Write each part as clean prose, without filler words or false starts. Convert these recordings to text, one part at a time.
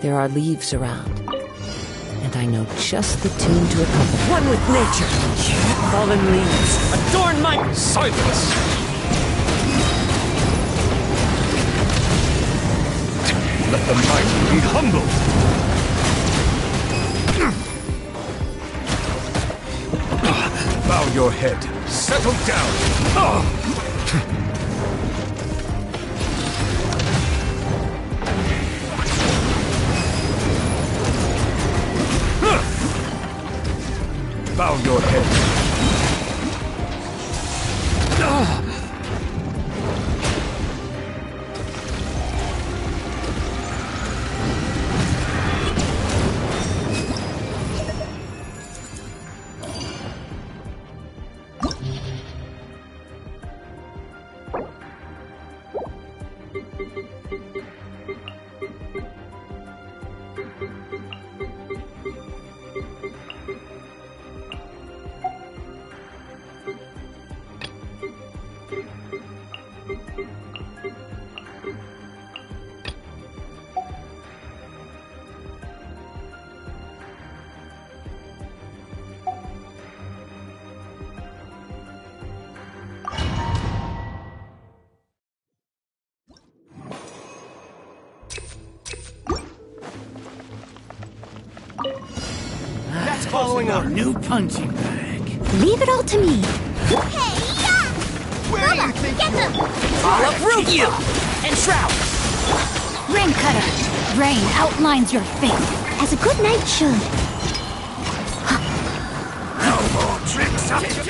There are leaves around, and I know just the tune to accompany. One with nature. Fallen leaves adorn my... Silence! Let the mighty be humbled! Bow your head. Settle down! Bow your head. That's following our new punching bag. Leave it all to me. Hey, yeah! Where do you think Get them! I'll uproot you! And shroud! Rain Cutter. Rain outlines your fate, as a good knight should. no more tricks up to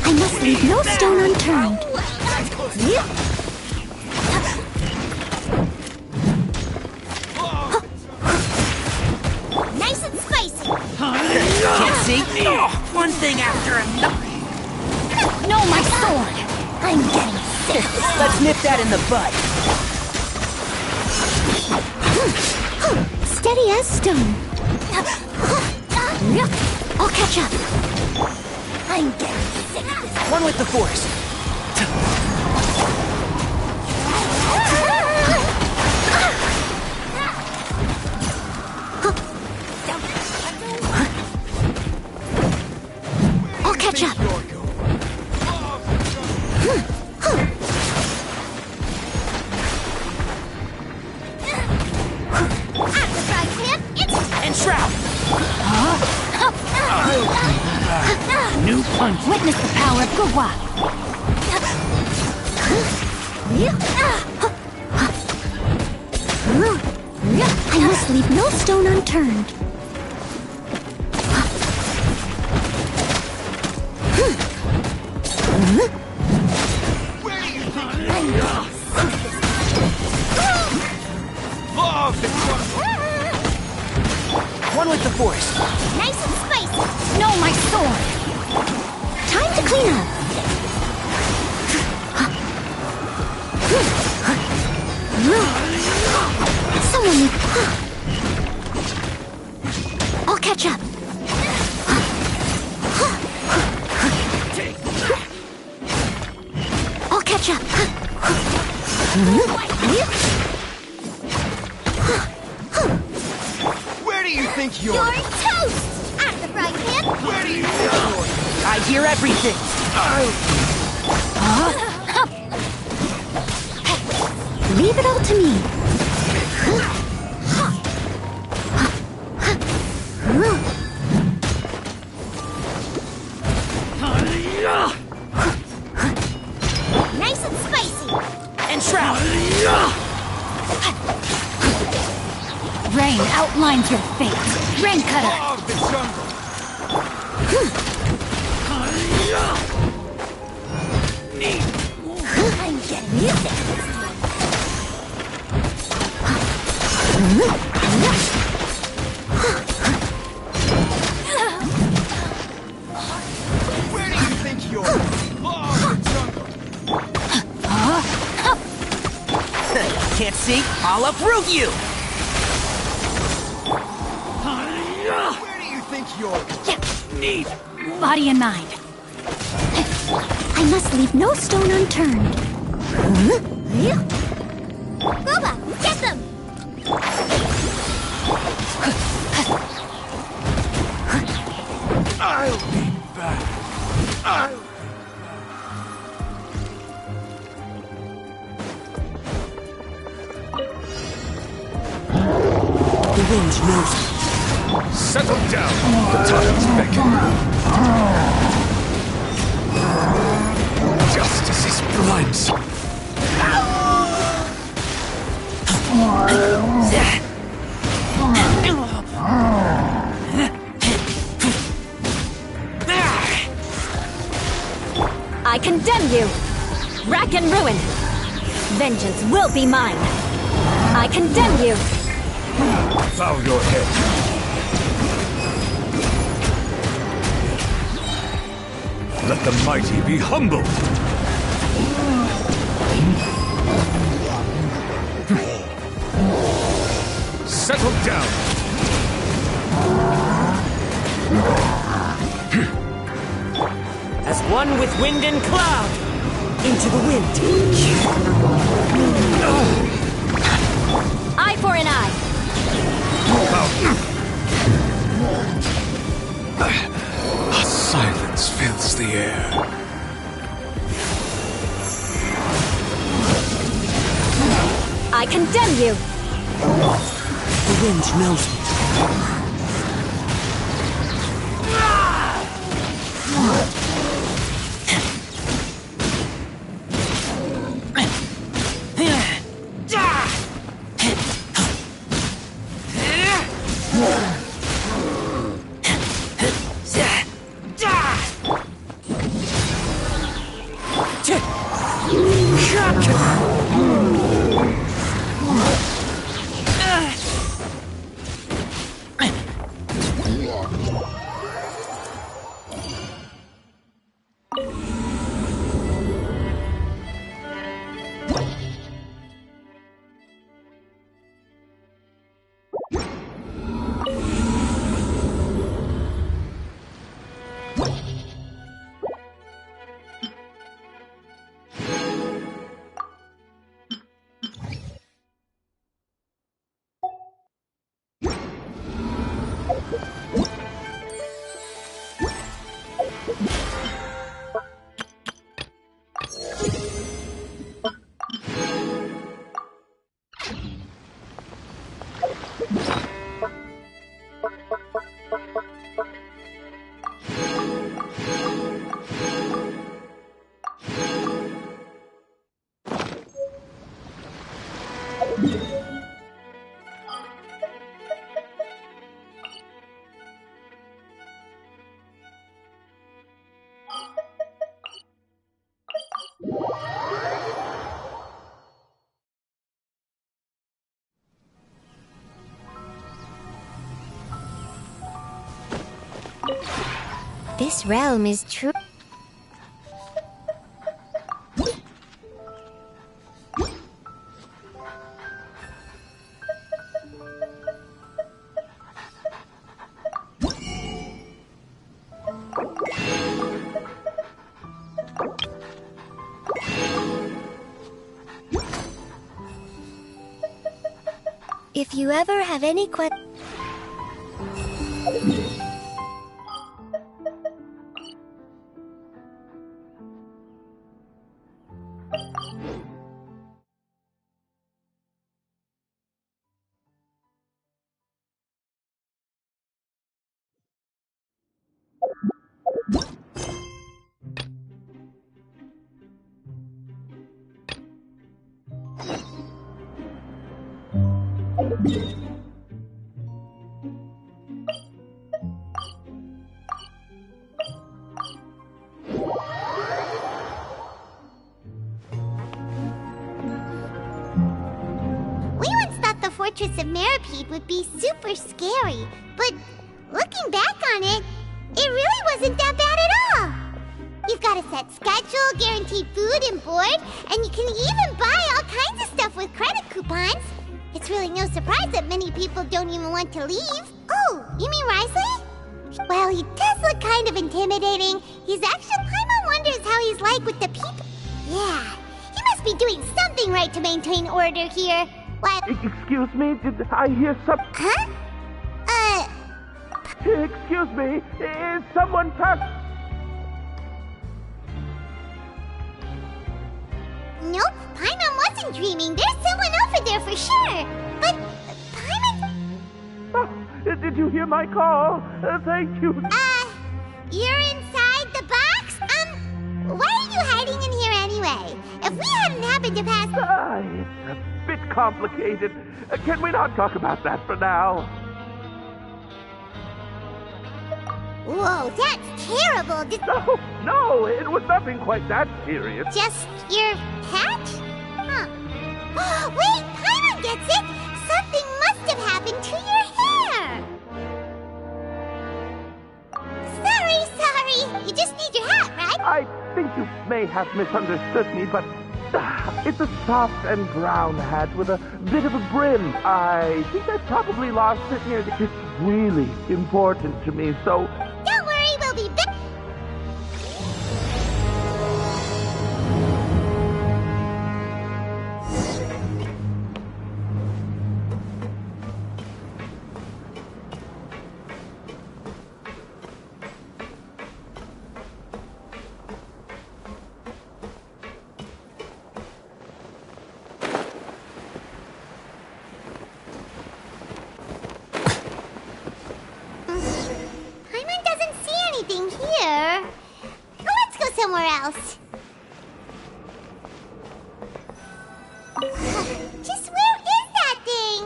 I must leave no stone unturned. Nice and spicy! Can't see? One thing after another. No, my sword! I'm getting sick. Let's nip that in the bud. Steady as stone. I'll catch up. I'm getting sick. One with the force. I'll catch up. At the right hand, it's... And shroud! New punch. Witness the power of Gua. I must leave no stone unturned. One with the force. Nice and spicy! No, my sword! Time to clean up! Someone need... I'll catch up. I'll catch up. Where do you think you're? You're toast! At the right hand, Where do you think you're? I hear everything. Leave it all to me. nice and spicy! And shroud. Rain outlines your fate. Rain Cutter. Of the jungle. I'm getting sick. Where do you think you're? Of the jungle. Can't see? I'll uproot you! Where do you think you're? need. Body and mind. I must leave no stone unturned. Boba, get them! I'll be back. The wind knows me. Settle down. The time's beckon. Justice is blind. I condemn you! Rack and ruin! Vengeance will be mine! I condemn you! Bow your head. Let the mighty be humbled. Settle down. As one with wind and cloud, into the wind. Eye for an eye! A silence fills the air. I condemn you! The wind knows me. This realm is true. If you ever have any questions... Fortress of Meripede would be super scary, but looking back on it, it really wasn't that bad at all. You've got a set schedule, guaranteed food and board, and you can even buy all kinds of stuff with credit coupons. It's really no surprise that many people don't even want to leave. Oh, you mean Risley? Well, he does look kind of intimidating. He's actually... Paimon wonders how he's like with the people. Yeah, he must be doing something right to maintain order here. Why... Excuse me, did I hear something? Huh? Excuse me, is someone pass... Nope, Paimon wasn't dreaming. There's someone over there for sure. But Paimon... Oh, did you hear my call? Thank you. You're inside the box? Why are you hiding in here anyway? If we hadn't happened to pass... It's a bit complicated. Can we not talk about that for now? Whoa, that's terrible. No, it was nothing quite that serious. Just your hat? Huh. Wait, Paimon gets it! Something must have happened to your hair! Sorry. You just need your hat, right? I think you may have misunderstood me, but it's a soft and brown hat with a bit of a brim. I think I probably lost it near the... It's really important to me, so... Don't worry, we'll be back. Somewhere else. Just where is that thing?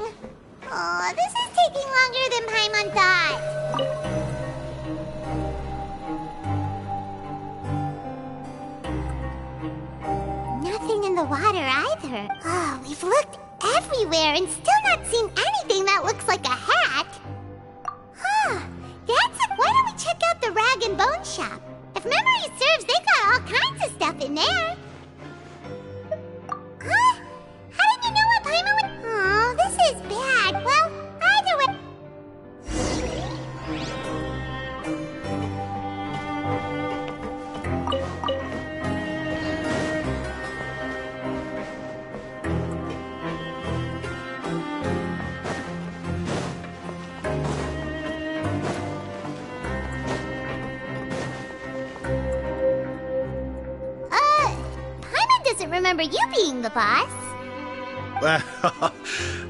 Oh, this is taking longer than Paimon thought. Nothing in the water either. Oh, we've looked everywhere and still not seen anything that looks like a hat. Huh, that's it. Why don't we check out the Rag and Bone shop? If memory serves, they got all kinds of stuff in there. Huh? How did you know what Paimon would... Oh, this is bad. Well, either way... Remember you being the boss. Well,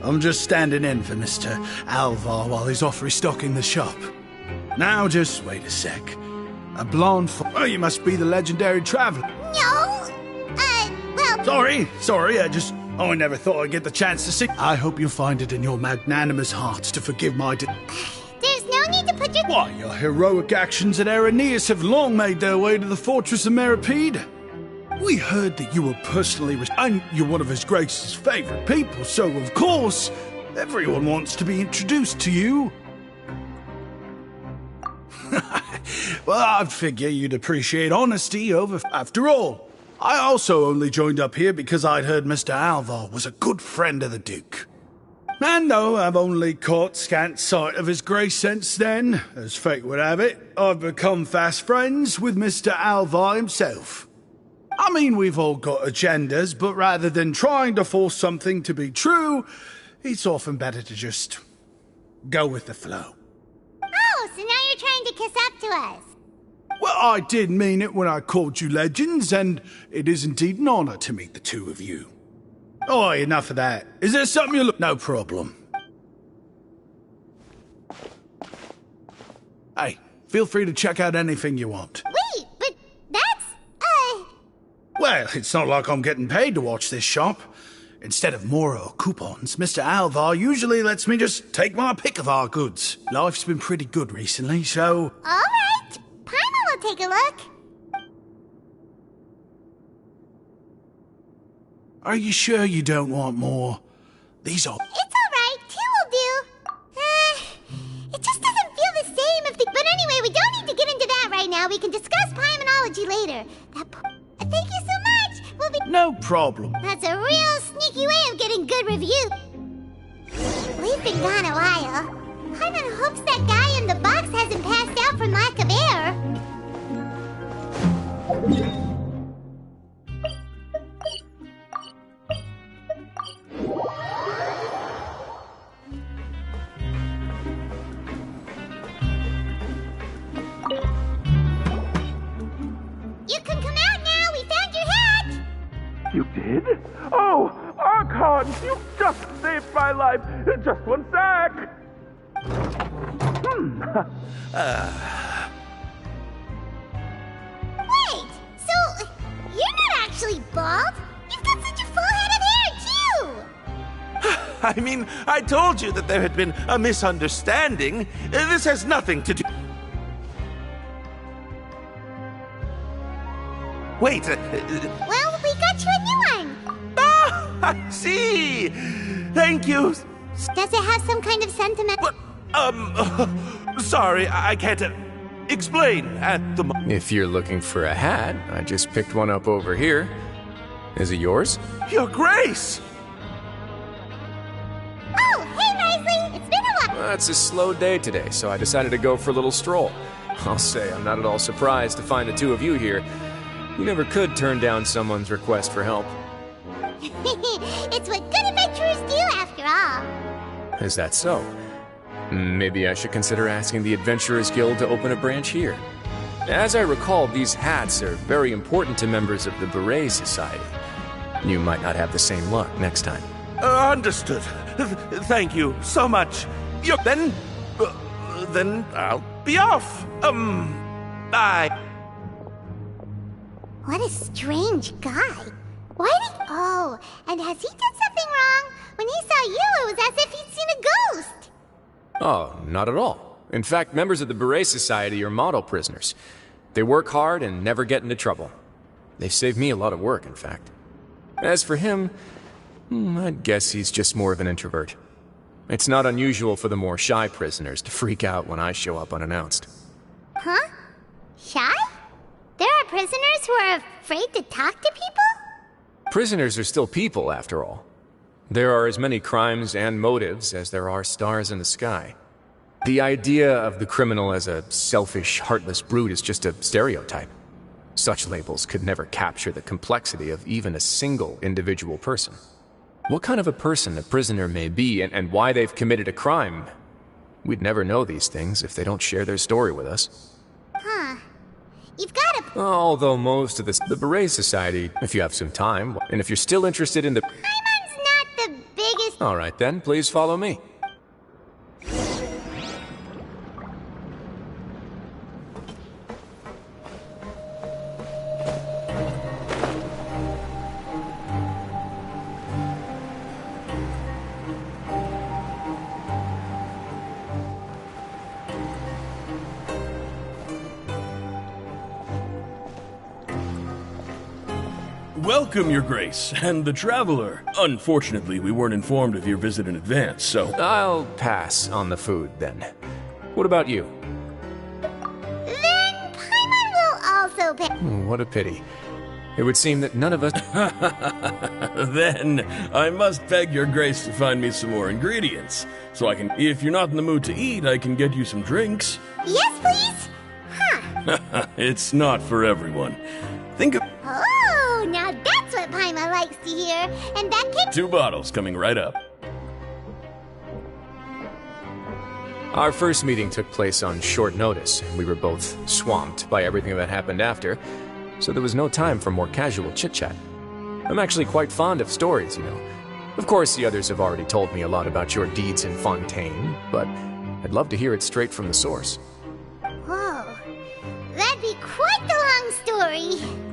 I'm just standing in for Mr. Alvar while he's off restocking the shop. Now, just wait a sec. A blonde Oh, you must be the legendary traveler. No, well... Sorry, I never thought I'd get the chance to see... I hope you find it in your magnanimous heart to forgive my... There's no need to put your... Why, your heroic actions at Araneus have long made their way to the fortress of Meripede. We heard that you were personally... and you're one of His Grace's favorite people, so of course, everyone wants to be introduced to you. Well, I'd figure you'd appreciate honesty over... After all, I also only joined up here because I'd heard Mr. Alvar was a good friend of the Duke. And though I've only caught scant sight of His Grace since then, as fate would have it, I've become fast friends with Mr. Alvar himself. I mean, we've all got agendas, but rather than trying to force something to be true, it's often better to just go with the flow. Oh, so now you're trying to kiss up to us. Well, I did mean it when I called you legends, and it is indeed an honor to meet the two of you. Oh, enough of that. Is there something you look... No problem. Hey, feel free to check out anything you want. Wait, but that's... Well, it's not like I'm getting paid to watch this shop. Instead of more or coupons, Mr. Alvar usually lets me just take my pick of our goods. Life's been pretty good recently, so... All right, Paimon will take a look. Are you sure you don't want more? These are... It's all right, 2 will do. It just doesn't feel the same if the... But anyway, we don't need to get into that right now. We can discuss Paimonology later. Thank you so much. We'll be... No problem. That's a real sneaky way of getting good reviews. We've been gone a while. Paimon hopes that guy in the box box hasn't passed out from lack of air. You can come out now. We found your hat. You did? Oh, Archon, you just saved my life. Just one sec. Wait, so you're not actually bald? You've got such a full head of hair, too! I mean, I told you that there had been a misunderstanding. This has nothing to do... Wait, Well, we got you a new one. ah, I see! Thank you. Does it have some kind of sentiment? But, sorry, I can't explain at the moment. If you're looking for a hat, I just picked one up over here. Is it yours? Your Grace! Oh, hey, Risley! It's been a while. Well, it's a slow day today, so I decided to go for a little stroll. I'll say I'm not at all surprised to find the two of you here. You never could turn down someone's request for help. It's what good adventurers do, after all. Is that so? Maybe I should consider asking the Adventurers Guild to open a branch here. As I recall, these hats are very important to members of the Beret Society. You might not have the same luck next time. Understood. Thank you so much. Then I'll be off. Bye. What a strange guy. Why did... Oh, and has he done something wrong? When he saw you, it was as if he'd seen a ghost. Oh, not at all. In fact, members of the Beret Society are model prisoners. They work hard and never get into trouble. They've saved me a lot of work, in fact. As for him, I'd guess he's just more of an introvert. It's not unusual for the more shy prisoners to freak out when I show up unannounced. Huh? Shy? There are prisoners who are afraid to talk to people? Prisoners are still people, after all. There are as many crimes and motives as there are stars in the sky. The idea of the criminal as a selfish, heartless brute is just a stereotype. Such labels could never capture the complexity of even a single individual person. What kind of a person a prisoner may be and why they've committed a crime, we'd never know these things if they don't share their story with us. Huh. You've got to... Although most of the Beret Society, if you have some time, and if you're still interested in the... Paimon's not the biggest... All right then, please follow me. Welcome, Your Grace, and the Traveler. Unfortunately, we weren't informed of your visit in advance, so... I'll pass on the food, then. What about you? Then Paimon will also pay... What a pity. It would seem that none of us... Then, I must beg Your Grace to find me some more ingredients, so I can... If you're not in the mood to eat, I can get you some drinks. Yes, please? Huh. It's not for everyone. Think of... Oh, now that's what Paimon likes to hear. And that kid... 2 bottles coming right up. Our first meeting took place on short notice, and we were both swamped by everything that happened after, so there was no time for more casual chit-chat. I'm actually quite fond of stories, you know. Of course, the others have already told me a lot about your deeds in Fontaine, but I'd love to hear it straight from the source. Whoa. That'd be quite the long story.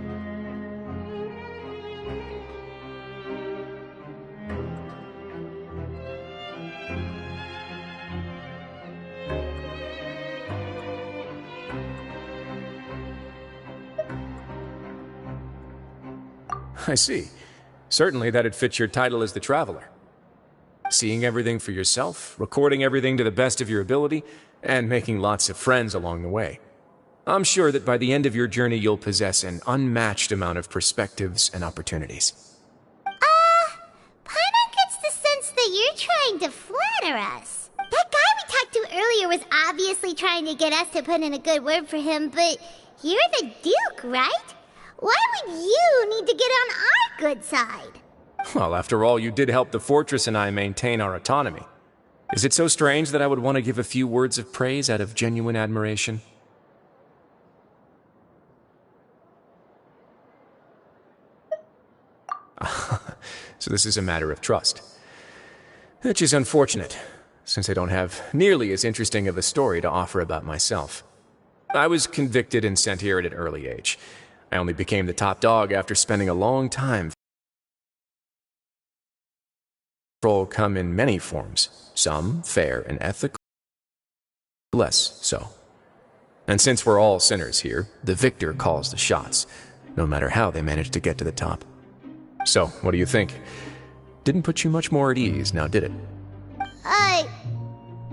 I see. Certainly that'd fit your title as the Traveler. Seeing everything for yourself, recording everything to the best of your ability, and making lots of friends along the way. I'm sure that by the end of your journey you'll possess an unmatched amount of perspectives and opportunities. Paimon gets the sense that you're trying to flatter us. That guy we talked to earlier was obviously trying to get us to put in a good word for him, but you're the Duke, right? Why would you need to get on our good side? Well, after all, you did help the fortress and I maintain our autonomy. Is it so strange that I would want to give a few words of praise out of genuine admiration? So this is a matter of trust. Which is unfortunate, since I don't have nearly as interesting of a story to offer about myself. I was convicted and sent here at an early age. I only became the top dog after spending a long time. Control come in many forms, some fair and ethical, less so. And since we're all sinners here, the victor calls the shots, no matter how they manage to get to the top. So, what do you think? Didn't put you much more at ease, now did it?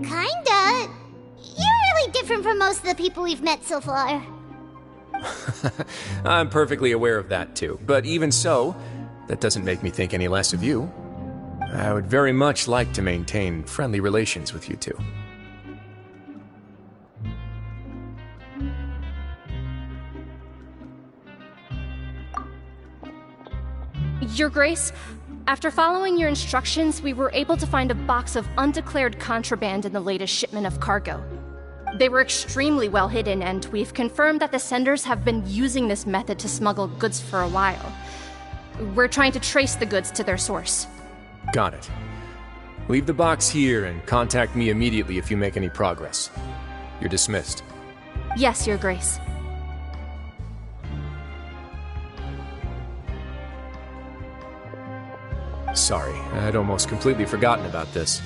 Kinda. You're really different from most of the people we've met so far. I'm perfectly aware of that too, but even so, that doesn't make me think any less of you. I would very much like to maintain friendly relations with you two. Your Grace, after following your instructions, we were able to find a box of undeclared contraband in the latest shipment of cargo. They were extremely well hidden, and we've confirmed that the senders have been using this method to smuggle goods for a while. We're trying to trace the goods to their source. Got it. Leave the box here and contact me immediately if you make any progress. You're dismissed. Yes, Your Grace. Sorry, I'd almost completely forgotten about this.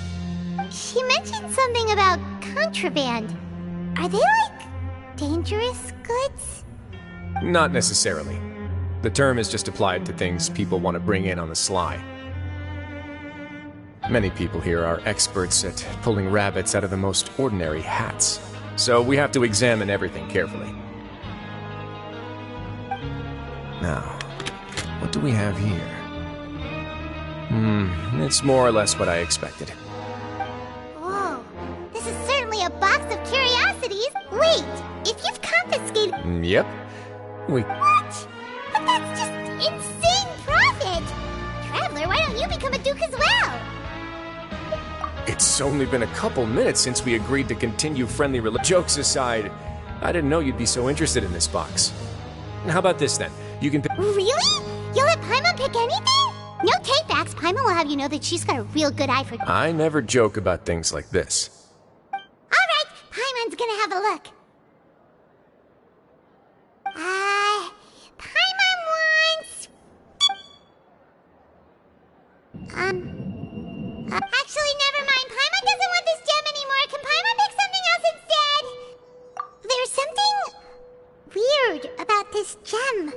She mentioned something about contraband. Are they, like, dangerous goods? Not necessarily. The term is just applied to things people want to bring in on the sly. Many people here are experts at pulling rabbits out of the most ordinary hats, so we have to examine everything carefully. Now, what do we have here? It's more or less what I expected. Whoa, this is certainly a box of curiosities. Wait, if you've confiscated... Yep. What? But that's just insane profit! Traveler, why don't you become a duke as well? It's only been a couple minutes since we agreed to continue friendly Jokes aside, I didn't know you'd be so interested in this box. How about this then? You can pick... Really? You'll let Paimon pick anything? No take-backs. Paimon will have you know that she's got a real good eye for... I never joke about things like this. Alright, Paimon's gonna have a look. Paimon wants... Actually, never mind. Paimon doesn't want this gem anymore. Can Paimon pick something else instead? There's something weird about this gem.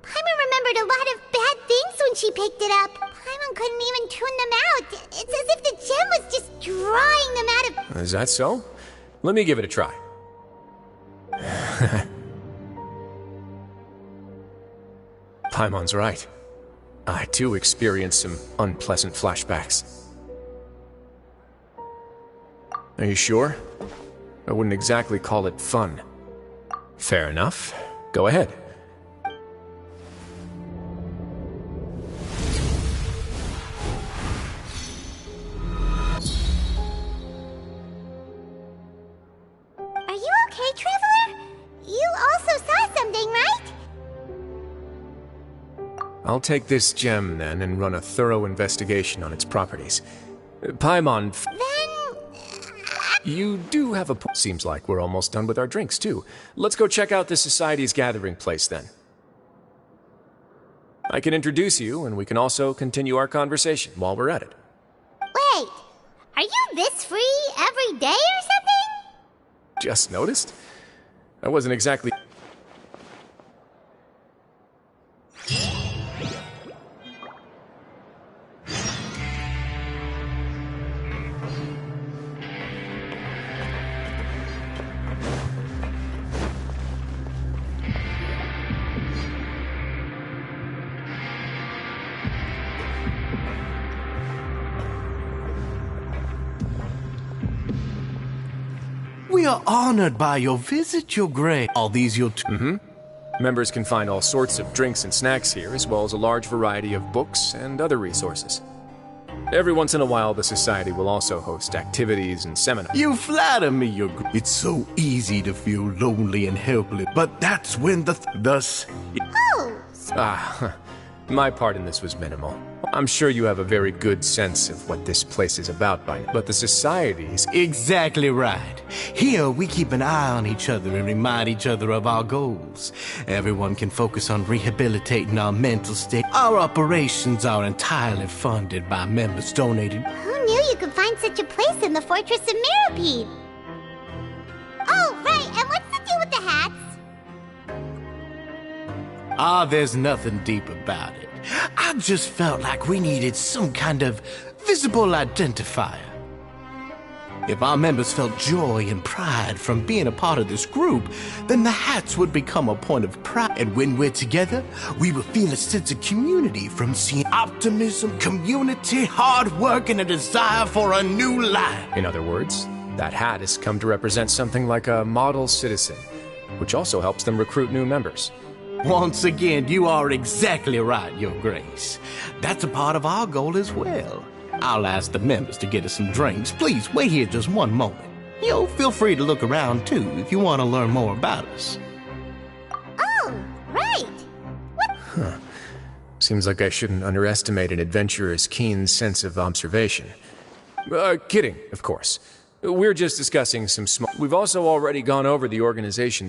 Paimon remembered a lot of bad things when she picked it up. Paimon couldn't even tune them out. It's as if the gem was just drawing them out of... Is that so? Let me give it a try. Paimon's right. I too experienced some unpleasant flashbacks. Are you sure? I wouldn't exactly call it fun. Fair enough. Go ahead. Are you okay, Traveler? You also saw something, right? I'll take this gem then and run a thorough investigation on its properties. Paimon... Then... You do have a point. Seems like we're almost done with our drinks, too. Let's go check out the Society's gathering place, then. I can introduce you, and we can also continue our conversation while we're at it. Wait, are you this free every day or something? Just noticed? I wasn't exactly... We are honored by your visit, Your Grace. All these your... Members can find all sorts of drinks and snacks here, as well as a large variety of books and other resources. Every once in a while, the Society will also host activities and seminars. You flatter me, Your Grace. It's so easy to feel lonely and helpless, but that's when thus... Oh, My part in this was minimal. I'm sure you have a very good sense of what this place is about by now, but the Society's... Exactly right. Here, we keep an eye on each other and remind each other of our goals. Everyone can focus on rehabilitating our mental state. Our operations are entirely funded by members donated. who knew you could find such a place in the Fortress of Mirapede? Oh, right, and what's the deal with the hats? There's nothing deep about it. I just felt like we needed some kind of visible identifier. If our members felt joy and pride from being a part of this group, then the hats would become a point of pride. And when we're together, we will feel a sense of community from seeing optimism, community, hard work, and a desire for a new life. In other words, that hat has come to represent something like a model citizen, which also helps them recruit new members. Once again, you are exactly right, Your Grace. That's a part of our goal as well. I'll ask the members to get us some drinks. Please wait here just one moment. Feel free to look around too if you want to learn more about us. Oh, right. What? Seems like I shouldn't underestimate an adventurer's keen sense of observation. Kidding, of course. We're just discussing some small... We've also already gone over the organization...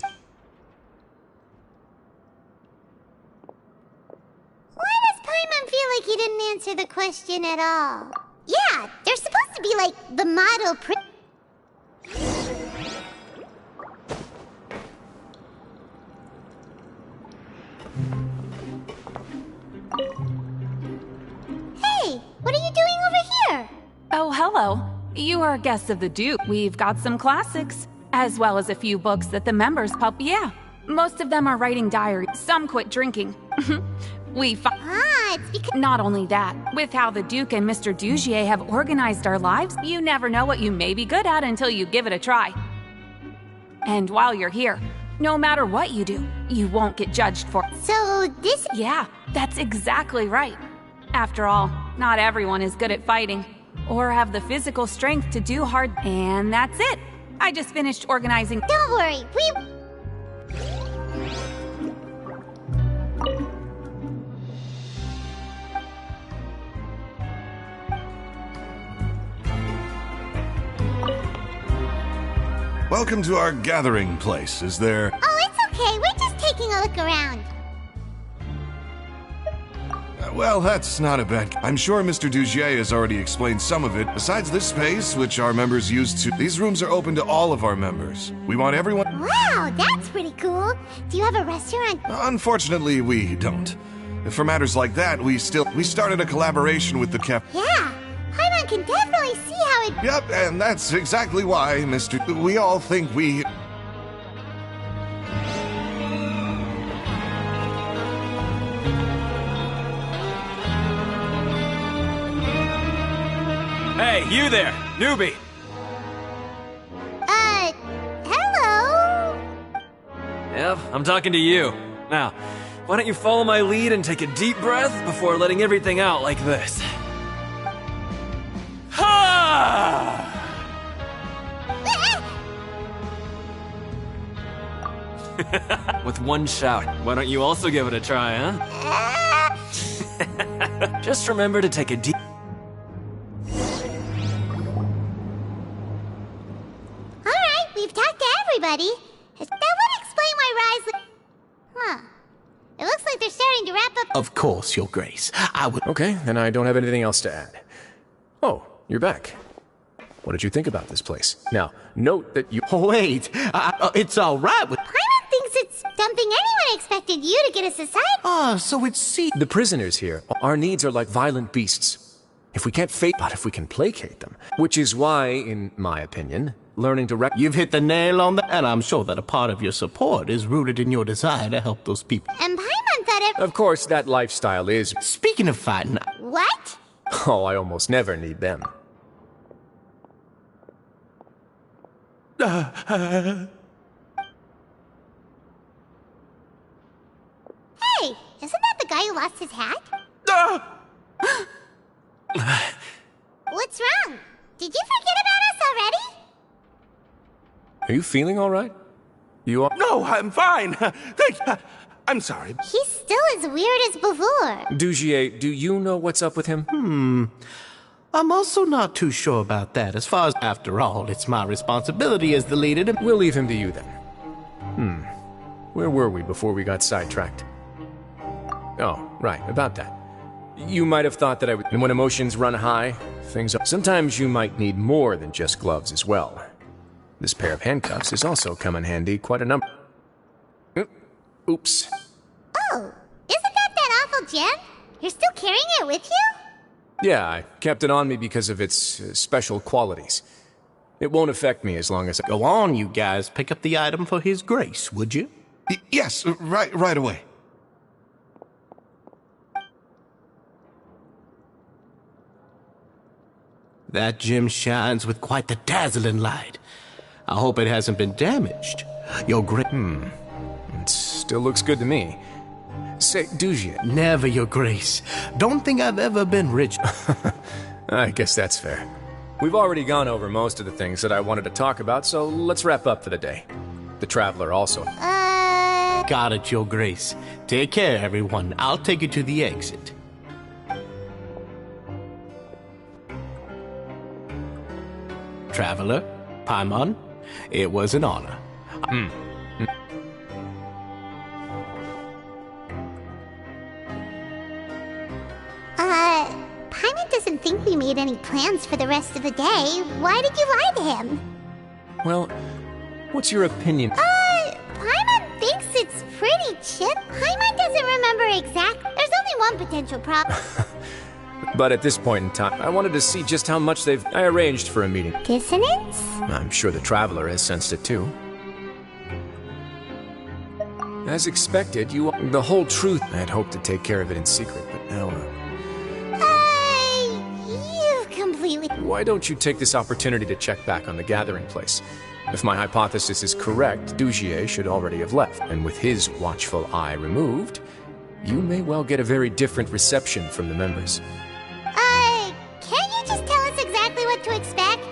Like he didn't answer the question at all. Yeah, they're supposed to be like the model Hey, what are you doing over here? Oh, hello. You are guests of the Duke. We've got some classics, as well as a few books that the members yeah. Most of them are writing diaries. Some quit drinking. It's because... Not only that, with how the Duke and Mr. Dugier have organized our lives, you never know what you may be good at until you give it a try. And while you're here, no matter what you do, you won't get judged for it. So this... Yeah, that's exactly right. After all, not everyone is good at fighting, or have the physical strength to do hard... And that's it! I just finished organizing... Don't worry, Welcome to our gathering place. Is there... Oh, it's okay. We're just taking a look around. Well, that's not a bad... I'm sure Mr. Dugier has already explained some of it. Besides this space, which our members use to... These rooms are open to all of our members. We want everyone... Wow, that's pretty cool. Do you have a restaurant? Unfortunately, we don't. For matters like that, we started a collaboration with the Yeah, Paimon can definitely see how it... Yep, and that's exactly why, we all think we... Hey, you there, newbie! Hello? Yep, I'm talking to you. Now, why don't you follow my lead and take a deep breath before letting everything out like this? Ha! With one shout, why don't you also give it a try, huh? Just remember to take a deep... Alright, we've talked to everybody. That would explain why Rise... Huh. It looks like they're starting to wrap up... Of course, Your Grace. I would... Okay, then I don't have anything else to add. Oh, you're back. What did you think about this place? Now, note that you... Oh, wait. It's all right with... Paimon thinks it's something anyone expected you to get a society... so it's... The prisoners here, our needs are like violent beasts. If we can't but if we can placate them. Which is why, in my opinion, learning to You've hit the nail on the... And I'm sure that a part of your support is rooted in your desire to help those people. And Paimon thought it... Of course, that lifestyle is... Speaking of fighting... What? Oh, I almost never need them. Hey, isn't that the guy who lost his hat? What's wrong? Did you forget about us already? Are you feeling all right? You are? No, I'm fine. I'm sorry. He's still as weird as before. Dugier, do you know what's up with him? I'm also not too sure about that. As far as, after all, it's my responsibility as the leader to... We'll leave him to you then. Where were we before we got sidetracked? Oh, right, about that. You might have thought that I would... And when emotions run high, things... Sometimes you might need more than just gloves as well. This pair of handcuffs has also come in handy quite a number... Oops. Oh, isn't that awful gem? You're still carrying it with you? Yeah, I kept it on me because of its special qualities. It won't affect me as long as I... Go on, you guys. Pick up the item for His Grace, would you? Yes, right away. That gem shines with quite the dazzling light. I hope it hasn't been damaged. Your great... It still looks good to me. Say, Dugier. Never, Your Grace. Don't think I've ever been rich. I guess that's fair. We've already gone over most of the things that I wanted to talk about, so let's wrap up for the day. The Traveler also. Got it, Your Grace. Take care, everyone. I'll take you to the exit. Traveler, Paimon, it was an honor. Paimon doesn't think we made any plans for the rest of the day. Why did you lie to him? Well, what's your opinion? Paimon thinks it's pretty chip. Paimon doesn't remember exactly. There's only one potential problem. But at this point in time, I wanted to see just how much they've... I arranged for a meeting. Dissonance? I'm sure the Traveler has sensed it too. As expected, the whole truth... I had hoped to take care of it in secret, but now... You completely... Why don't you take this opportunity to check back on the gathering place? If my hypothesis is correct, Dugier should already have left, and with his watchful eye removed, you may well get a very different reception from the members. Can't you just tell us exactly what to expect?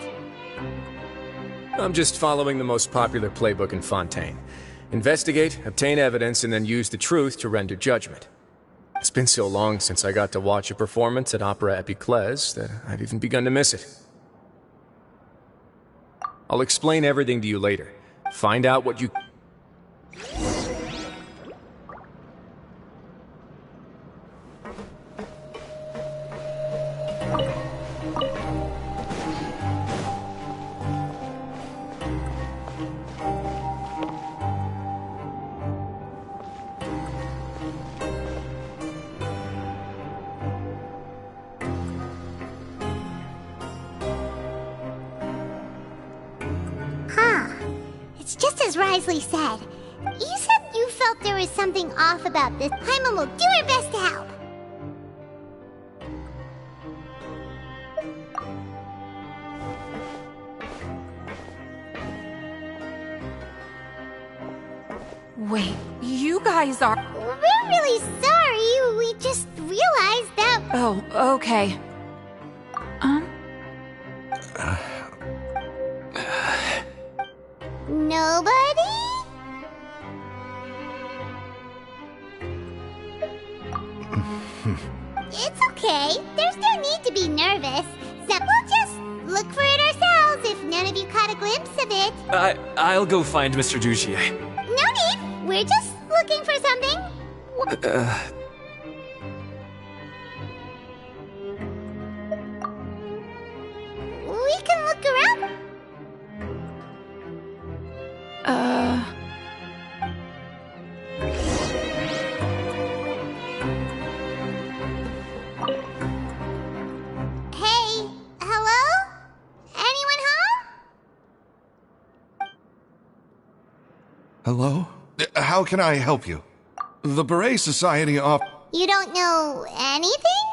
I'm just following the most popular playbook in Fontaine. Investigate, obtain evidence, and then use the truth to render judgment. It's been so long since I got to watch a performance at Opera Epiclese that I've even begun to miss it. I'll explain everything to you later. Find out what you... It's just as Risley said. You said you felt there was something off about this. Paimon will do her best to help. Wait, you guys are... We're really sorry. We just realized that... Oh, okay. Nobody? It's okay. There's no need to be nervous. So we'll just look for it ourselves if none of you caught a glimpse of it. I'll go find Mr. Dugier. No need. We're just looking for something. We can look around. Hey, hello? Anyone home? Hello? How can I help you? The Beret Society off... You don't know anything?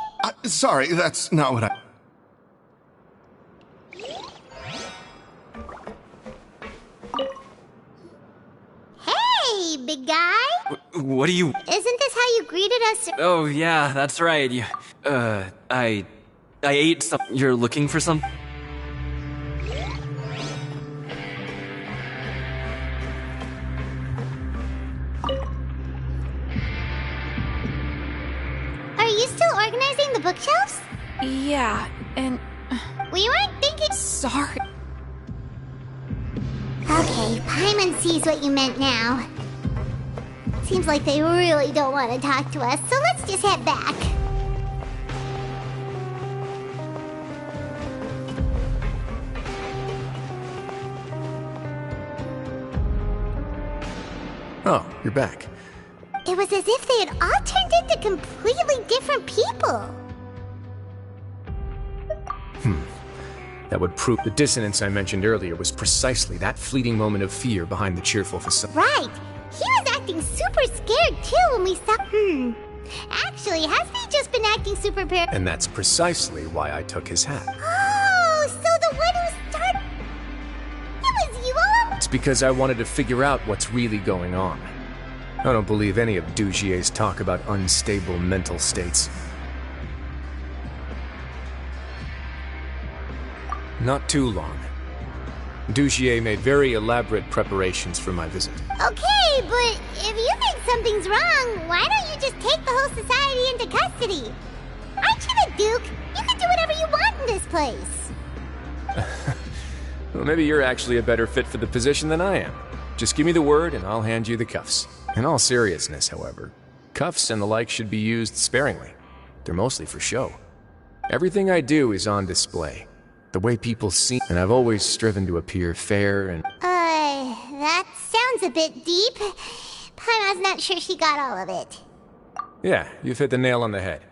Sorry, that's not what I... big guy. What do you... Isn't this how you greeted us? Oh, yeah, that's right. I ate some... You're looking for some... Are you still organizing the bookshelves? Yeah, and... We weren't thinking... Sorry. Okay, Paimon sees what you meant now. Seems like they really don't want to talk to us, so let's just head back. Oh, you're back. It was as if they had all turned into completely different people. That would prove the dissonance I mentioned earlier was precisely that fleeting moment of fear behind the cheerful facade. Right. He was acting super scared too when we saw... Actually, hasn't he just been acting super And that's precisely why I took his hat. Oh, so the one who started... It was you all... It's because I wanted to figure out what's really going on. I don't believe any of Dugier's talk about unstable mental states. Not too long. Dugier made very elaborate preparations for my visit. Okay, but if you think something's wrong, why don't you just take the whole society into custody? Aren't you the Duke? You can do whatever you want in this place. Well, maybe you're actually a better fit for the position than I am. Just give me the word and I'll hand you the cuffs. In all seriousness, however, cuffs and the like should be used sparingly. They're mostly for show. Everything I do is on display. The way people see, and I've always striven to appear fair and... That sounds a bit deep. Paimon's not sure she got all of it. Yeah, you've hit the nail on the head.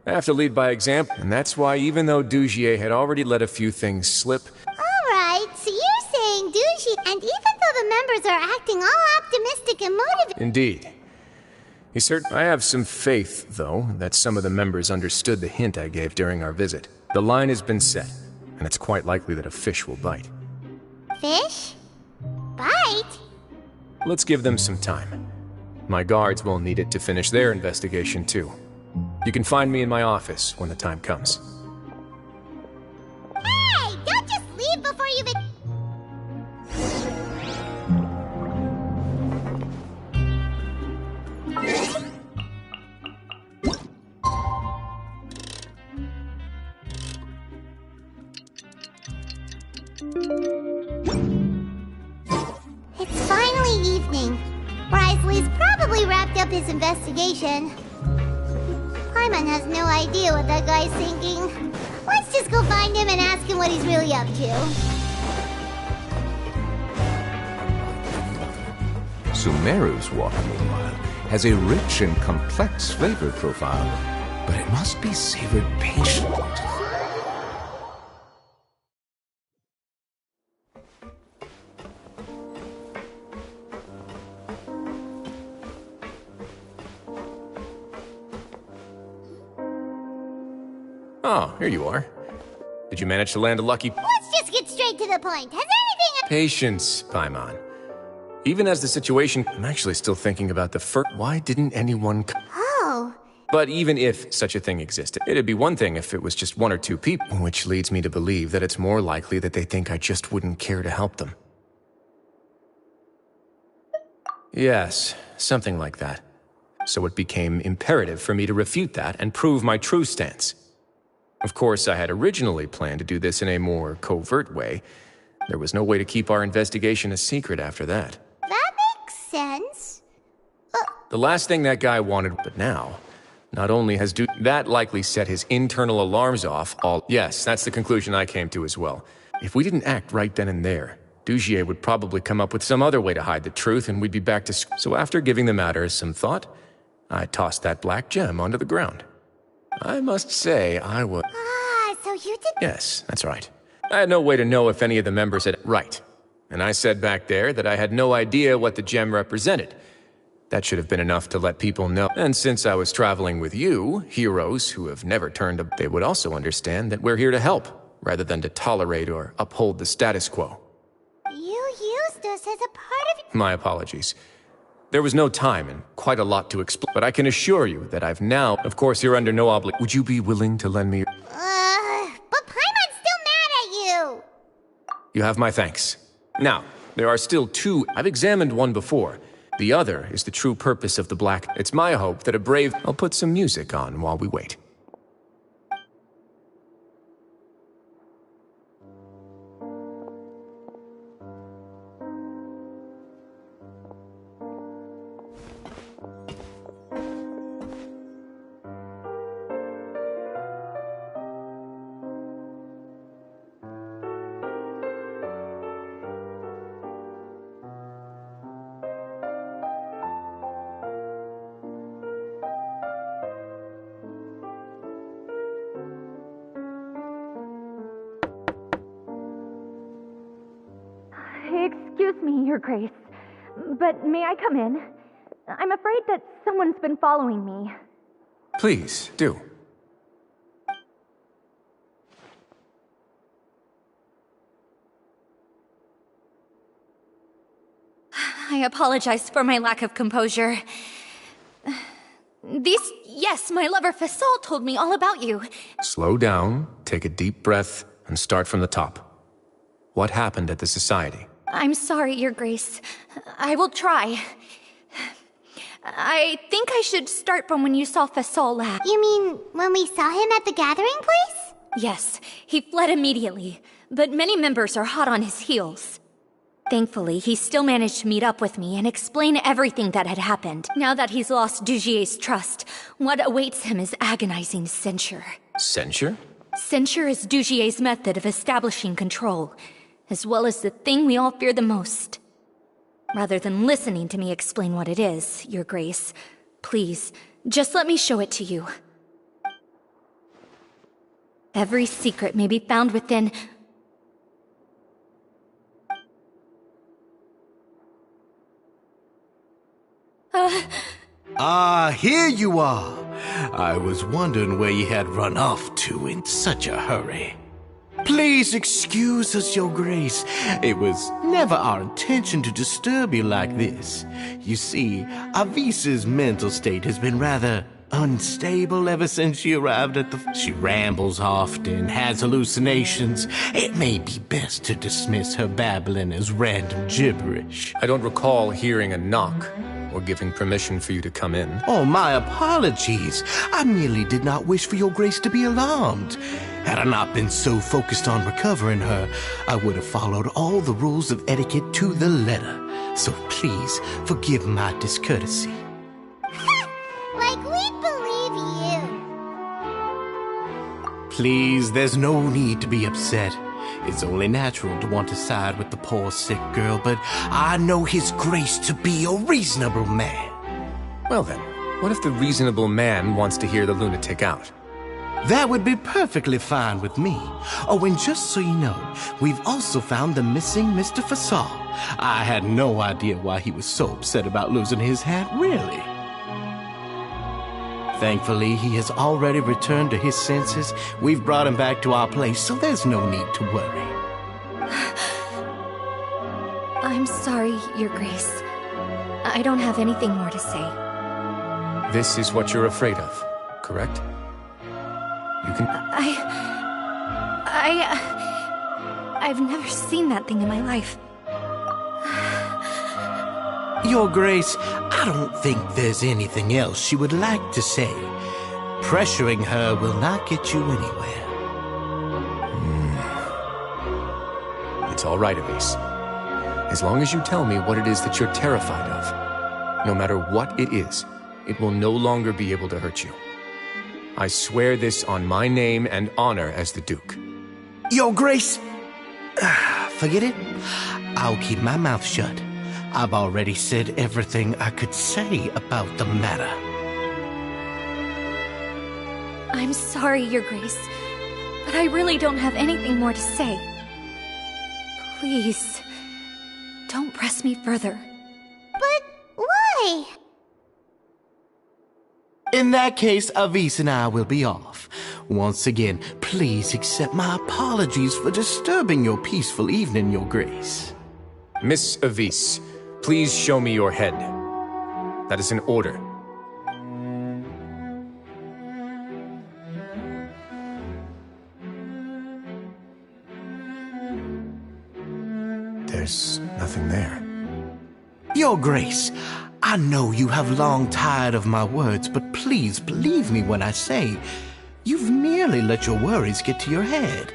I have to lead by example, and that's why even though Dugier had already let a few things slip... Alright, so you're saying Dugier, and even though the members are acting all optimistic and motivated... Indeed. I have some faith, though, that some of the members understood the hint I gave during our visit. The line has been set. And it's quite likely that a fish will bite. Fish? Bite? Let's give them some time. My guards will need it to finish their investigation, too. You can find me in my office when the time comes. Hey! Don't just leave before you've... It's finally evening. Wrisley's probably wrapped up his investigation. Paimon has no idea what that guy's thinking. Let's just go find him and ask him what he's really up to. Sumeru's water, meanwhile, has a rich and complex flavor profile, but it must be savored patiently. Oh, here you are. Did you manage to land a lucky... Let's just get straight to the point. Has anything... Patience, Paimon. Even as the situation... I'm actually still thinking about the first... Why didn't anyone... Oh. But even if such a thing existed, it'd be one thing if it was just one or two people, which leads me to believe that it's more likely that they think I just wouldn't care to help them. Yes, something like that. So it became imperative for me to refute that and prove my true stance. Of course, I had originally planned to do this in a more covert way. There was no way to keep our investigation a secret after that. That makes sense. The last thing that guy wanted, but now, not only has that likely set his internal alarms off all... Yes, that's the conclusion I came to as well. If we didn't act right then and there, Dugier would probably come up with some other way to hide the truth and we'd be back to... So after giving the matter some thought, I tossed that black gem onto the ground. I must say, I was... So you did... Yes, that's right. I had no way to know if any of the members had... Right. And I said back there that I had no idea what the gem represented. That should have been enough to let people know. And since I was traveling with you, heroes who have never turned up, they would also understand that we're here to help, rather than to tolerate or uphold the status quo. You used us as a part of... My apologies. There was no time and quite a lot to explain, but I can assure you that I've now... Of course, you're under no obligation. Would you be willing to lend me... But Paimon's still mad at you! You have my thanks. Now, there are still two... I've examined one before. The other is the true purpose of the black... It's my hope that a brave... I'll put some music on while we wait. Excuse me, Your Grace, but may I come in? I'm afraid that someone's been following me. Please, do. I apologize for my lack of composure. Yes, my lover Fasol told me all about you. Slow down, take a deep breath, and start from the top. What happened at the Society? I'm sorry, Your Grace. I will try. I think I should start from when you saw Fasol last. You mean when we saw him at the gathering place? Yes, he fled immediately, but many members are hot on his heels. Thankfully, he still managed to meet up with me and explain everything that had happened. Now that he's lost Dugier's trust, what awaits him is agonizing censure. Censure? Censure is Dugier's method of establishing control, as well as the thing we all fear the most. Rather than listening to me explain what it is, Your Grace, please, just let me show it to you. Every secret may be found within... Here you are. I was wondering where you had run off to in such a hurry. Please excuse us, Your Grace. It was never our intention to disturb you like this. You see, Avisa's mental state has been rather unstable ever since she arrived at the... She rambles often, has hallucinations. It may be best to dismiss her babbling as random gibberish. I don't recall hearing a knock or giving permission for you to come in. Oh, my apologies. I merely did not wish for Your Grace to be alarmed. Had I not been so focused on recovering her, I would have followed all the rules of etiquette to the letter. So please, forgive my discourtesy. Like we believe you. Please, there's no need to be upset. It's only natural to want to side with the poor sick girl, but I know His Grace to be a reasonable man. Well then, what if the reasonable man wants to hear the lunatic out? That would be perfectly fine with me. Oh, and just so you know, we've also found the missing Mr. Fasol. I had no idea why he was so upset about losing his hat, really. Thankfully, he has already returned to his senses. We've brought him back to our place, so there's no need to worry. I'm sorry, Your Grace. I don't have anything more to say. This is what you're afraid of, correct? You can... I've never seen that thing in my life. Your Grace, I don't think there's anything else she would like to say. Pressuring her will not get you anywhere. It's all right, Avise. As long as you tell me what it is that you're terrified of, no matter what it is, it will no longer be able to hurt you. I swear this on my name and honor as the Duke. Your Grace! Forget it. I'll keep my mouth shut. I've already said everything I could say about the matter. I'm sorry, Your Grace, but I really don't have anything more to say. Please, don't press me further. But why? In that case, Avise and I will be off. Once again, please accept my apologies for disturbing your peaceful evening, Your Grace. Miss Avise, please show me your head. That is an order. There's nothing there. Your Grace, I know you have long tired of my words, but please believe me when I say you've merely let your worries get to your head.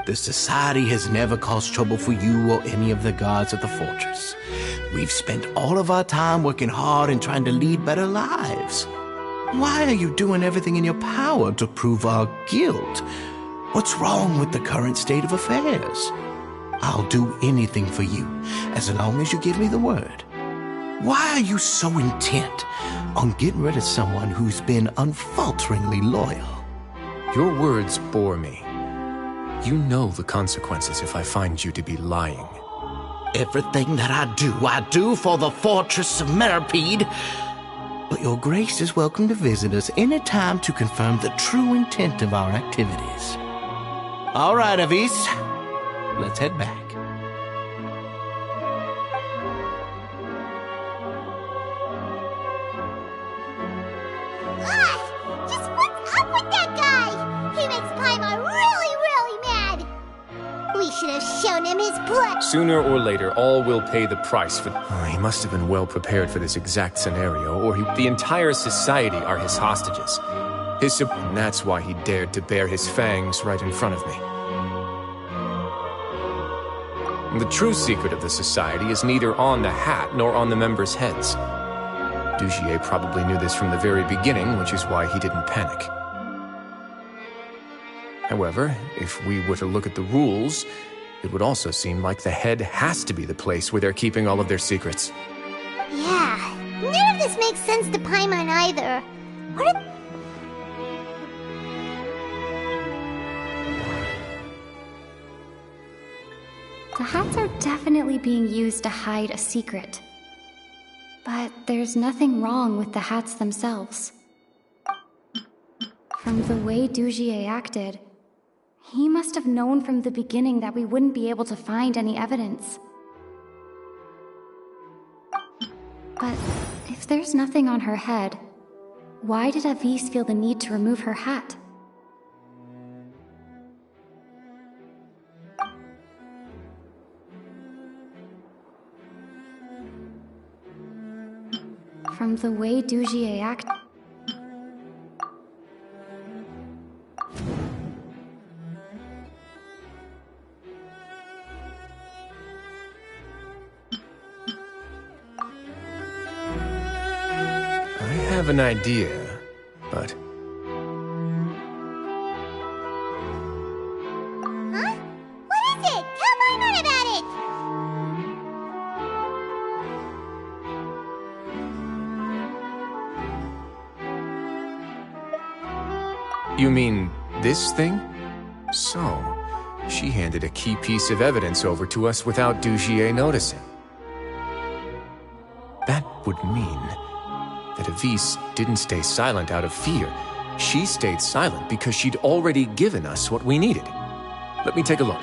The Society has never caused trouble for you or any of the guards at the fortress. We've spent all of our time working hard and trying to lead better lives. Why are you doing everything in your power to prove our guilt? What's wrong with the current state of affairs? I'll do anything for you, as long as you give me the word. Why are you so intent on getting rid of someone who's been unfalteringly loyal? Your words bore me. You know the consequences if I find you to be lying. Everything that I do for the Fortress of Meripede. But your Grace is welcome to visit us any time to confirm the true intent of our activities. All right, Avis. Let's head back. Just what's up with that guy? He makes Paimon really, really mad. We should have shown him his blood. Sooner or later, all will pay the price for... Oh, he must have been well prepared for this exact scenario, or the entire society are his hostages. And that's why he dared to bare his fangs right in front of me. The true secret of the society is neither on the hat nor on the members' heads. Dugier probably knew this from the very beginning, which is why he didn't panic. However, if we were to look at the rules, it would also seem like the head has to be the place where they're keeping all of their secrets. Yeah, none of this makes sense to Paimon either. What if... The hats are definitely being used to hide a secret. But there's nothing wrong with the hats themselves. From the way Dugier acted, he must have known from the beginning that we wouldn't be able to find any evidence. But if there's nothing on her head, why did Avis feel the need to remove her hat? From the way Dugier acted... I have an idea, but... Huh? What is it? Tell Paimon about it! You mean this thing? So, she handed a key piece of evidence over to us without Dugier noticing. That would mean that Avis didn't stay silent out of fear. She stayed silent because she'd already given us what we needed. Let me take a look.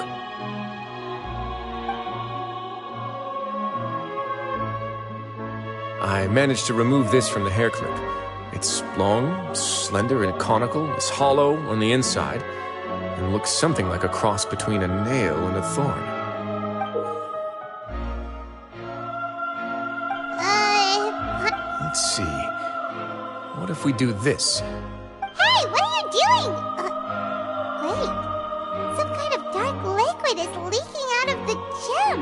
I managed to remove this from the hair clip. It's long, slender, and conical, is hollow on the inside, and looks something like a cross between a nail and a thorn. Let's see. What if we do this? Hey, what are you doing? Wait. Some kind of dark liquid is leaking out of the gem.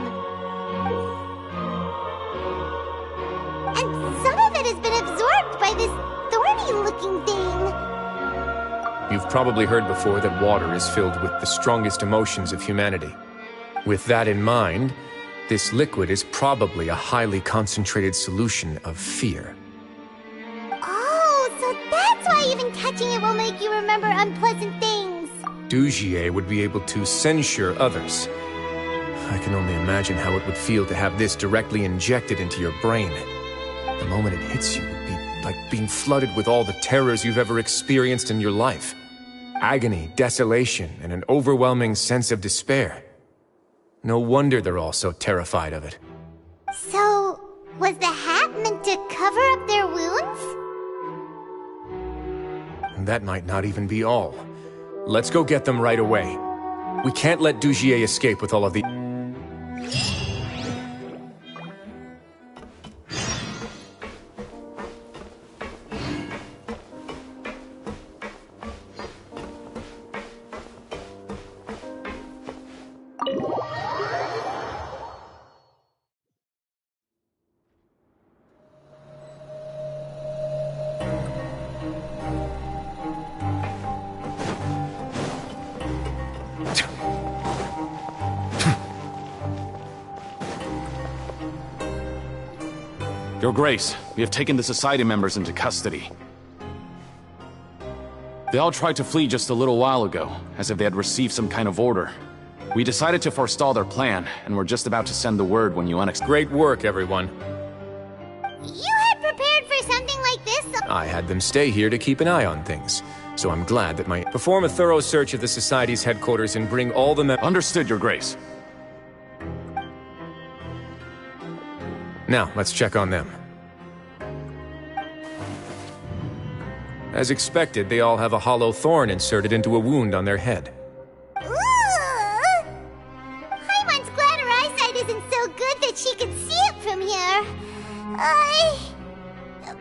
And some of it has been absorbed by this thorny-looking thing. You've probably heard before that water is filled with the strongest emotions of humanity. With that in mind, this liquid is probably a highly concentrated solution of fear. Oh, so that's why even touching it will make you remember unpleasant things. Dugier would be able to censure others. I can only imagine how it would feel to have this directly injected into your brain. The moment it hits you would be like being flooded with all the terrors you've ever experienced in your life. Agony, desolation, and an overwhelming sense of despair. No wonder they're all so terrified of it. So, Was the hat meant to cover up their wounds? That might not even be all. Let's go get them right away. We can't let Dugier escape with all of the... Your Grace, we have taken the Society members into custody. They all tried to flee just a little while ago, as if they had received some kind of order. We decided to forestall their plan, and we're just about to send the word when you Great work, everyone. You had prepared for something like this, so... I had them stay here to keep an eye on things, so I'm glad that my... Perform a thorough search of the Society's headquarters and bring all the Understood, Your Grace. Now, let's check on them. As expected, they all have a hollow thorn inserted into a wound on their head. Ooh! Paimon's glad her eyesight isn't so good that she can see it from here.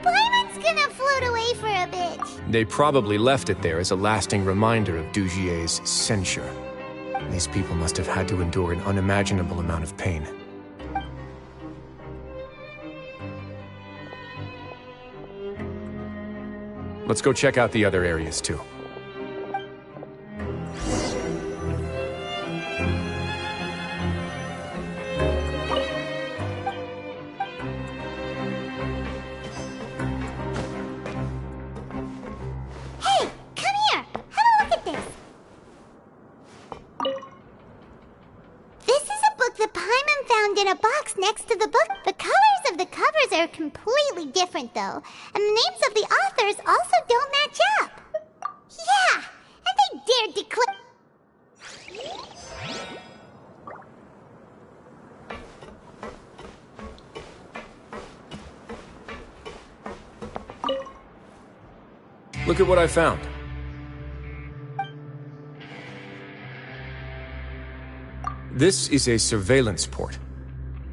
Paimon's gonna float away for a bit. They probably left it there as a lasting reminder of Dugier's censure. These people must have had to endure an unimaginable amount of pain. Let's go check out the other areas, too. Hey, come here! Have a look at this! This is a book that Paimon found in a box next to the book. The colors of the covers are completely different, though. And the names of the authors also don't match up. Yeah, and they dared declare... Look at what I found. This is a surveillance port.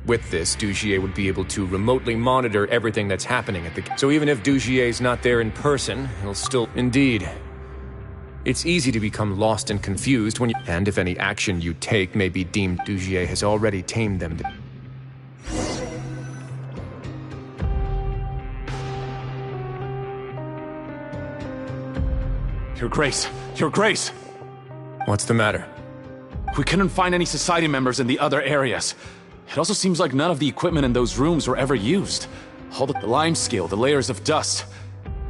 With this, Dugier would be able to remotely monitor everything that's happening at the... So even if Dugier's not there in person, he'll still... Indeed. It's easy to become lost and confused when you... And if any action you take may be deemed, Dugier has already tamed them to... Your Grace! Your Grace! What's the matter? We couldn't find any Society members in the other areas. It also seems like none of the equipment in those rooms were ever used. All the lime scale, the layers of dust,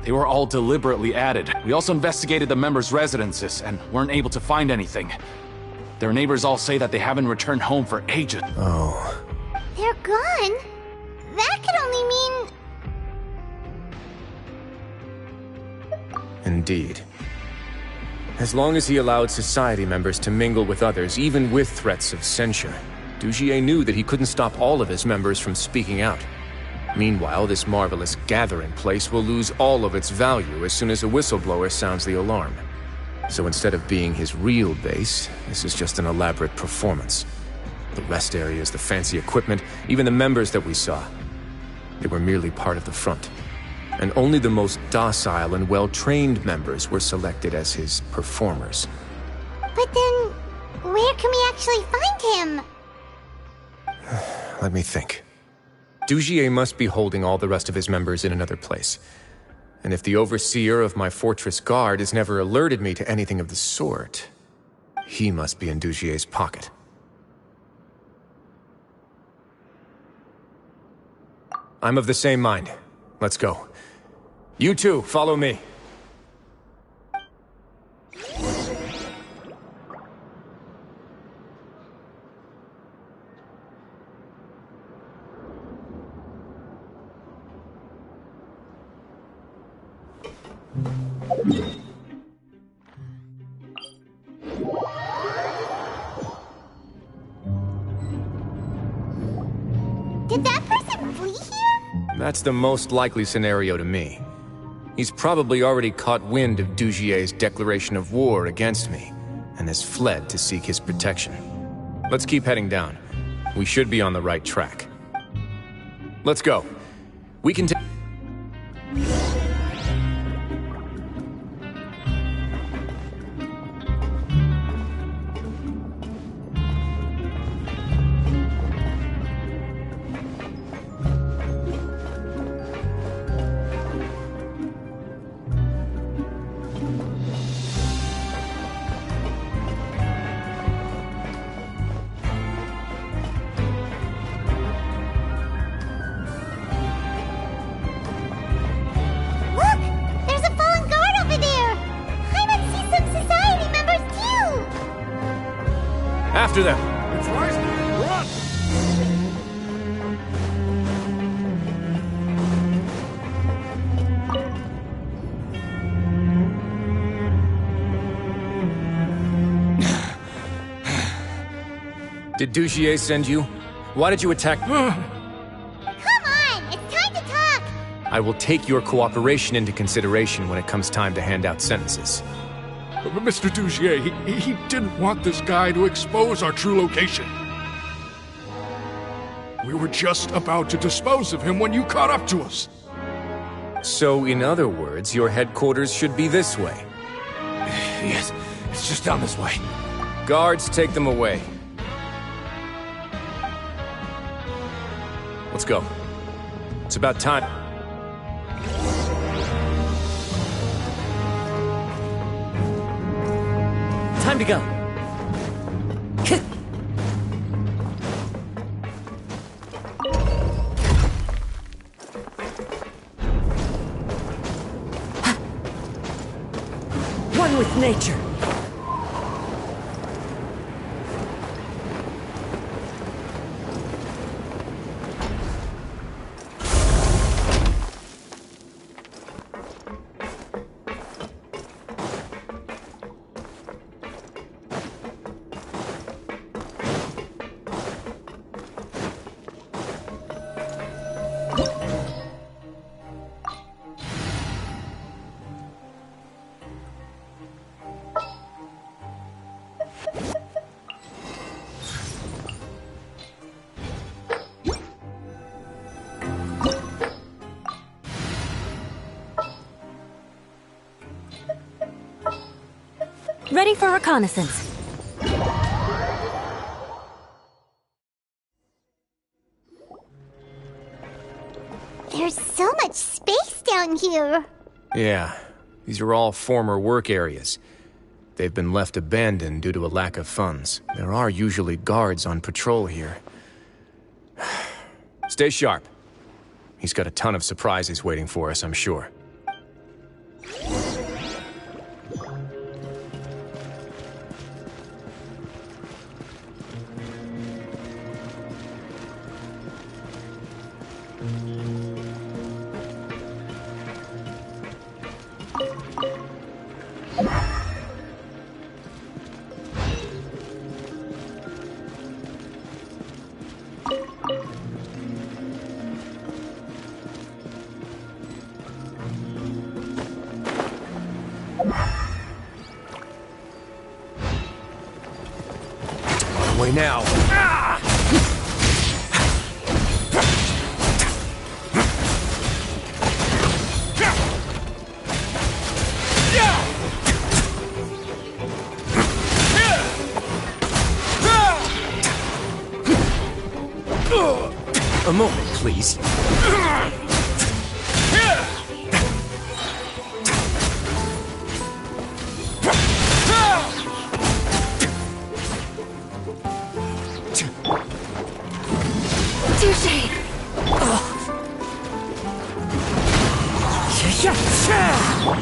they were all deliberately added. We also investigated the members' residences and weren't able to find anything. Their neighbors all say that they haven't returned home for ages. Oh. They're gone? That could only mean... Indeed. As long as he allowed Society members to mingle with others, even with threats of censure, Dugier knew that he couldn't stop all of his members from speaking out. Meanwhile, this marvelous gathering place will lose all of its value as soon as a whistleblower sounds the alarm. So instead of being his real base, this is just an elaborate performance. The rest areas, the fancy equipment, even the members that we saw, they were merely part of the front. And only the most docile and well-trained members were selected as his performers. But then, where can we actually find him? Let me think. Dugier must be holding all the rest of his members in another place. And if the overseer of my fortress guard has never alerted me to anything of the sort, he must be in Dugier's pocket. I'm of the same mind. Let's go. You two, follow me. Did that person flee here? That's the most likely scenario to me. He's probably already caught wind of Dugier's declaration of war against me, and has fled to seek his protection. Let's keep heading down. We should be on the right track. Let's go. We can take... After them! It's rising! Run! Did Dugier send you? Why did you attack? Come on! It's time to talk! I will take your cooperation into consideration when it comes time to hand out sentences. Mr. Dugier, he didn't want this guy to expose our true location. We were just about to dispose of him when you caught up to us. So, in other words, your headquarters should be this way? Yes, it's just down this way. Guards, take them away. Let's go. It's about time. Time to go. One with nature. Ready for reconnaissance. There's so much space down here. Yeah, these are all former work areas. They've been left abandoned due to a lack of funds. There are usually guards on patrol here. Stay sharp. He's got a ton of surprises waiting for us, I'm sure. Way now. A moment, please.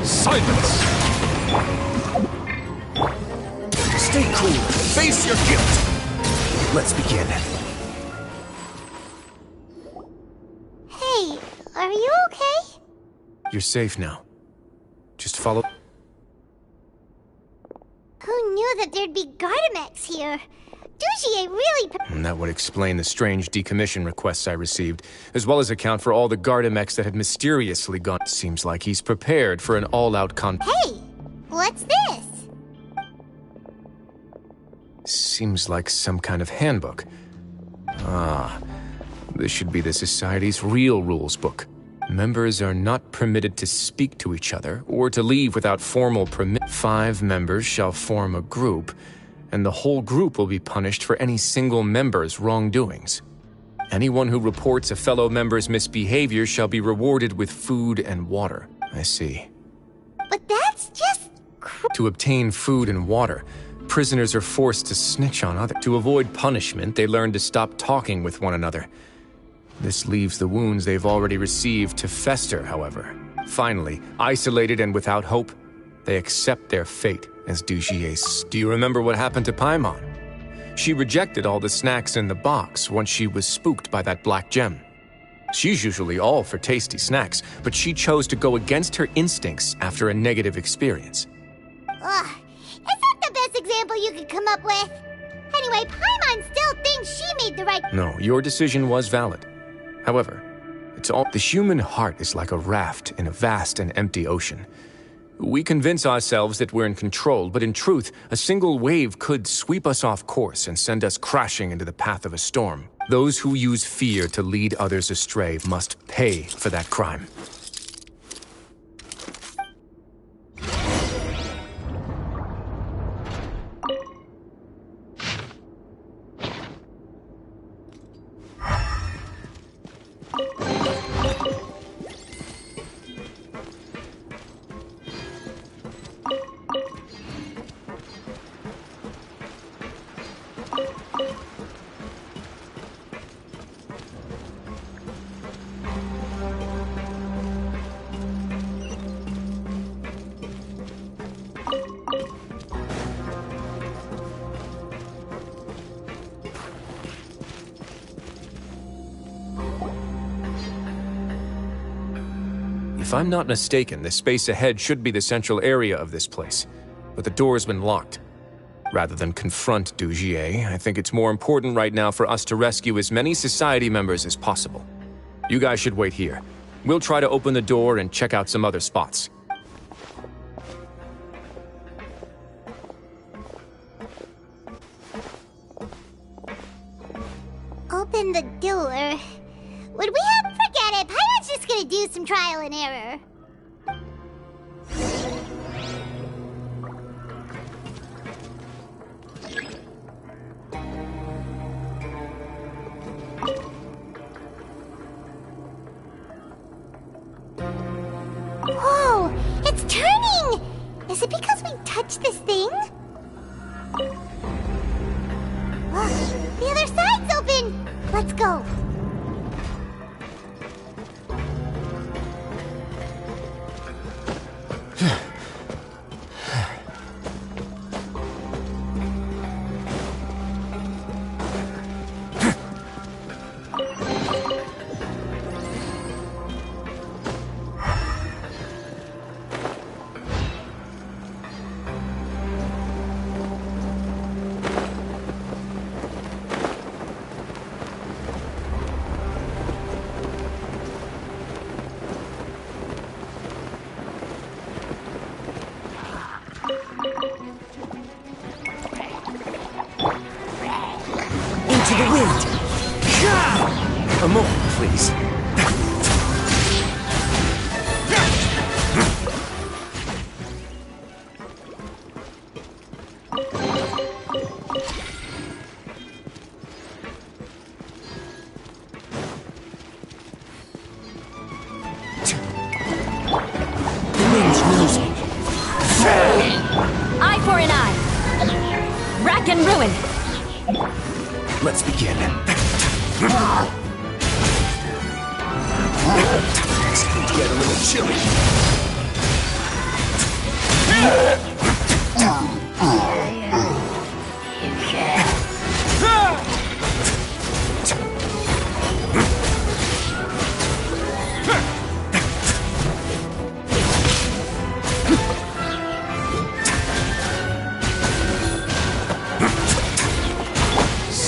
Silence! Stay cool. Face your guilt. Let's begin. Hey, are you okay? You're safe now. Just follow... Who knew that there'd be Gardamex here? Dujier really... And that would explain the strange decommission requests I received, as well as account for all the Gardamex that had mysteriously gone. Seems like he's prepared for an all-out Hey, what's this? Seems like some kind of handbook. Ah, this should be the Society's real rules book. Members are not permitted to speak to each other or to leave without formal permit. 5 members shall form a group, and the whole group will be punished for any single member's wrongdoings. Anyone who reports a fellow member's misbehavior shall be rewarded with food and water. I see. But that's just... To obtain food and water, prisoners are forced to snitch on others. To avoid punishment, they learn to stop talking with one another. This leaves the wounds they've already received to fester, however. Finally, isolated and without hope, they accept their fate as Dujier's. Do you remember what happened to Paimon? She rejected all the snacks in the box once she was spooked by that black gem. She's usually all for tasty snacks, but she chose to go against her instincts after a negative experience. Ugh, is that the best example you could come up with? Anyway, Paimon still thinks she made the right... No, your decision was valid. However, the human heart is like a raft in a vast and empty ocean. We convince ourselves that we're in control, but in truth, a single wave could sweep us off course and send us crashing into the path of a storm. Those who use fear to lead others astray must pay for that crime. If I'm not mistaken, the space ahead should be the central area of this place, but the door's been locked. Rather than confront Dujier, I think it's more important right now for us to rescue as many Society members as possible. You guys should wait here. We'll try to open the door and check out some other spots. Open the door. Would we have... Forget it. Pirate's just gonna do some trial and error. Whoa! It's turning! Is it because we touched this thing? Look, the other side's open! Let's go. Into the wind. A moment, please. The wind knows me. Eye for an eye. Rack and ruin. Let's begin. It's going to get a little chilly.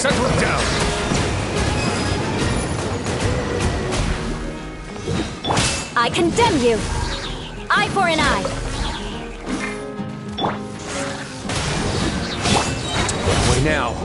settle down. I condemn you! Eye for an eye! What now?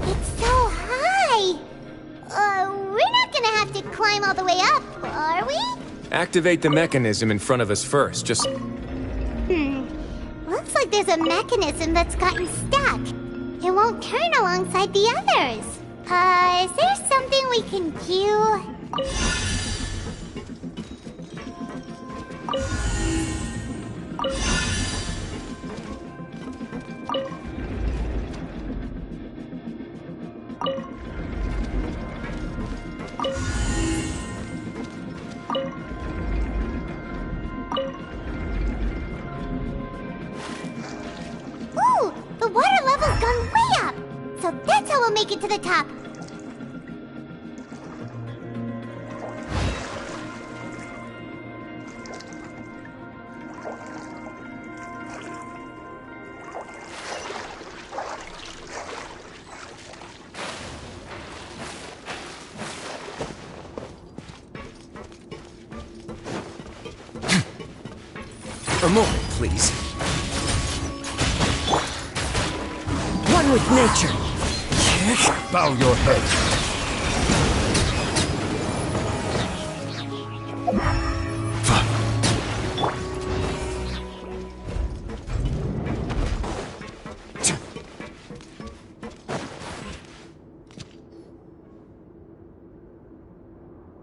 It's so high! We're not gonna have to climb all the way up, are we? Activate the mechanism in front of us first. Just Looks like there's a mechanism that's gotten stuck. It won't turn alongside the others. Is there something we can do? Ooh! The water level's gone way up! So that's how we'll make it to the top. a moment, please. One with nature. Bow your head.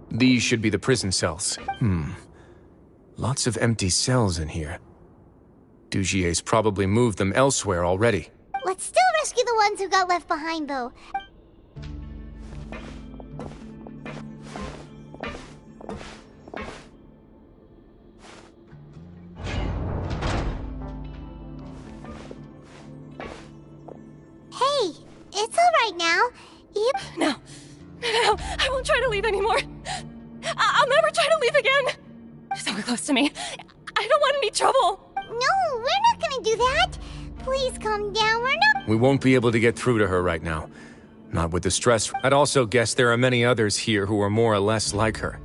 These should be the prison cells. Lots of empty cells in here. Dugier's probably moved them elsewhere already. Let's still rescue the ones who got left behind, though. Hey, it's all right now. No, I won't try to leave anymore. I'll never try to leave again. Don't close to me. I don't want any trouble. No, we're not gonna do that. Please calm down. We're not. We won't be able to get through to her right now. Not with the stress. I'd also guess there are many others here who are more or less like her.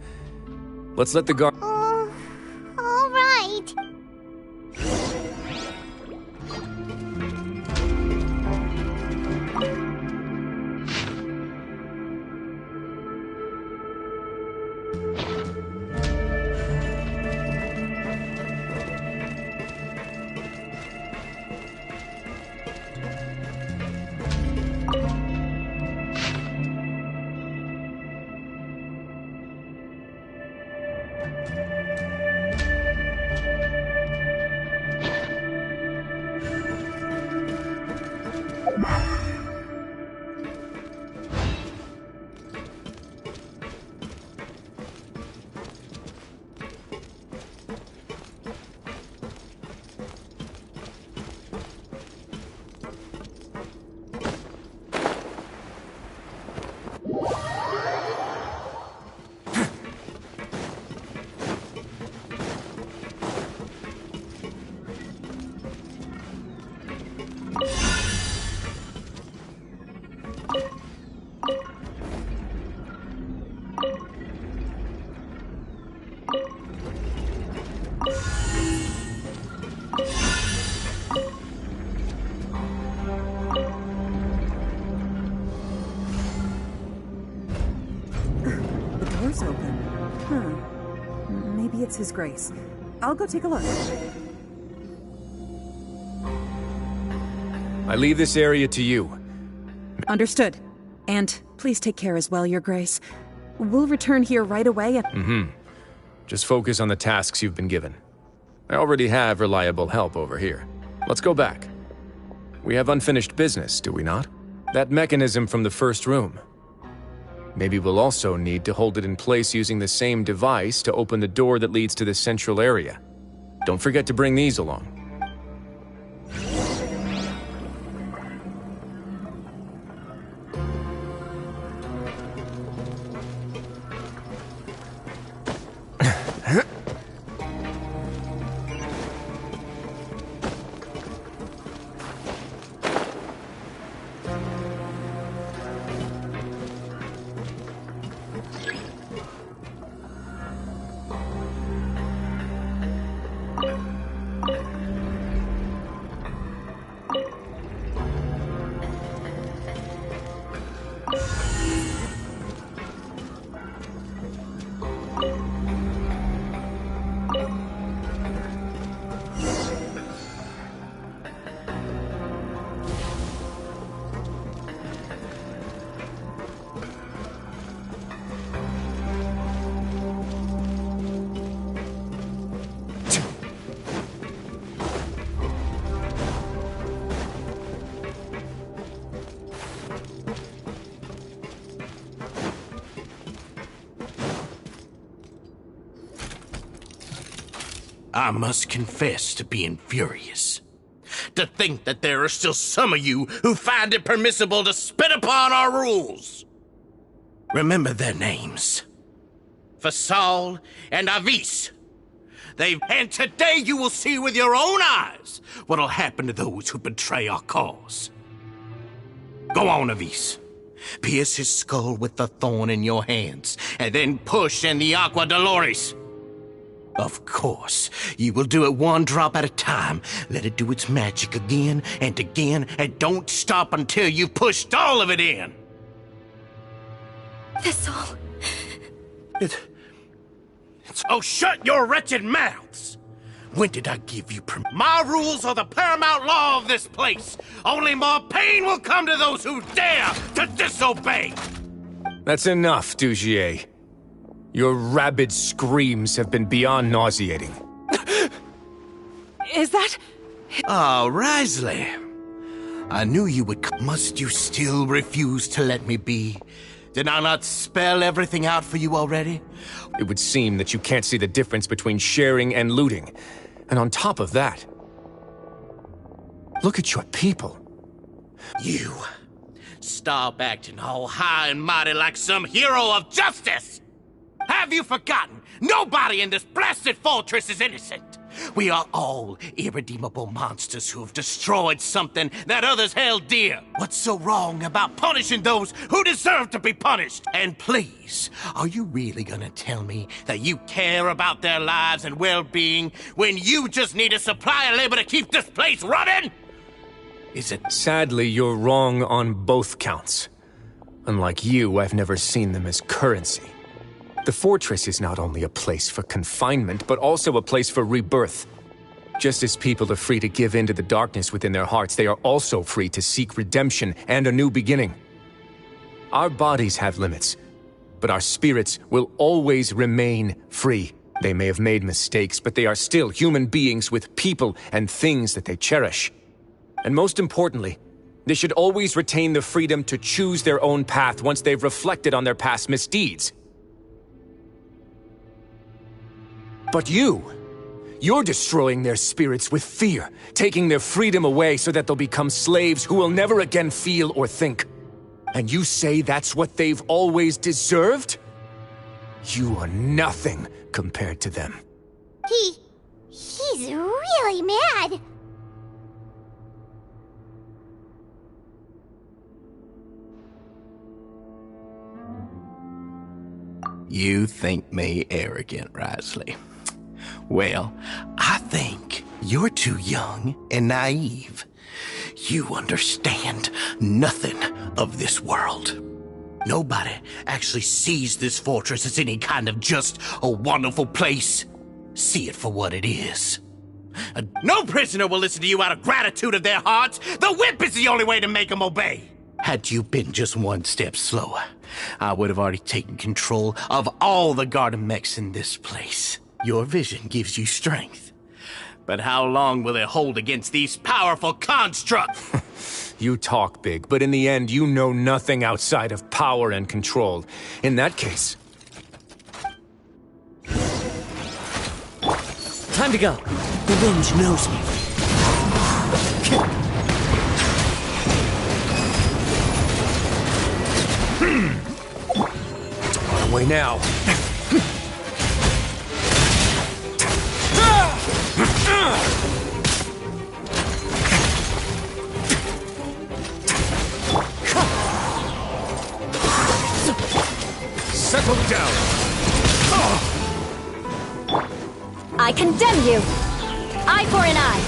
Let's let the guard... All right. That's His Grace. I'll go take a look. I leave this area to you. Understood. And please take care as well, Your Grace. We'll return here right away and— Just focus on the tasks you've been given. I already have reliable help over here. Let's go back. We have unfinished business, do we not? That mechanism from the first room. Maybe we'll also need to hold it in place using the same device to open the door that leads to the central area. Don't forget to bring these along. I must confess to being furious. To think that there are still some of you who find it permissible to spit upon our rules. Remember their names. Fasal and Avis. And today you will see with your own eyes what'll happen to those who betray our cause. Go on, Avis. Pierce his skull with the thorn in your hands, and then push in the Aqua Dolores. Of course, you will do it one drop at a time. Let it do its magic again, and don't stop until you've pushed all of it in. Thistle. Oh, shut your wretched mouths! When did I give you permission? My rules are the paramount law of this place. Only more pain will come to those who dare to disobey. That's enough, Dugier. Your rabid screams have been beyond nauseating. Is that— Oh, Risley. I knew you would. Must you still refuse to let me be? Did I not spell everything out for you already? It would seem that you can't see the difference between sharing and looting. And on top of that, look at your people. You. Stop acting all high and mighty like some hero of justice! Have you forgotten? Nobody in this blasted fortress is innocent. We are all irredeemable monsters who have destroyed something that others held dear. What's so wrong about punishing those who deserve to be punished? And please, are you really gonna tell me that you care about their lives and well-being when you just need a supply of labor to keep this place running? Is it— Sadly, you're wrong on both counts. Unlike you, I've never seen them as currency. The fortress is not only a place for confinement, but also a place for rebirth. Just as people are free to give in to the darkness within their hearts, they are also free to seek redemption and a new beginning. Our bodies have limits, but our spirits will always remain free. They may have made mistakes, but they are still human beings with people and things that they cherish. And most importantly, they should always retain the freedom to choose their own path once they've reflected on their past misdeeds. But you're destroying their spirits with fear, taking their freedom away so that they'll become slaves who will never again feel or think. And you say that's what they've always deserved? You are nothing compared to them. He's really mad. You think me arrogant, Risley. Well, I think you're too young and naive. You understand nothing of this world. Nobody actually sees this fortress as any kind of just a wonderful place. See it for what it is. No prisoner will listen to you out of gratitude of their hearts. The whip is the only way to make them obey. Had you been just one step slower, I would have already taken control of all the garden mechs in this place. Your vision gives you strength. But how long will it hold against these powerful constructs? You talk big, but in the end, you know nothing outside of power and control. In that case... Time to go. The wind knows me. On our way now. Settle down. I condemn you! Eye for an eye!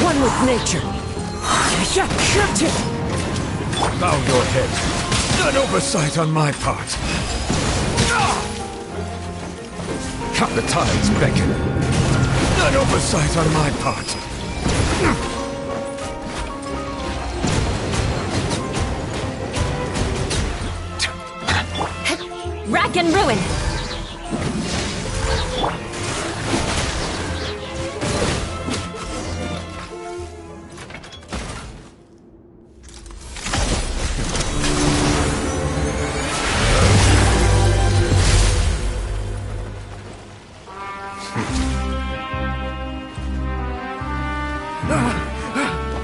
One with nature. Bow your head. An oversight on my part. The tides beckon. An oversight on my part. Rack and ruin!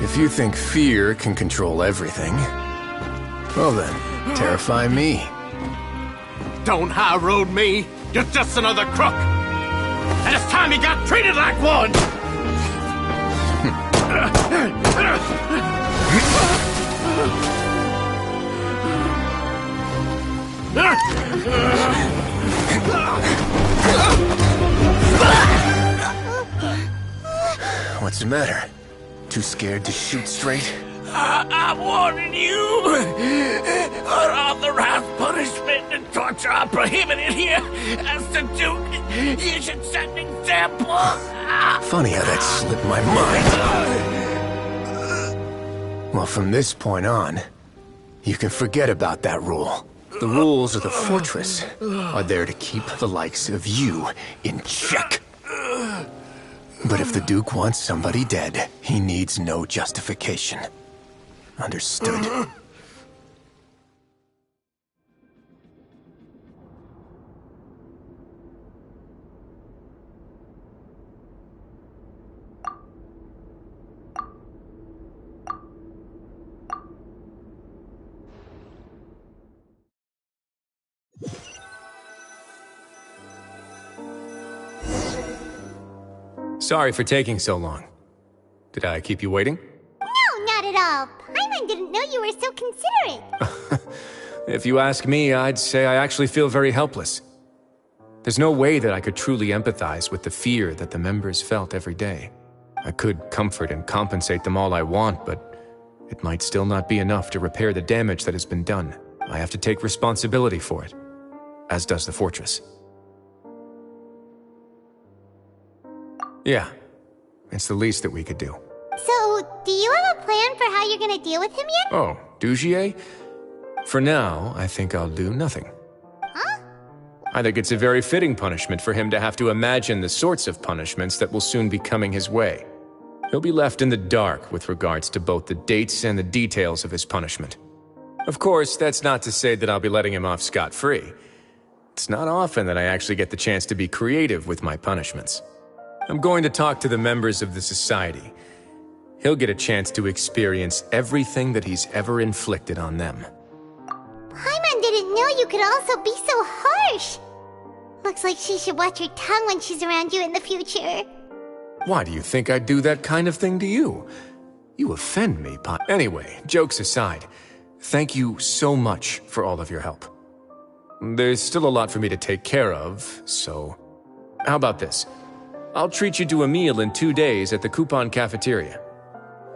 If you think fear can control everything, well then, terrify me. Don't high road me. You're just another crook. And it's time you got treated like one. What's the matter? Too scared to shoot straight? I'm warning you. Unauthorized punishment and torture are prohibited here. As the Duke, you should set an example. Funny how that slipped my mind. Well, from this point on, you can forget about that rule. The rules of the fortress are there to keep the likes of you in check. But if the Duke wants somebody dead, he needs no justification. Understood. Sorry for taking so long. Did I keep you waiting? No, not at all. Paimon didn't know you were so considerate. If you ask me, I'd say I actually feel very helpless. There's no way that I could truly empathize with the fear that the members felt every day. I could comfort and compensate them all I want, but it might still not be enough to repair the damage that has been done. I have to take responsibility for it, as does the fortress. Yeah, it's the least that we could do. So, do you have a plan for how you're gonna deal with him yet? Oh, Dugier? For now, I think I'll do nothing. Huh? I think it's a very fitting punishment for him to have to imagine the sorts of punishments that will soon be coming his way. He'll be left in the dark with regards to both the dates and the details of his punishment. Of course, that's not to say that I'll be letting him off scot-free. It's not often that I actually get the chance to be creative with my punishments. I'm going to talk to the members of the society. He'll get a chance to experience everything that he's ever inflicted on them. Paimon didn't know you could also be so harsh. Looks like she should watch her tongue when she's around you in the future. Why do you think I'd do that kind of thing to you? You offend me, Anyway, jokes aside, thank you so much for all of your help. There's still a lot for me to take care of, so... How about this? I'll treat you to a meal in 2 days at the Coupon Cafeteria.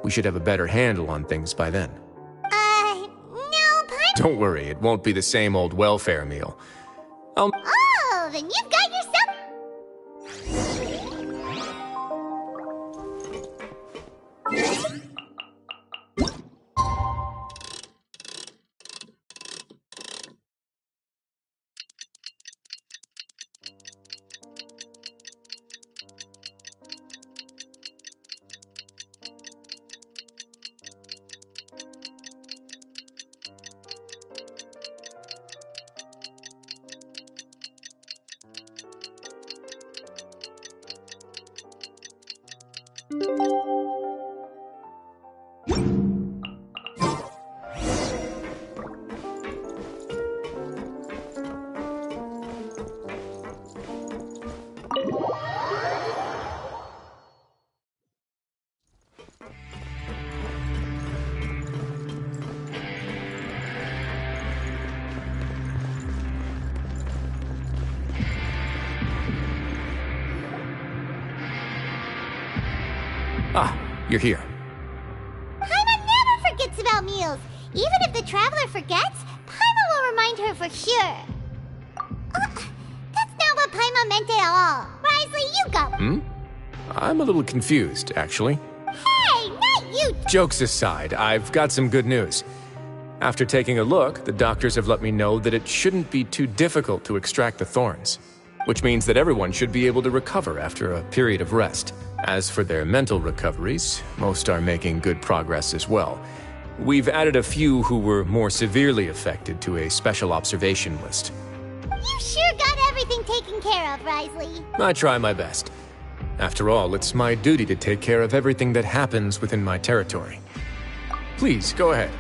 We should have a better handle on things by then. No, Paimon Don't worry, it won't be the same old welfare meal. Oh, then you've got yourself... Ah, you're here. Paimon never forgets about meals. Even if the traveler forgets, Paimon will remind her for sure. That's not what Paimon meant at all. Risley, you go. I'm a little confused, actually. Hey, not you! Jokes aside, I've got some good news. After taking a look, the doctors have let me know that it shouldn't be too difficult to extract the thorns, which means that everyone should be able to recover after a period of rest. As for their mental recoveries, most are making good progress as well. We've added a few who were more severely affected to a special observation list. You sure got everything taken care of, Risley. I try my best. After all, it's my duty to take care of everything that happens within my territory. Please, go ahead.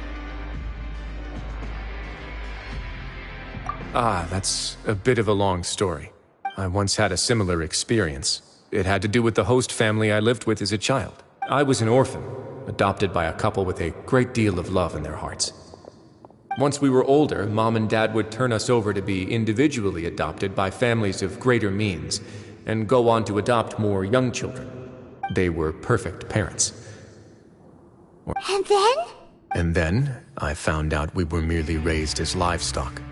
Ah, that's a bit of a long story. I once had a similar experience. It had to do with the host family I lived with as a child. I was an orphan, adopted by a couple with a great deal of love in their hearts. Once we were older, Mom and Dad would turn us over to be individually adopted by families of greater means, and go on to adopt more young children. They were perfect parents. And then? And then, I found out we were merely raised as livestock.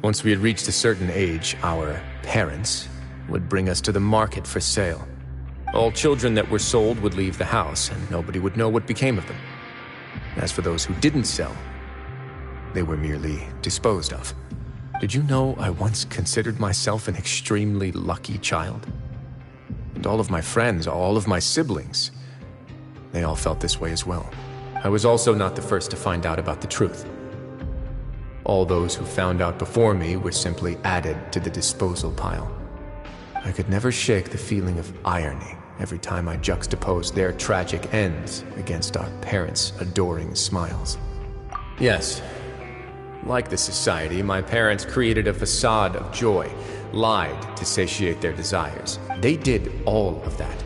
Once we had reached a certain age, our parents would bring us to the market for sale. All children that were sold would leave the house, and nobody would know what became of them. As for those who didn't sell, they were merely disposed of. Did you know I once considered myself an extremely lucky child? And all of my friends, all of my siblings, they all felt this way as well. I was also not the first to find out about the truth. All those who found out before me were simply added to the disposal pile. I could never shake the feeling of irony every time I juxtaposed their tragic ends against our parents' adoring smiles. Yes, like the society, my parents created a facade of joy, lied to satiate their desires. They did all of that,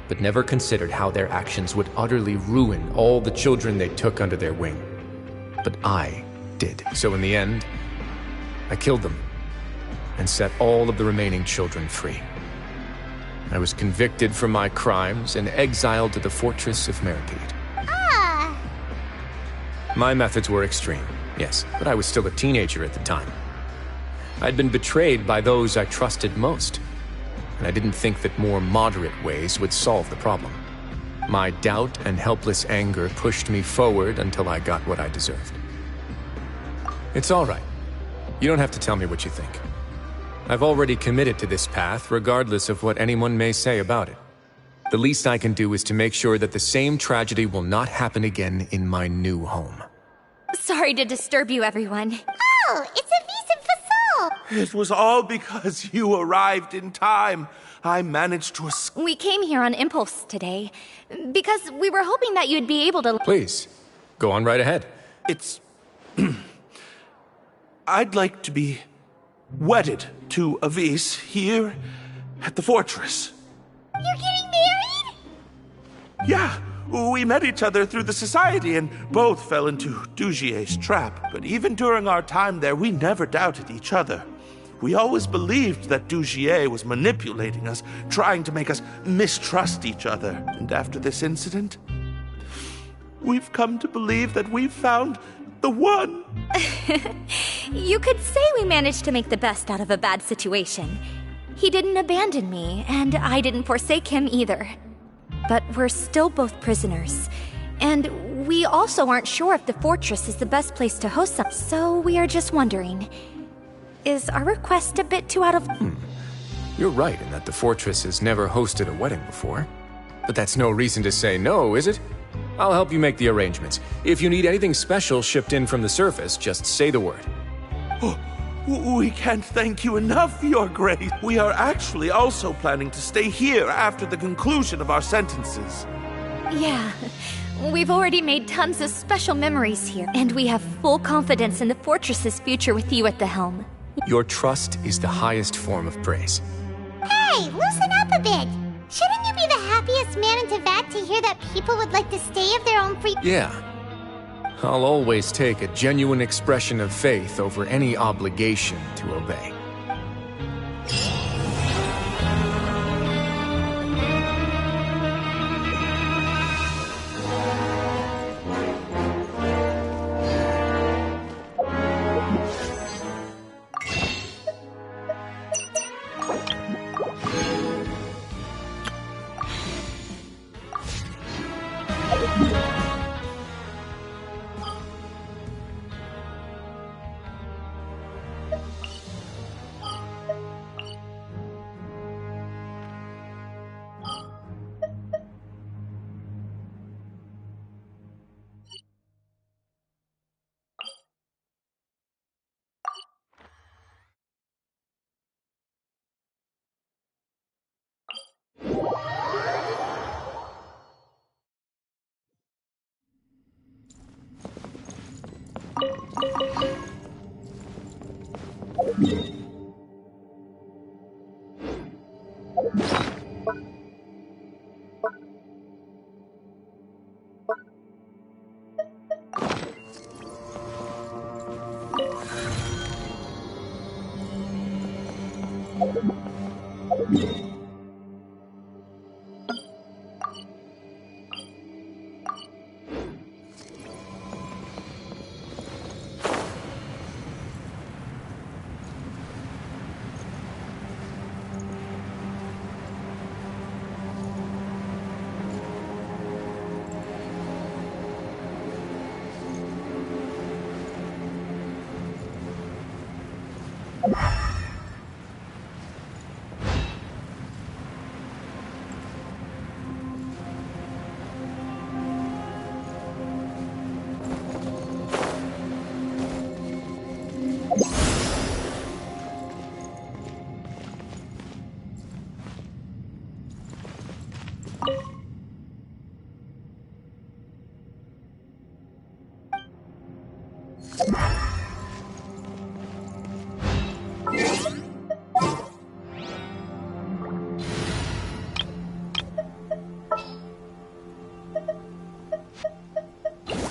but never considered how their actions would utterly ruin all the children they took under their wing. But I did. So in the end, I killed them and set all of the remaining children free. I was convicted for my crimes and exiled to the fortress of Meripede. Ah! My methods were extreme, yes, but I was still a teenager at the time. I'd been betrayed by those I trusted most, and I didn't think that more moderate ways would solve the problem. My doubt and helpless anger pushed me forward until I got what I deserved. It's all right. You don't have to tell me what you think. I've already committed to this path, regardless of what anyone may say about it. The least I can do is to make sure that the same tragedy will not happen again in my new home. Sorry to disturb you, everyone. Oh, it's a vis-a-facade! It was all because you arrived in time. I managed to escape. We came here on impulse today, because we were hoping that you'd be able to... Please, go on right ahead. It's... I'd like to be wedded to Avis here at the fortress. You're getting married? Yeah, we met each other through the society and both fell into Dugier's trap. But even during our time there, we never doubted each other. We always believed that Dugier was manipulating us, trying to make us mistrust each other. And after this incident, we've come to believe that we've found The one! You could say we managed to make the best out of a bad situation. He didn't abandon me, and I didn't forsake him either. But we're still both prisoners. And we also aren't sure if the fortress is the best place to host them, so we are just wondering. Is our request a bit too out of... You're right in that the fortress has never hosted a wedding before. But that's no reason to say no, is it? I'll help you make the arrangements. If you need anything special shipped in from the surface, just say the word. Oh, we can't thank you enough, Your Grace. We are actually also planning to stay here after the conclusion of our sentences. Yeah, we've already made tons of special memories here, and we have full confidence in the fortress's future with you at the helm. Your trust is the highest form of praise. Hey, loosen up a bit. Shouldn't you be the happiest man in Teyvat to hear that people would like to stay of their own free... Yeah. I'll always take a genuine expression of faith over any obligation to obey.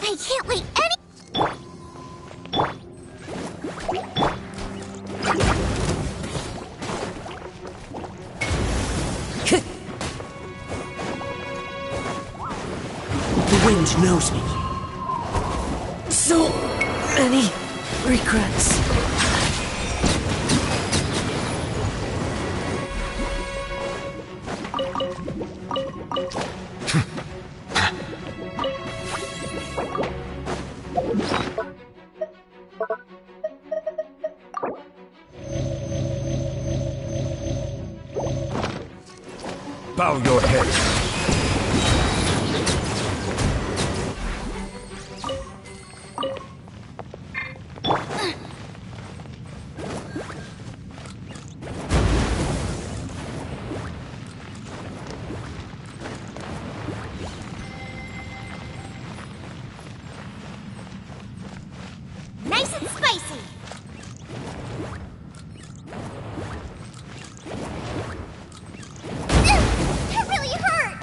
I can't wait The wind knows me. So many regrets. Bow your head. nice and spicy. That really hurt.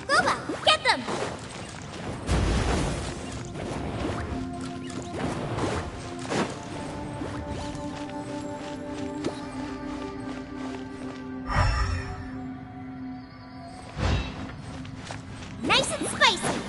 Boba, get them! Nice and spicy!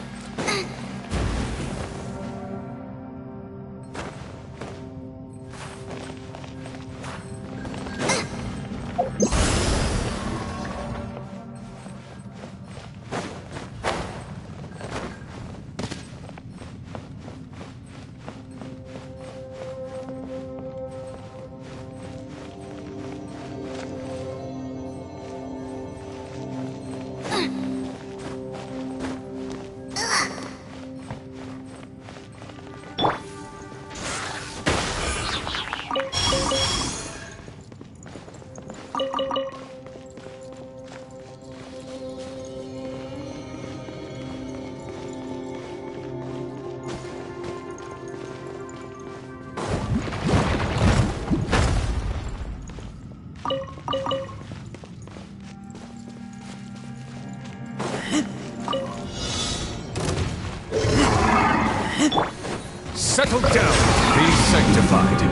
Settle down. Be sanctified.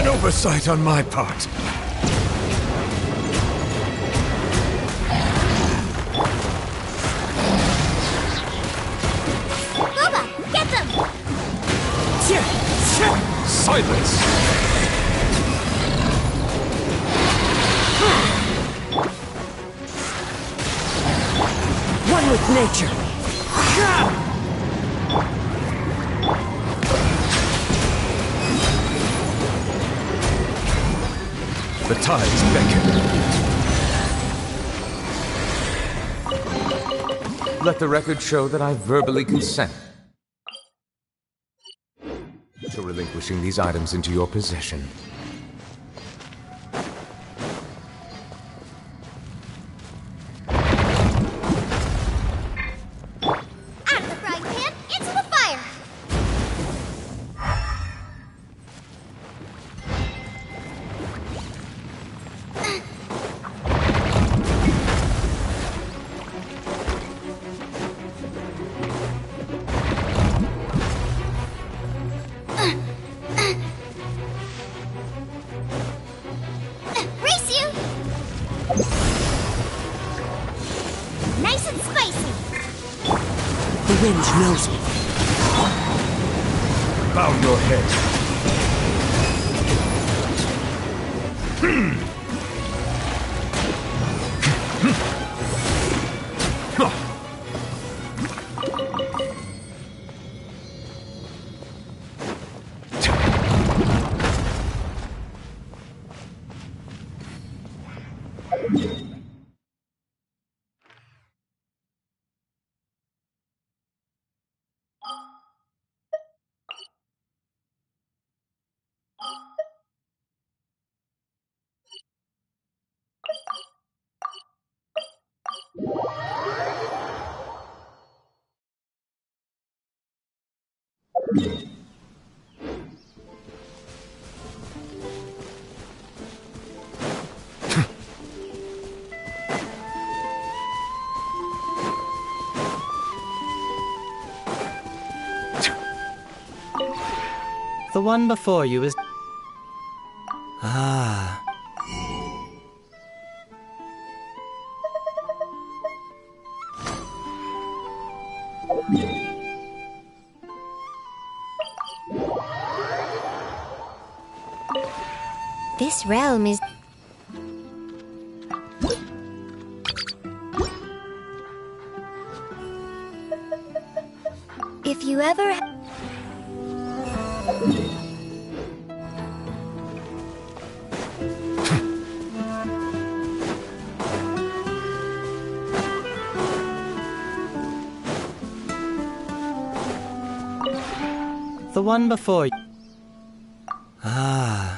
An oversight on my part. Boba, get them! Silence! One with nature. The tides beckon. Let the record show that I verbally consent to relinquishing these items into your possession. Out of the frying pan, into the fire! Race you! Nice and spicy! The wind knows me. Bow your head. The one before you is... Ah. This realm is... If you ever... The one before you... Ah.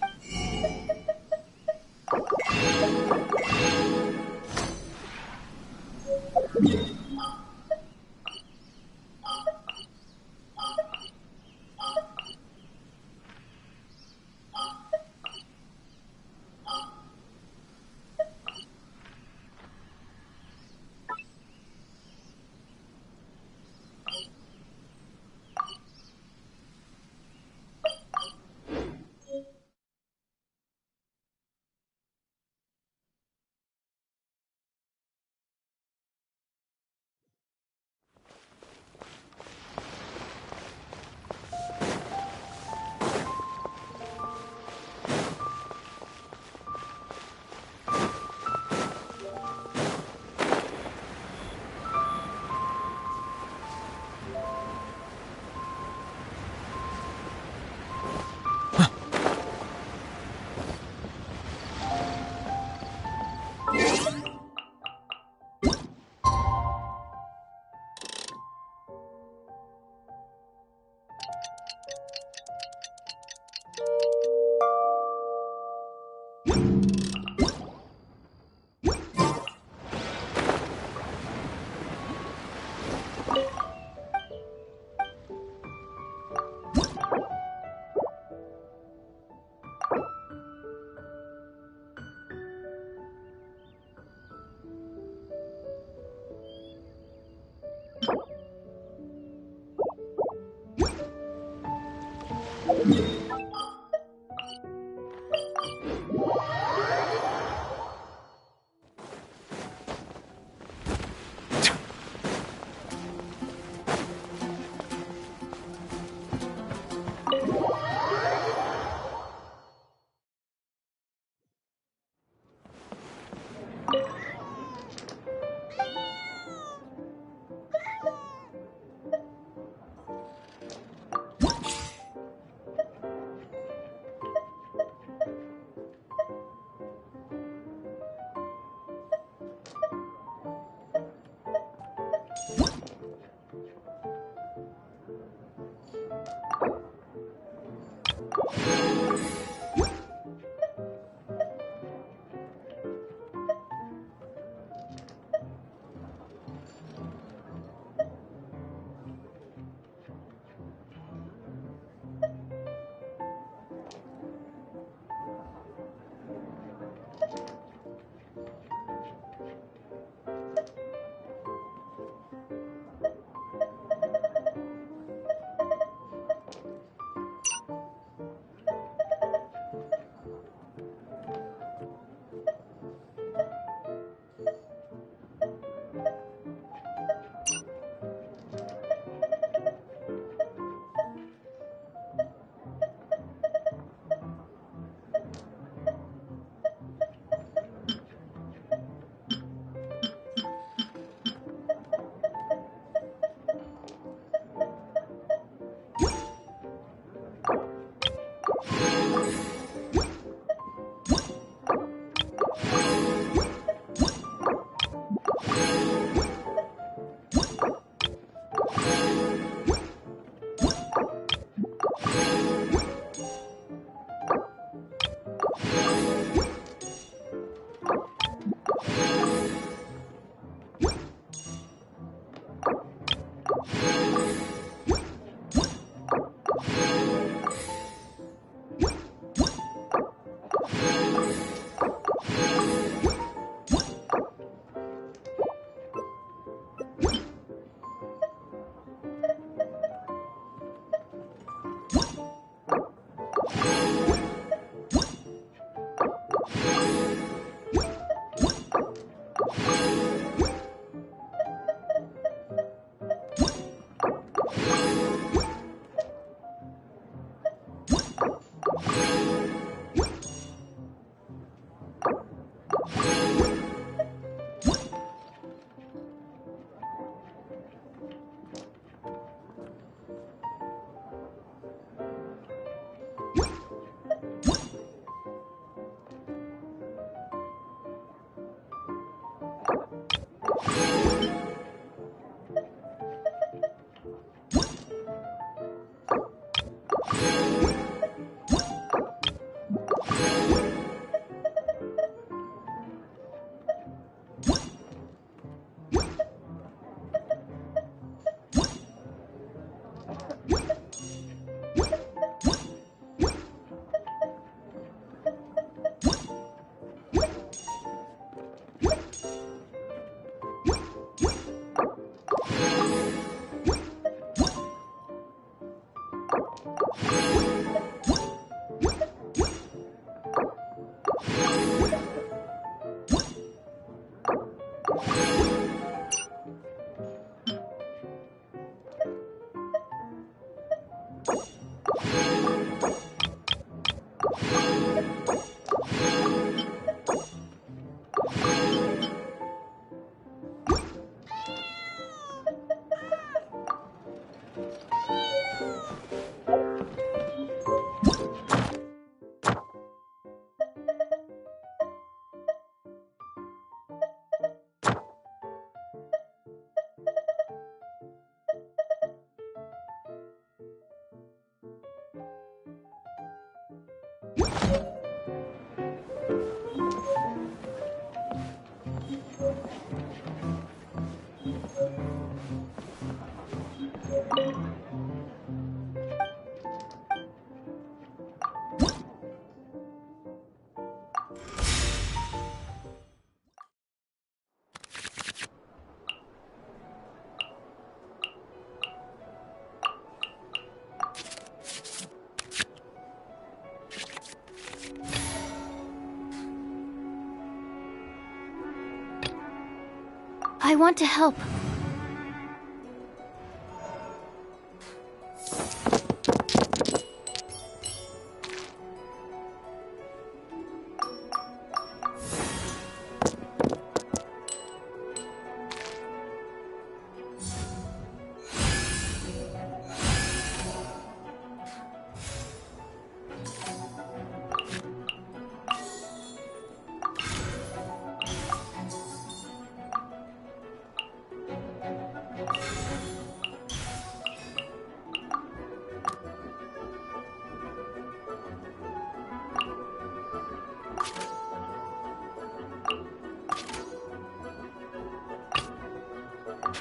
I want to help.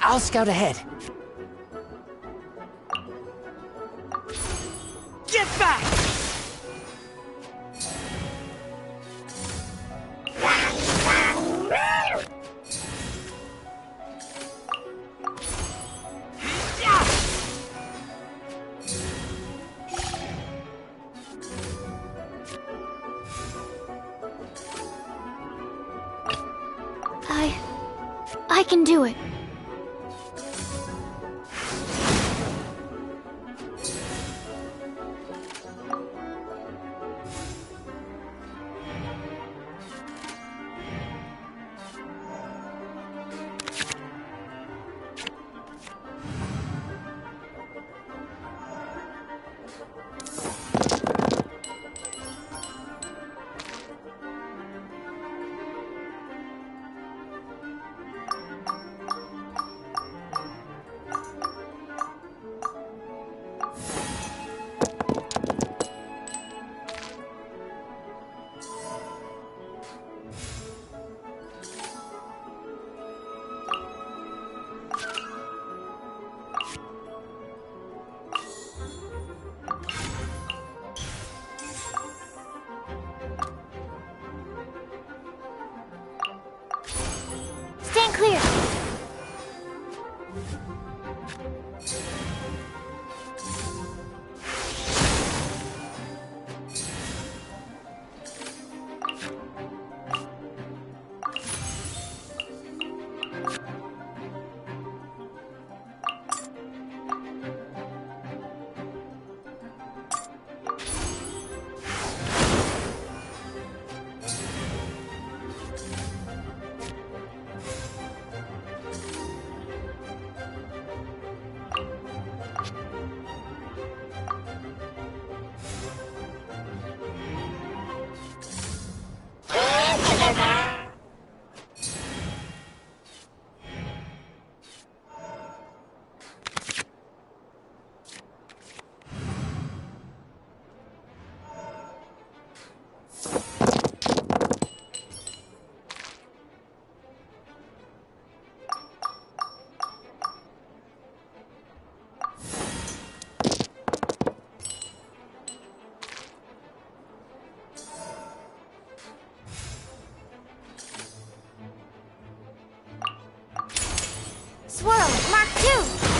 I'll scout ahead. Get back! I can do it. Stand clear! Swirl, Mark 2!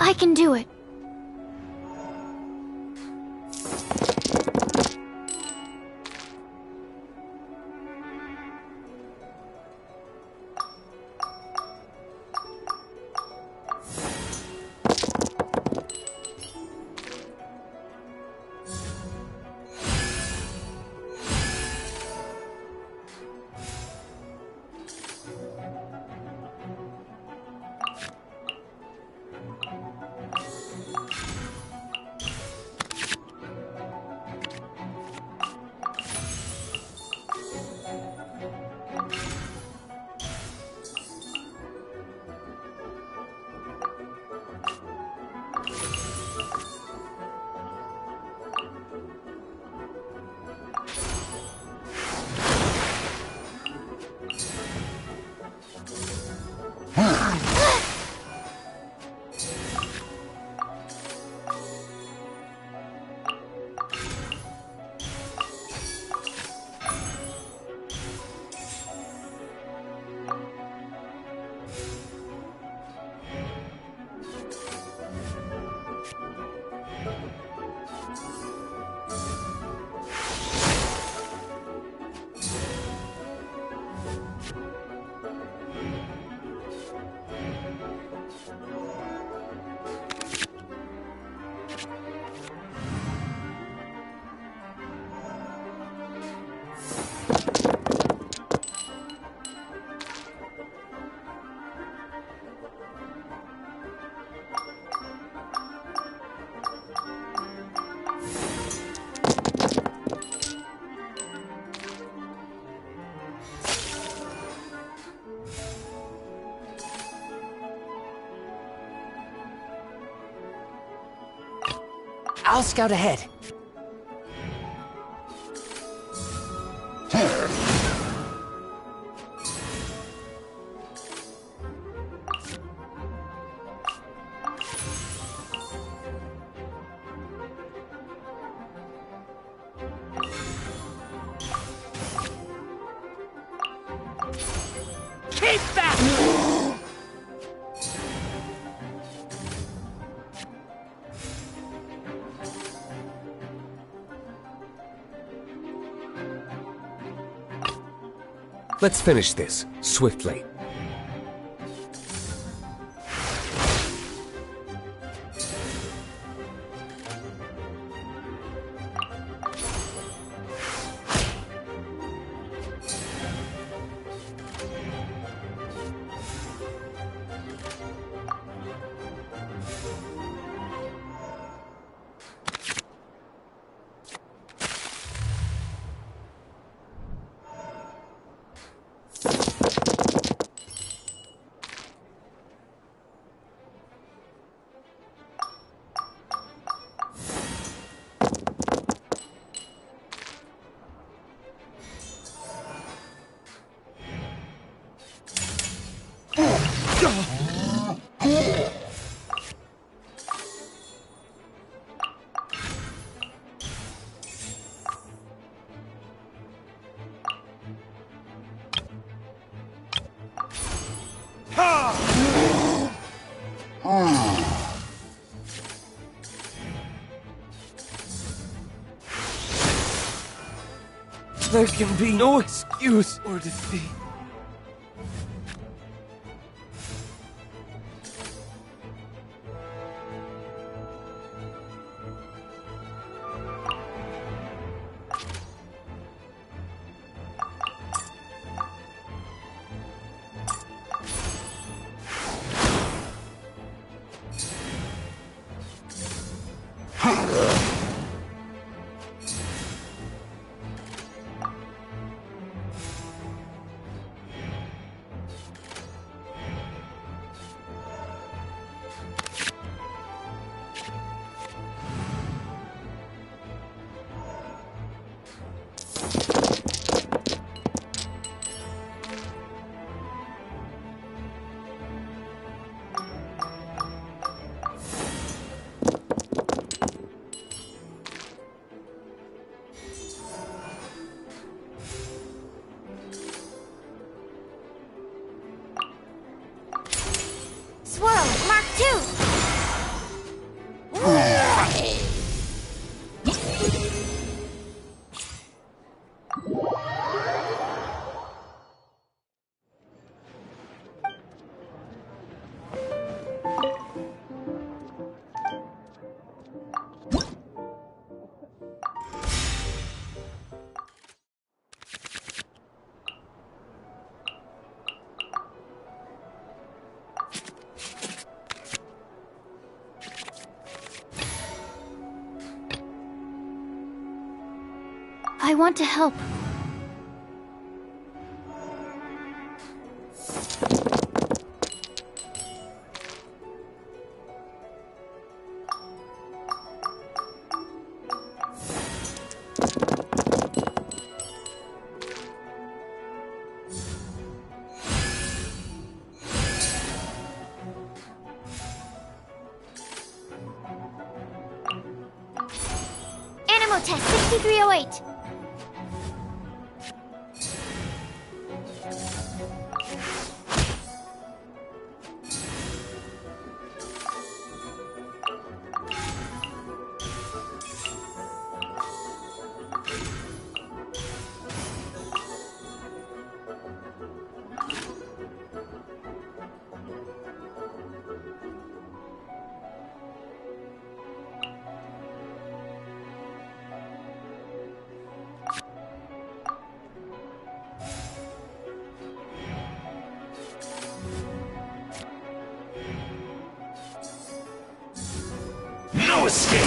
I can do it. I'll scout ahead. Keep back! Let's finish this, swiftly. There can be no excuse for defeat. Swirl, Mark 2! I want to help. Animal test 6308. No escape!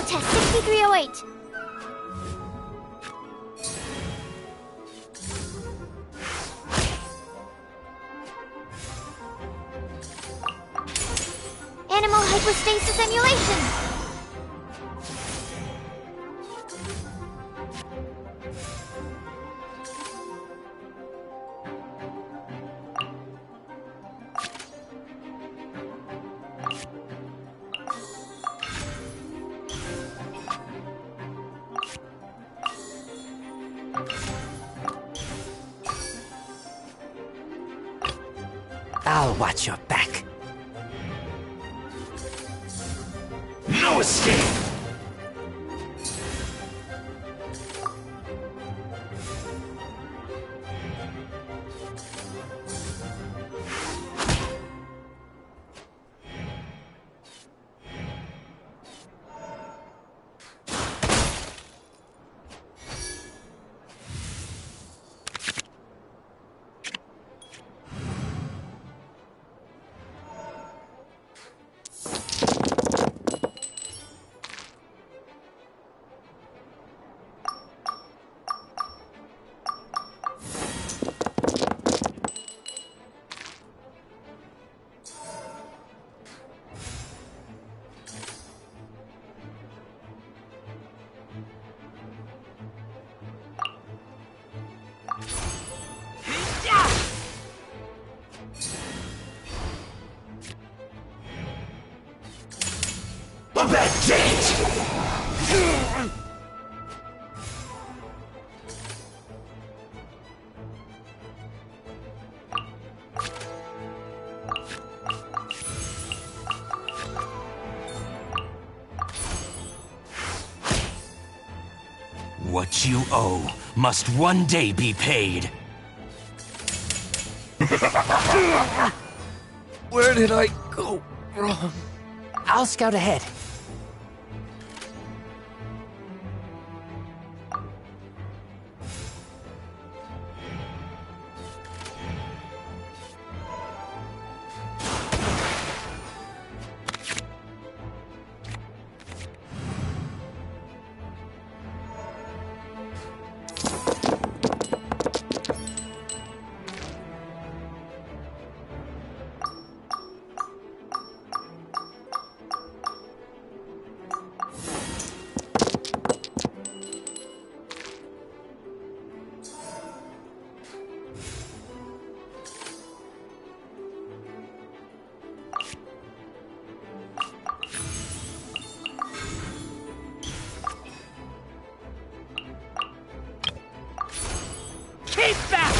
test 6308. Animal hypostasis emulation. I'll watch your back. No escape! A bad date! What you owe must one day be paid. Where did I go wrong? I'll scout ahead. Keep back!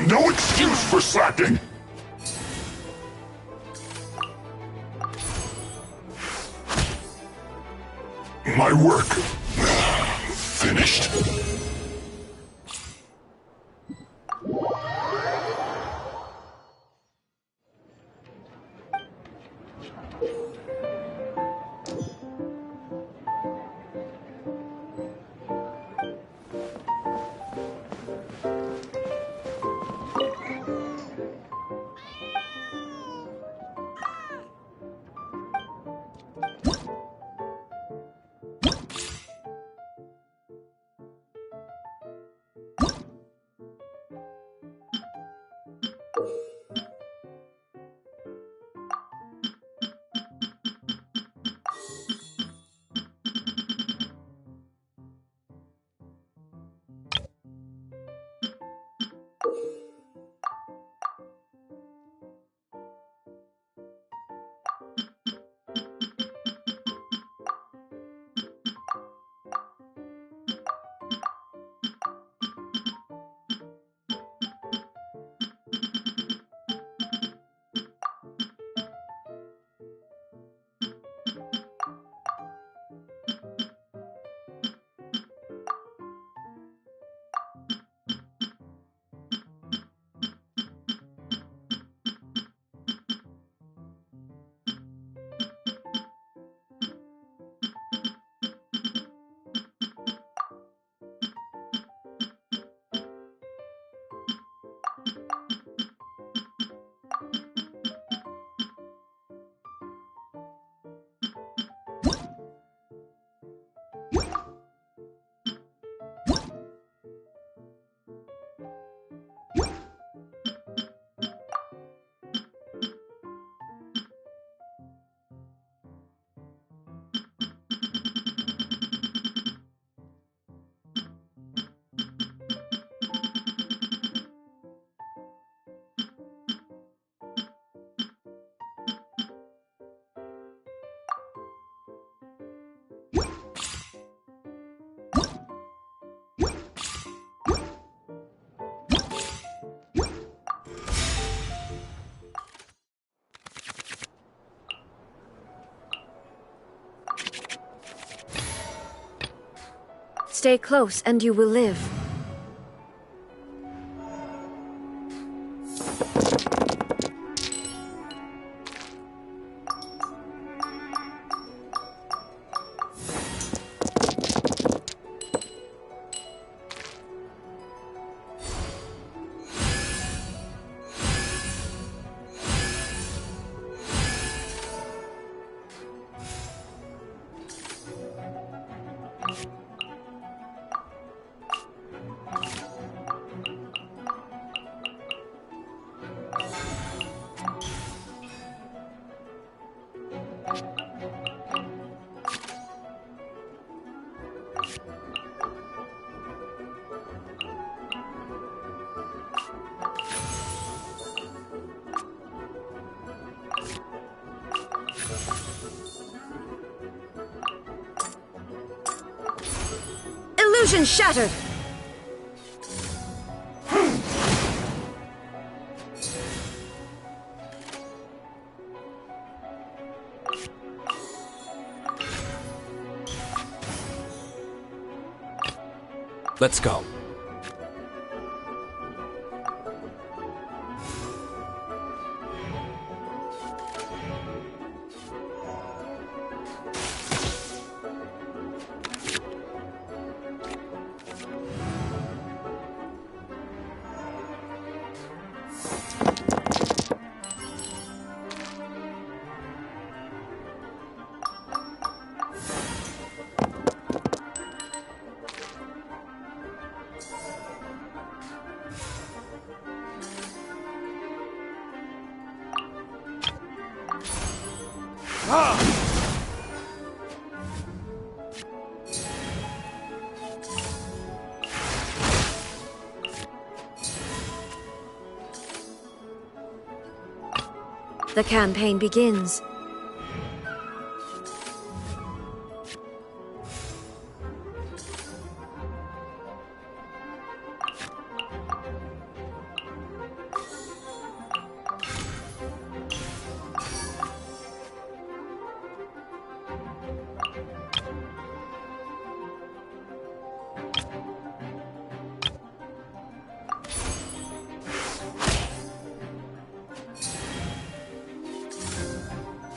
No excuse for slacking! My work finished. Stay close and you will live. Illusion shattered! Let's go. The campaign begins.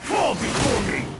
Fall before me!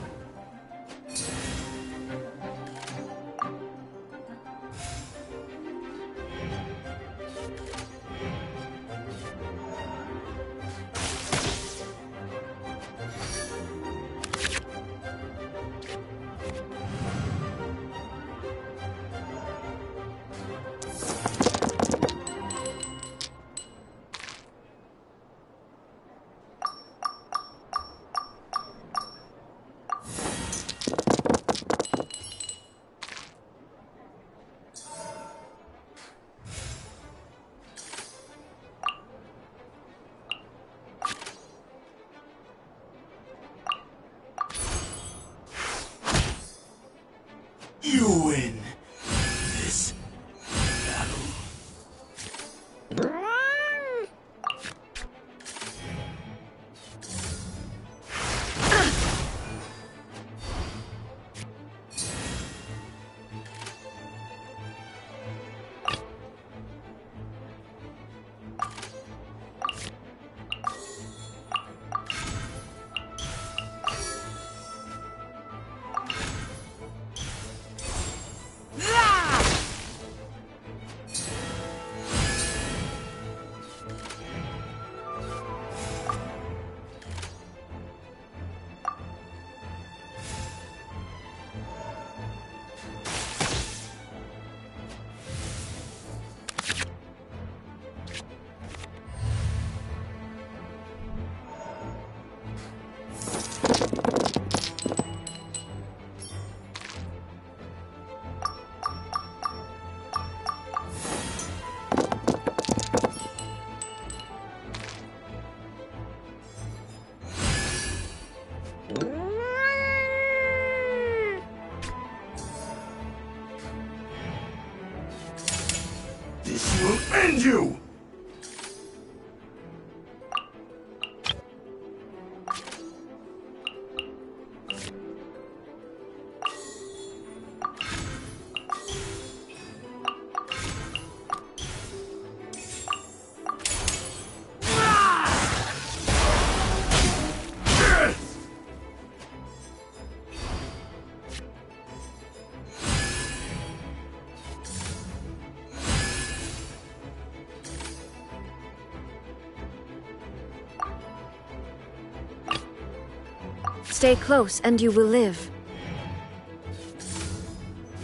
Stay close and you will live.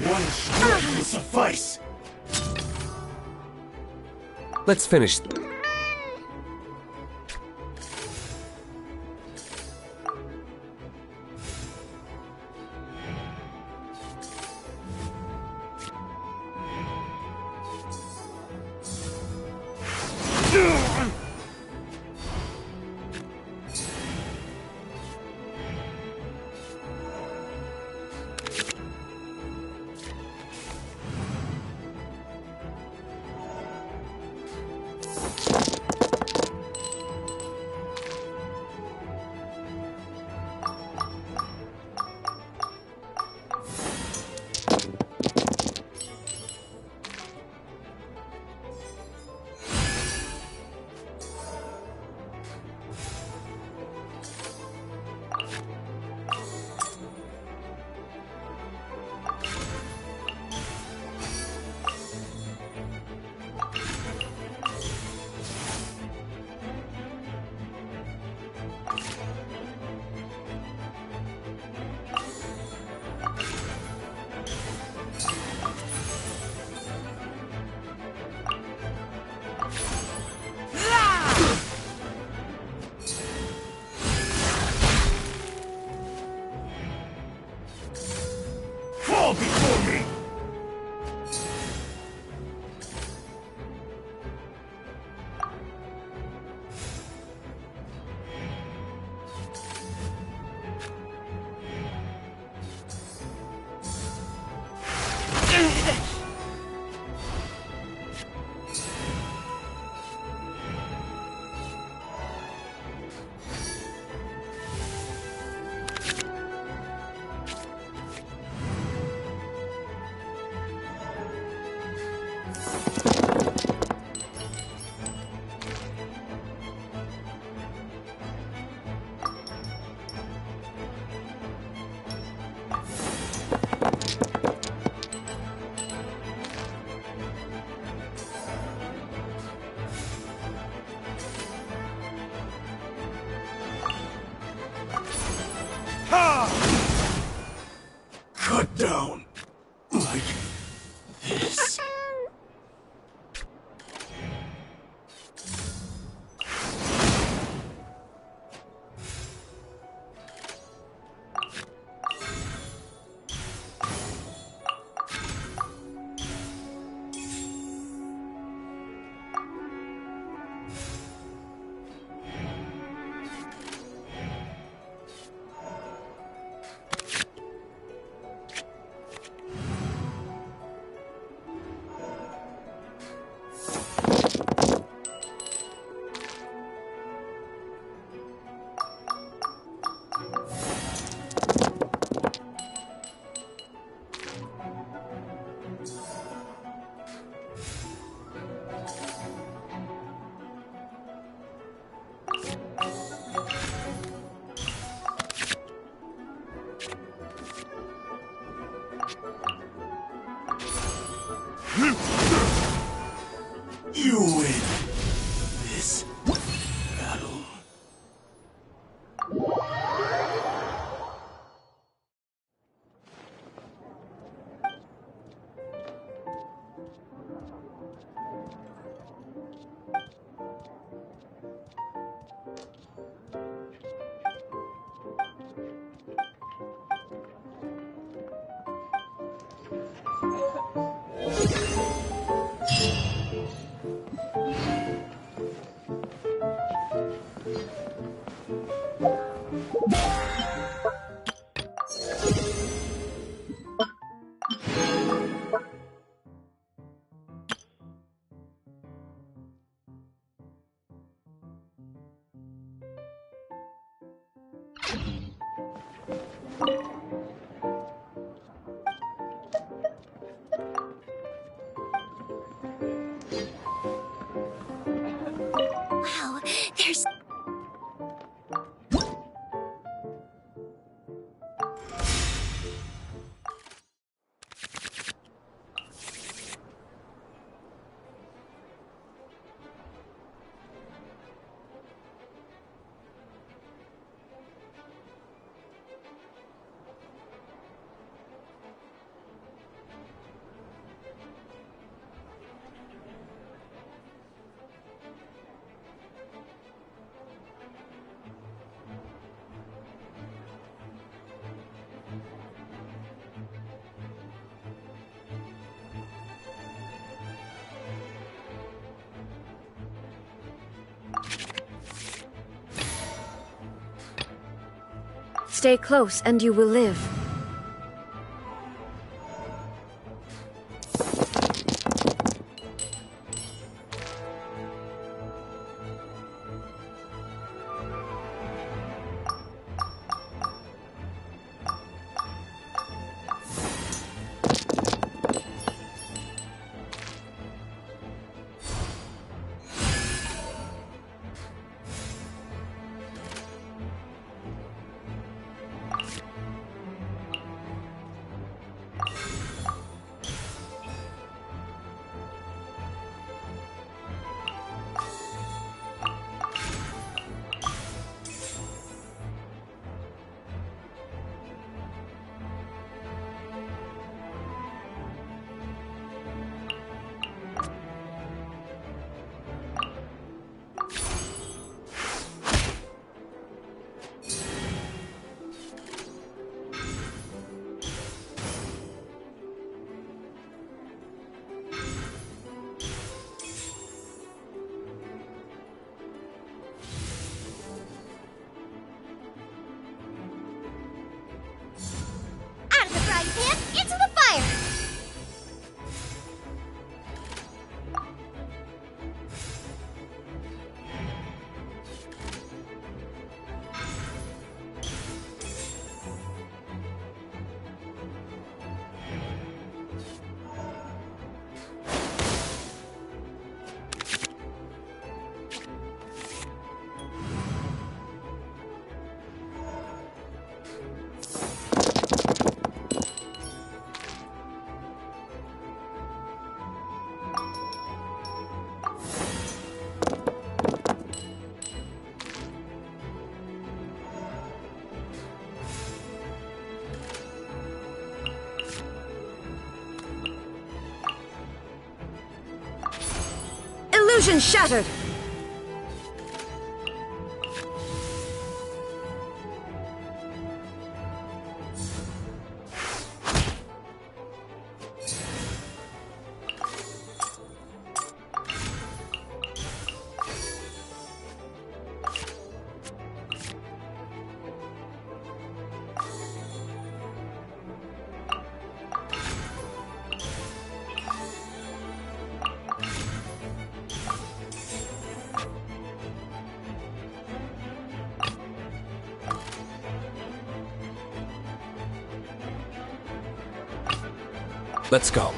One stroke will suffice. Let's finish. Fall before me! Cut down like this. You win this battle. Stay close and you will live. Into the fire! Illusion shattered! Let's go.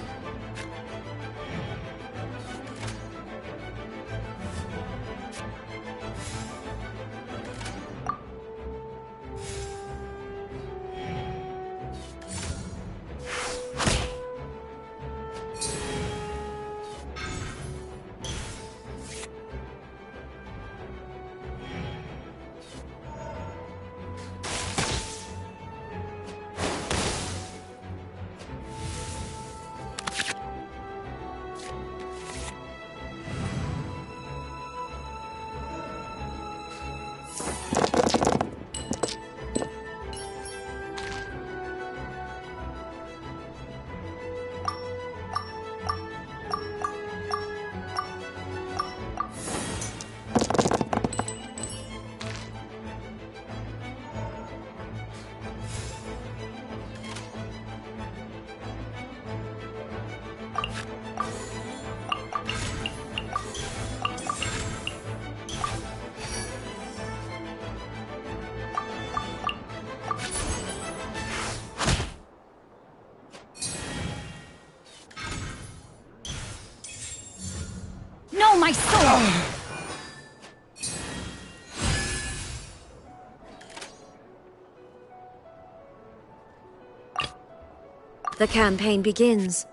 No, my soul! The campaign begins.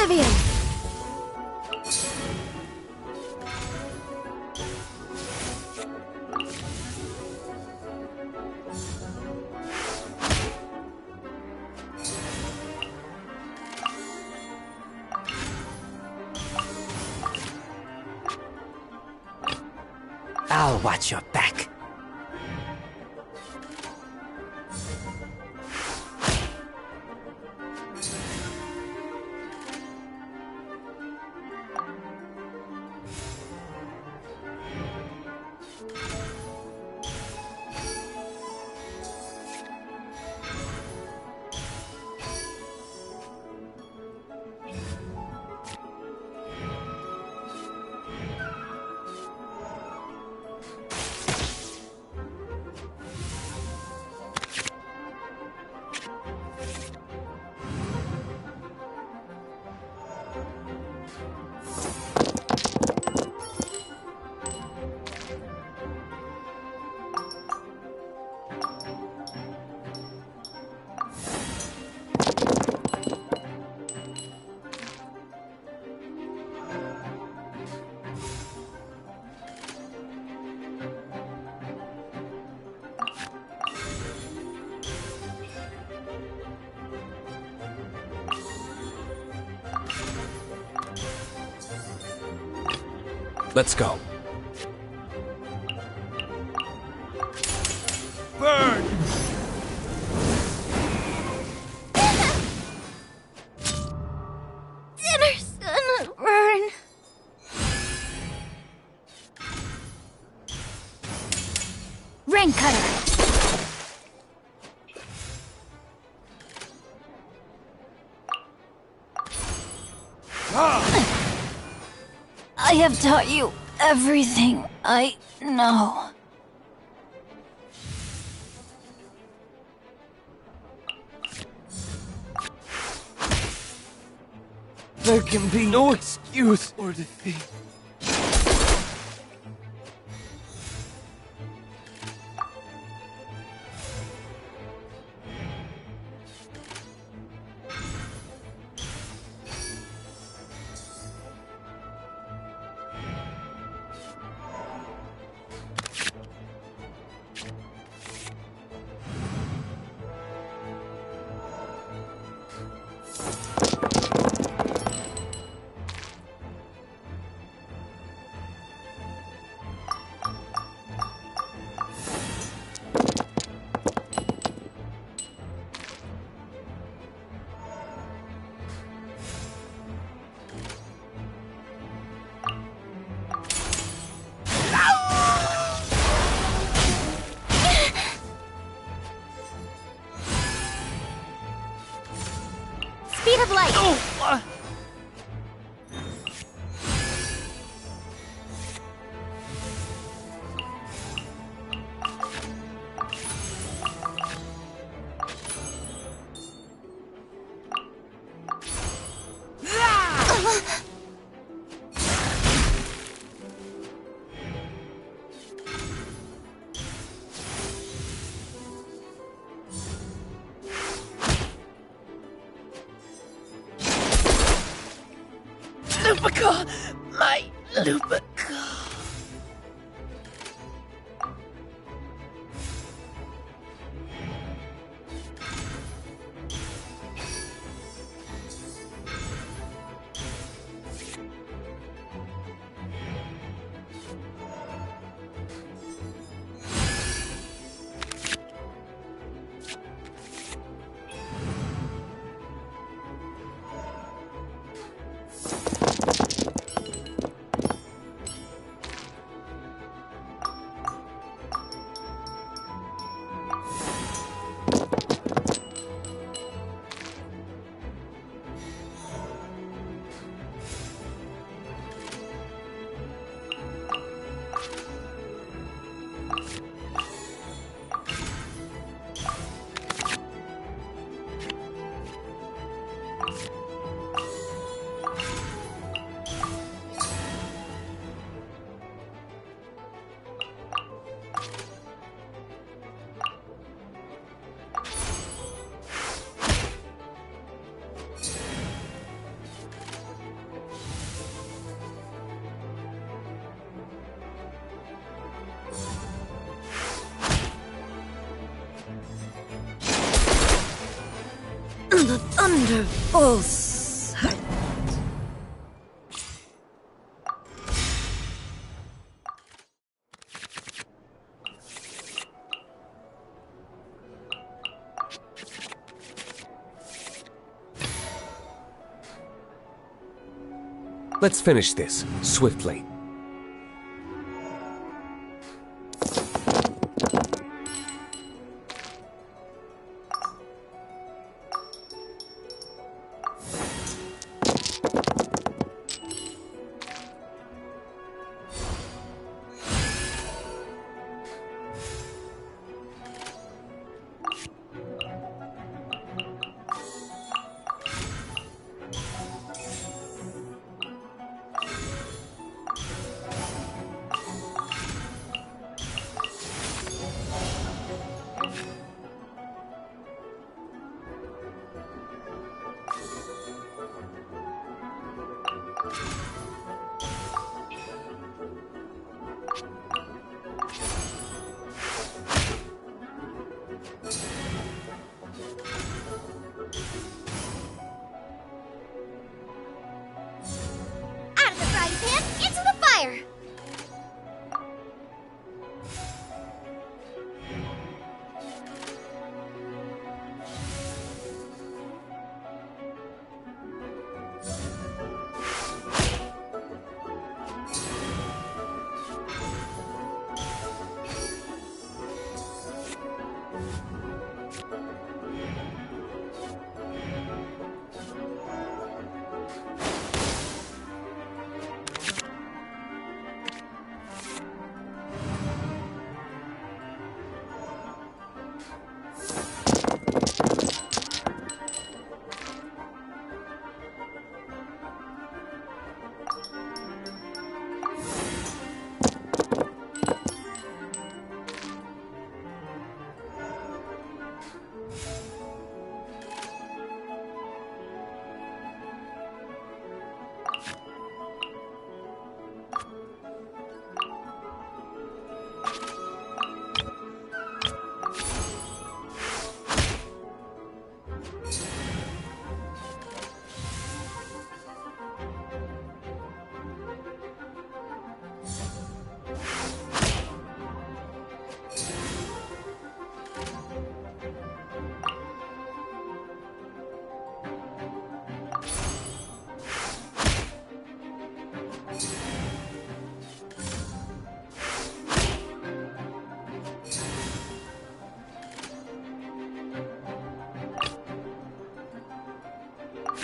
Oblivion! I'll watch your back. Let's go. Burn! Dinner's gonna burn. Rain Cutter! I have taught you everything I know. There can be no excuse or defeat. Speed of light. Oh! Lupica! My Lupica! under full sight. Let's finish this, swiftly.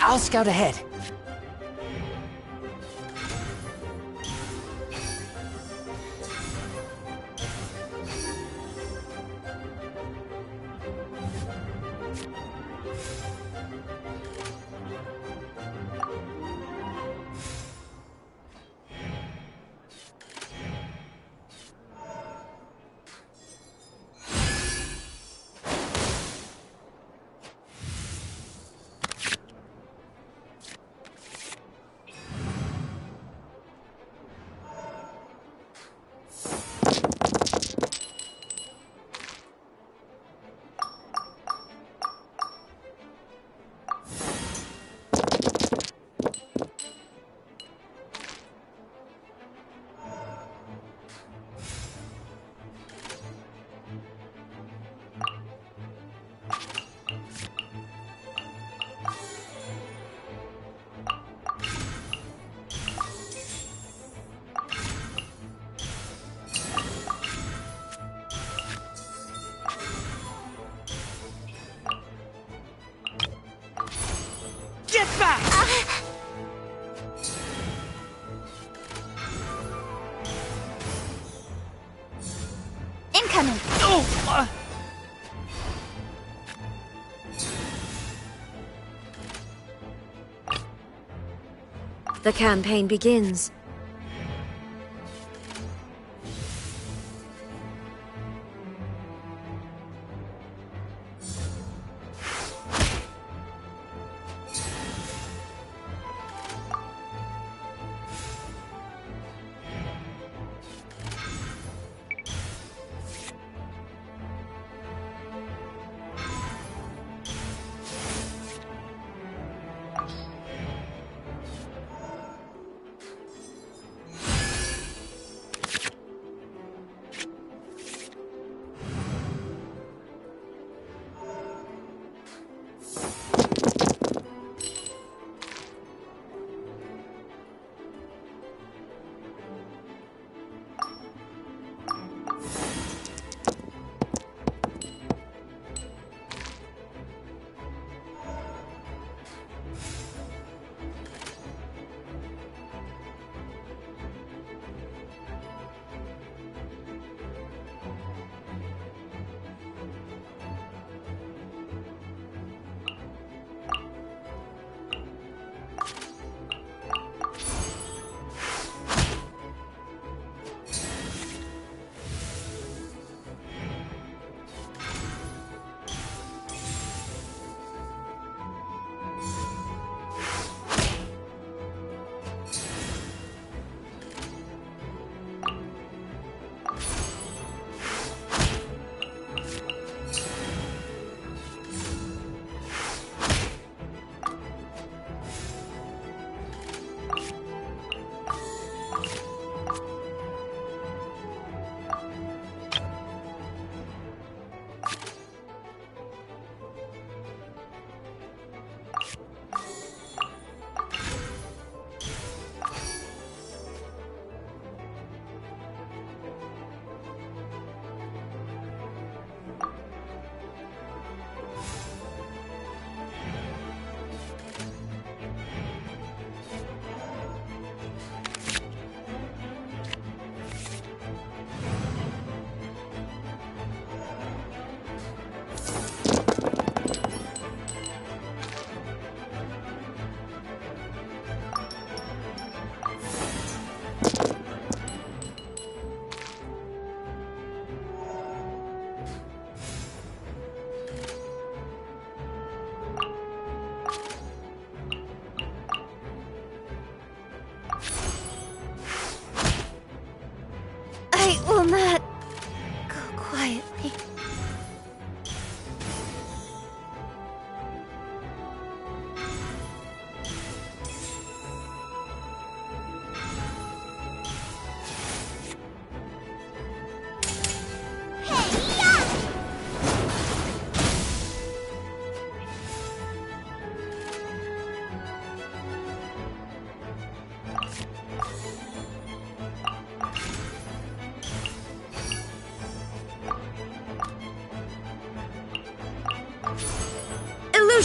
I'll scout ahead. Get back! Incoming! Oh! The campaign begins.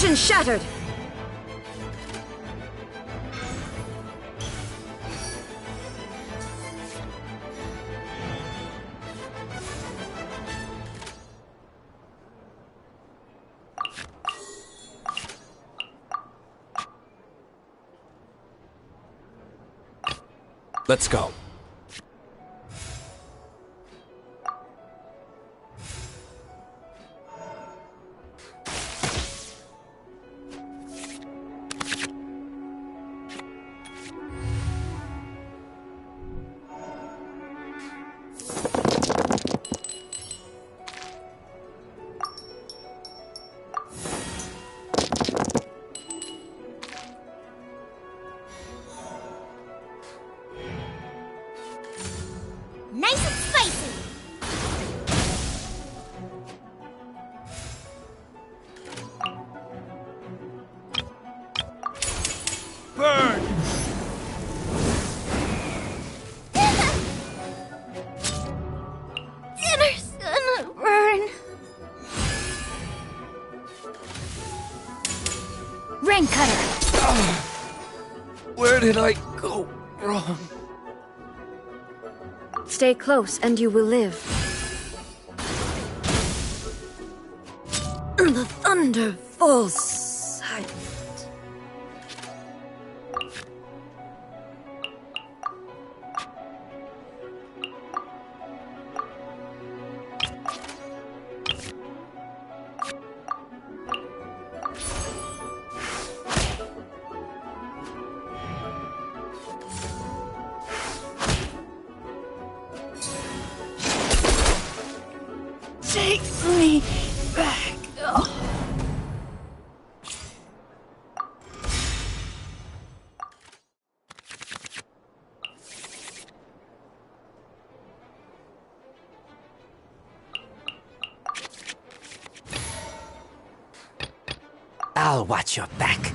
Illusion shattered! Let's go. Nice and spicy. Burn! Dinner's gonna burn. Rain cutter. Where did I go wrong? Stay close and you will live. The thunder falls silent. Take me back. Oh. I'll watch your back.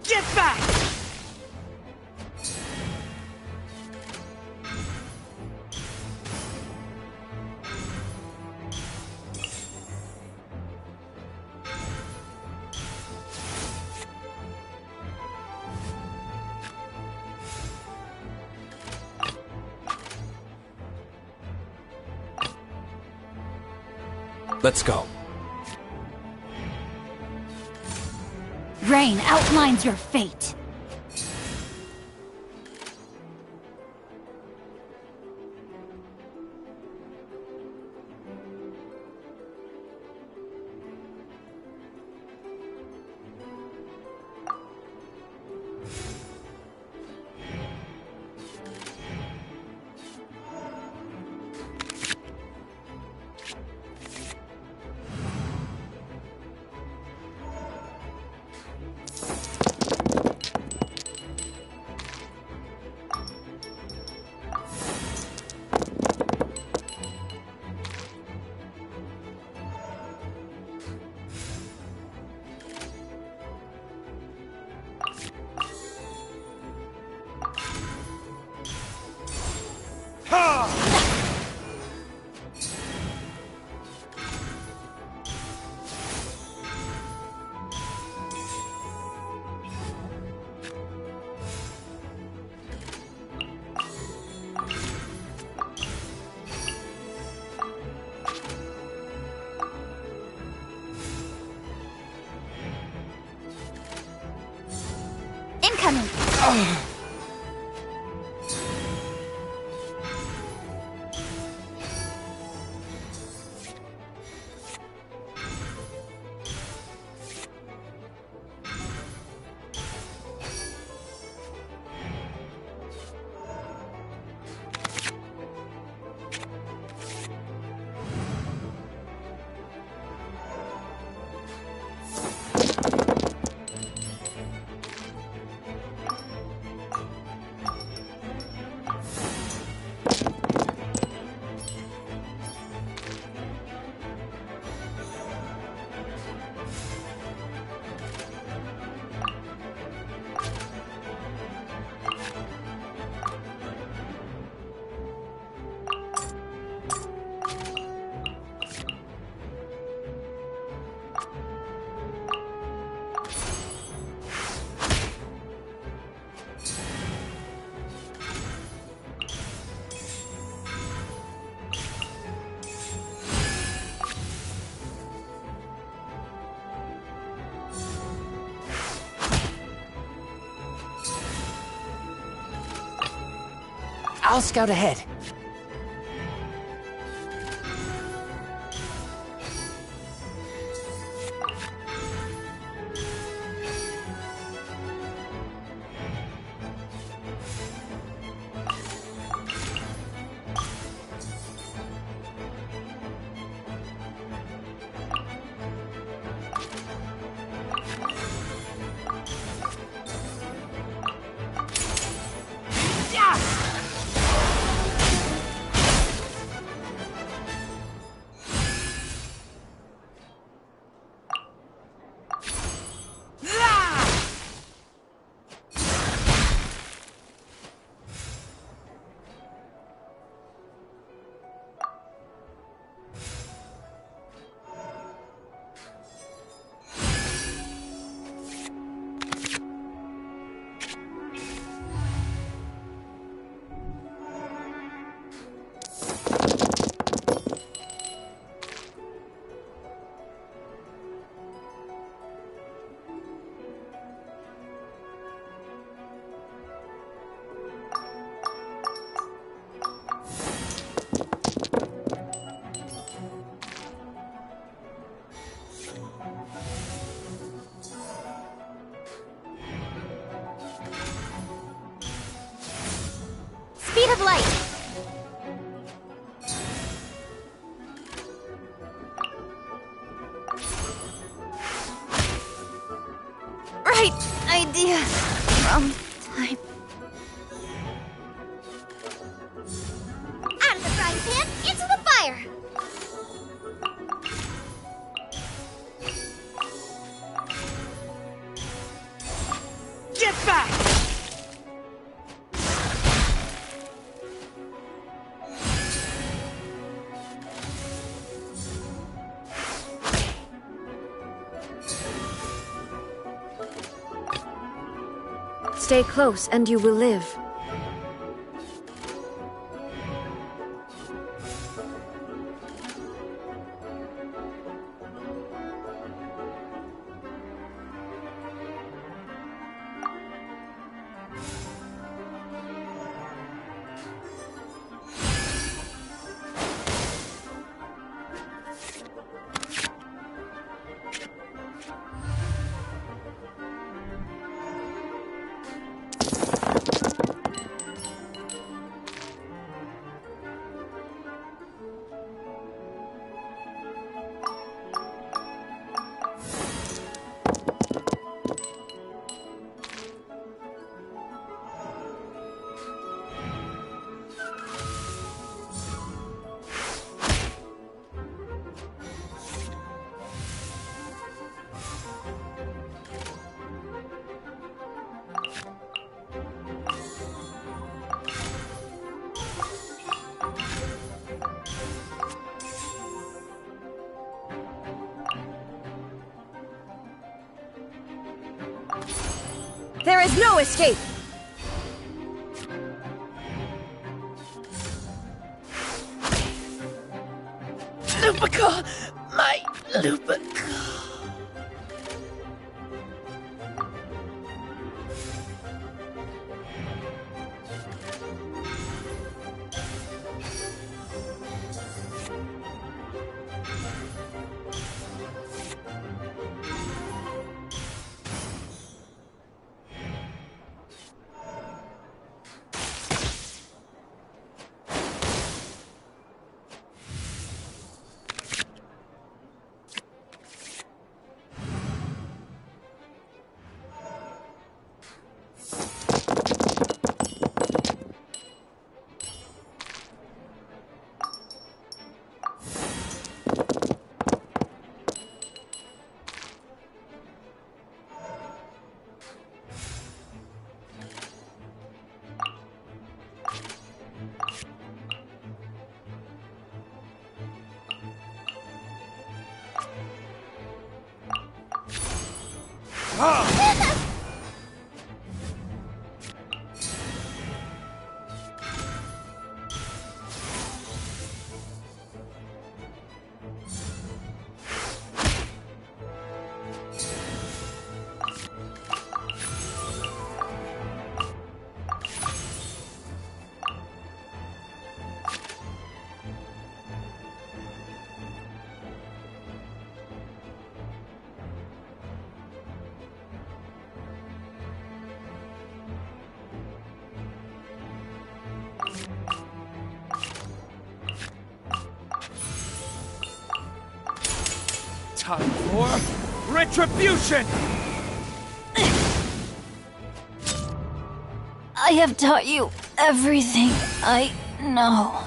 Get back! Let's go. Rain outlines your fate. Incoming. I'll scout ahead. Speed of light! Right idea. Wrong time. Out of the frying pan, into the fire! Get back! Stay close and you will live. There is no escape! Lupica! My Lupica! Time for retribution! I have taught you everything I know.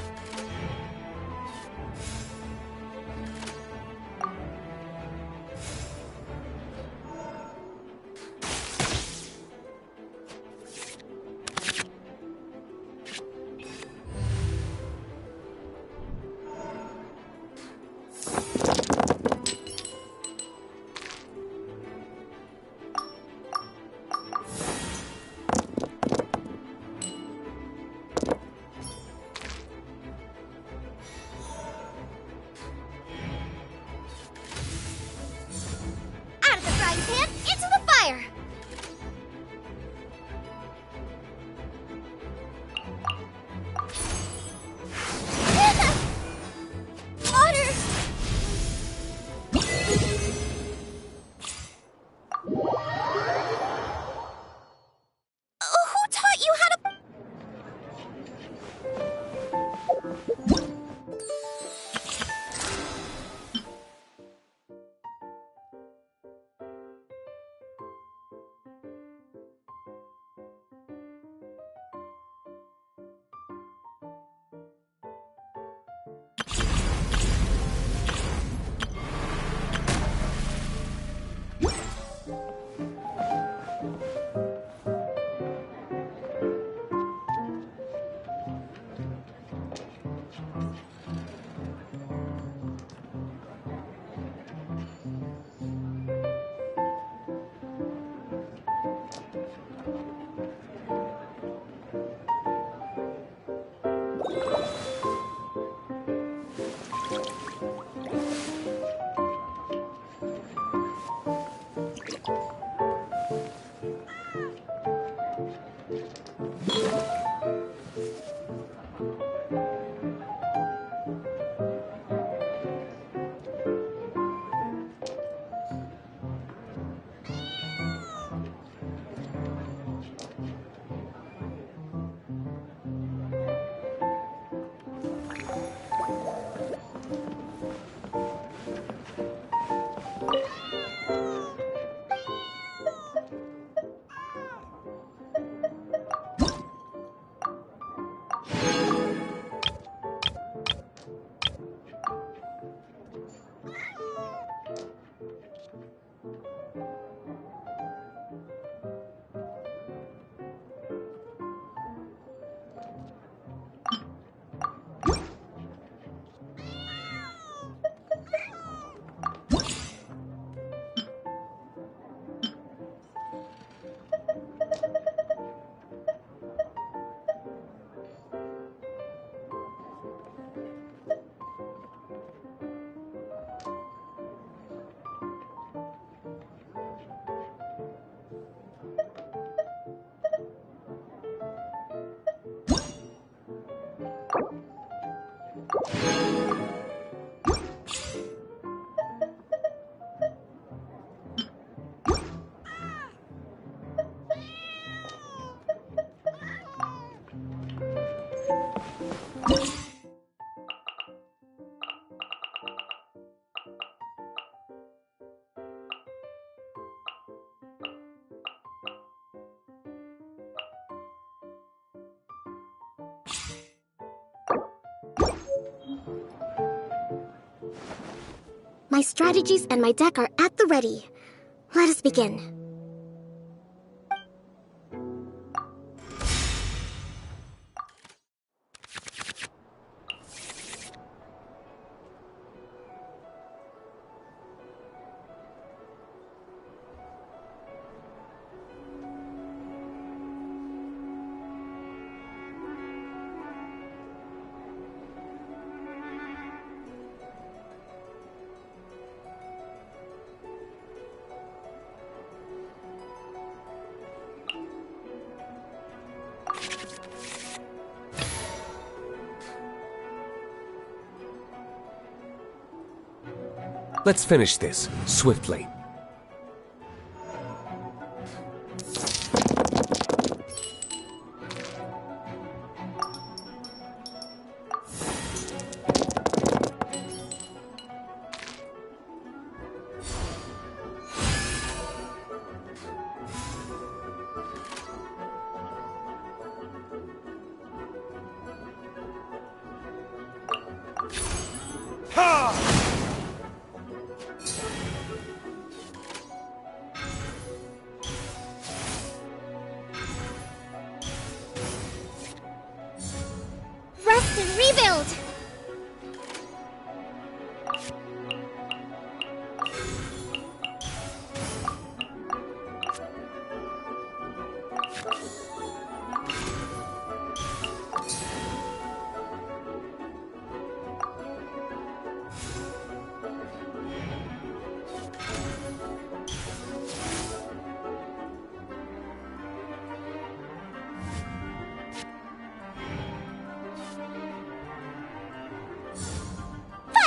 Out of the frying pan, into the fire! Water! Who taught you how to... My strategies and my deck are at the ready. Let us begin. Let's finish this, swiftly. Rest and rebuild!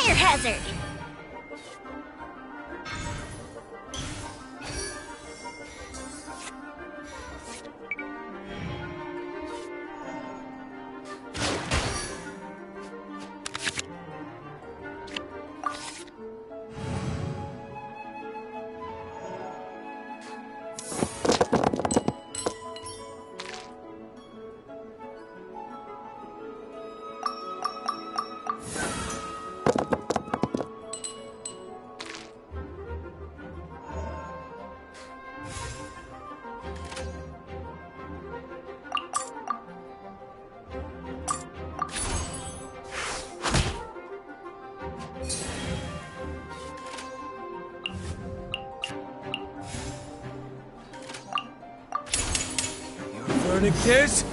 Fire hazard! Verdict is...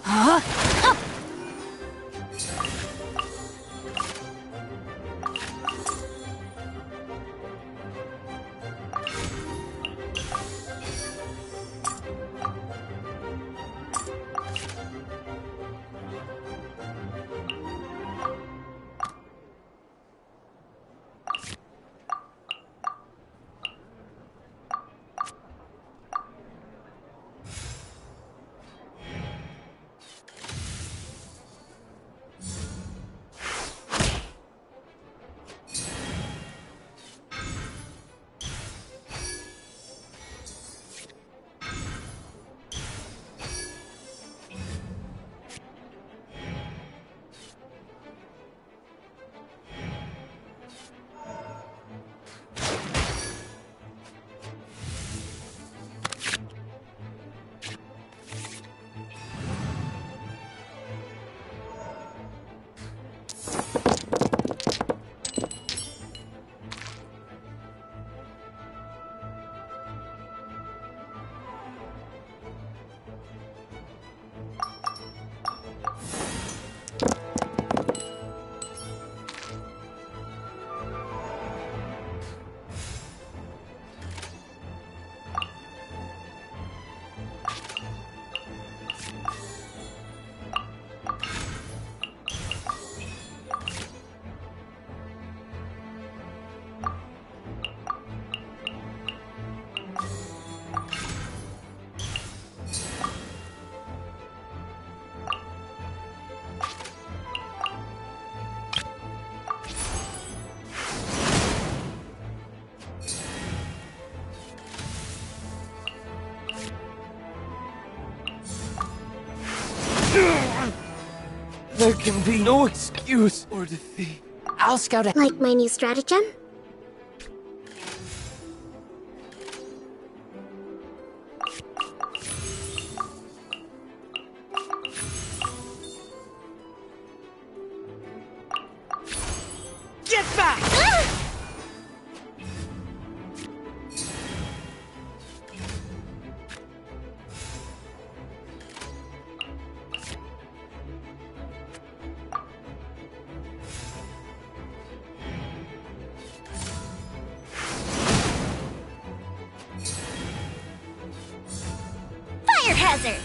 Huh? There can be no excuse or defeat. I'll scout it. Like my new stratagem? Get back! Fire hazard!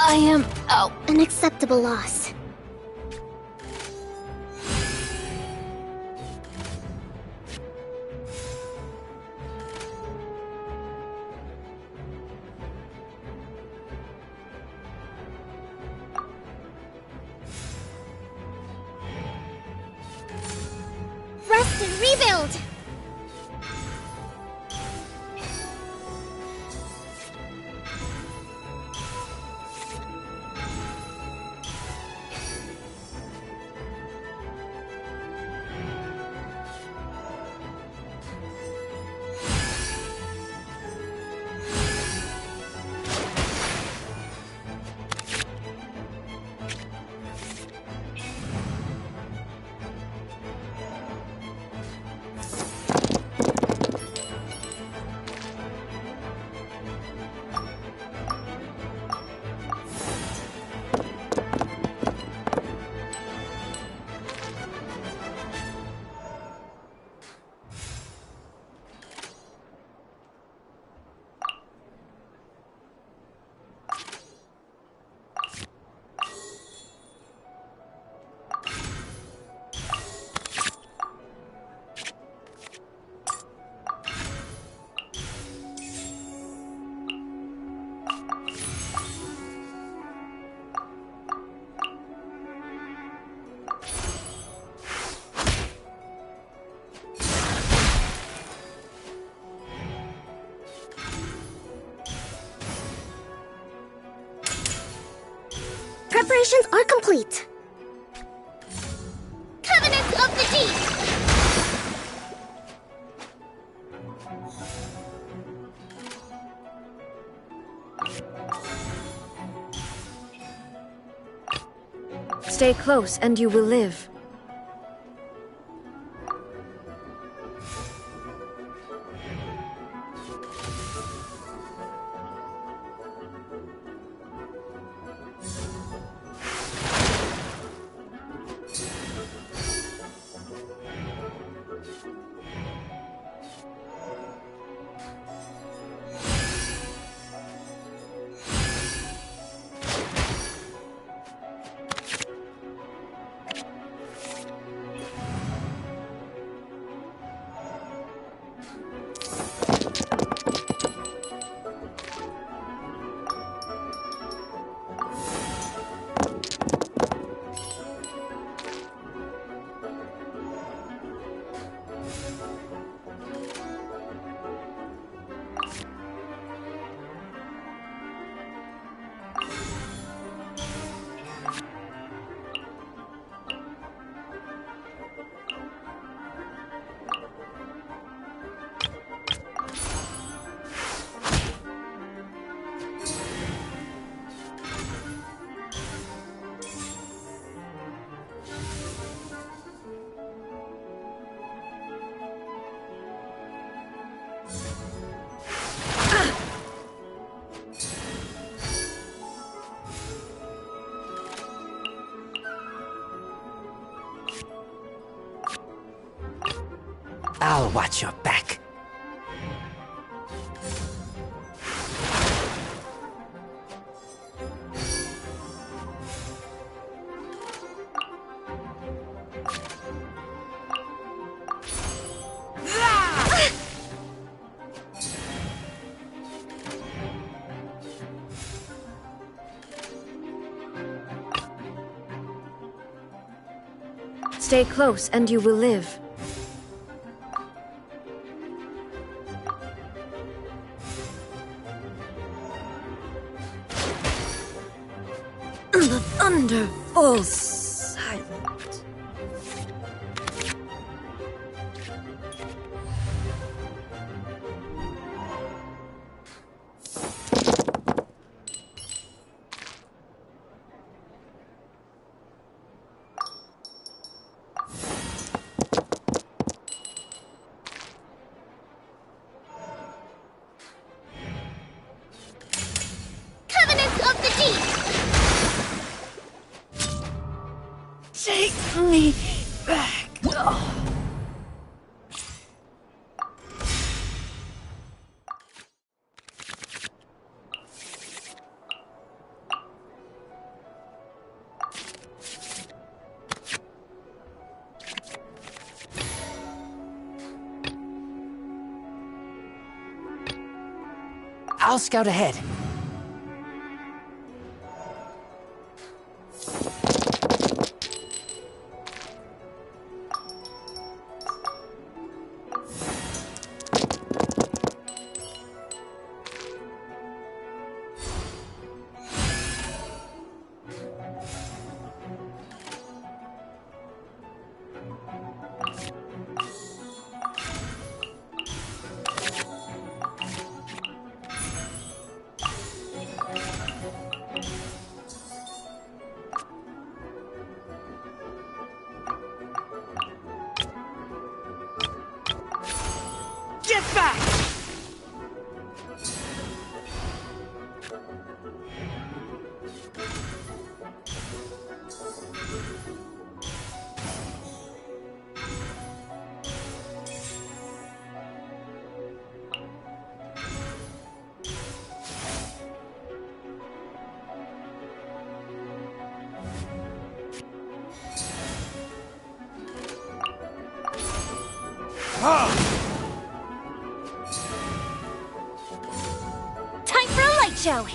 I am out. An acceptable loss. Rest and rebuild! Preparations are complete. Covenants of the Deep! Stay close and you will live. I'll watch your back. Stay close and you will live. The thunder falls silent. Covenants of the Deep! Take me back. I'll scout ahead. Get back! Time for a light show!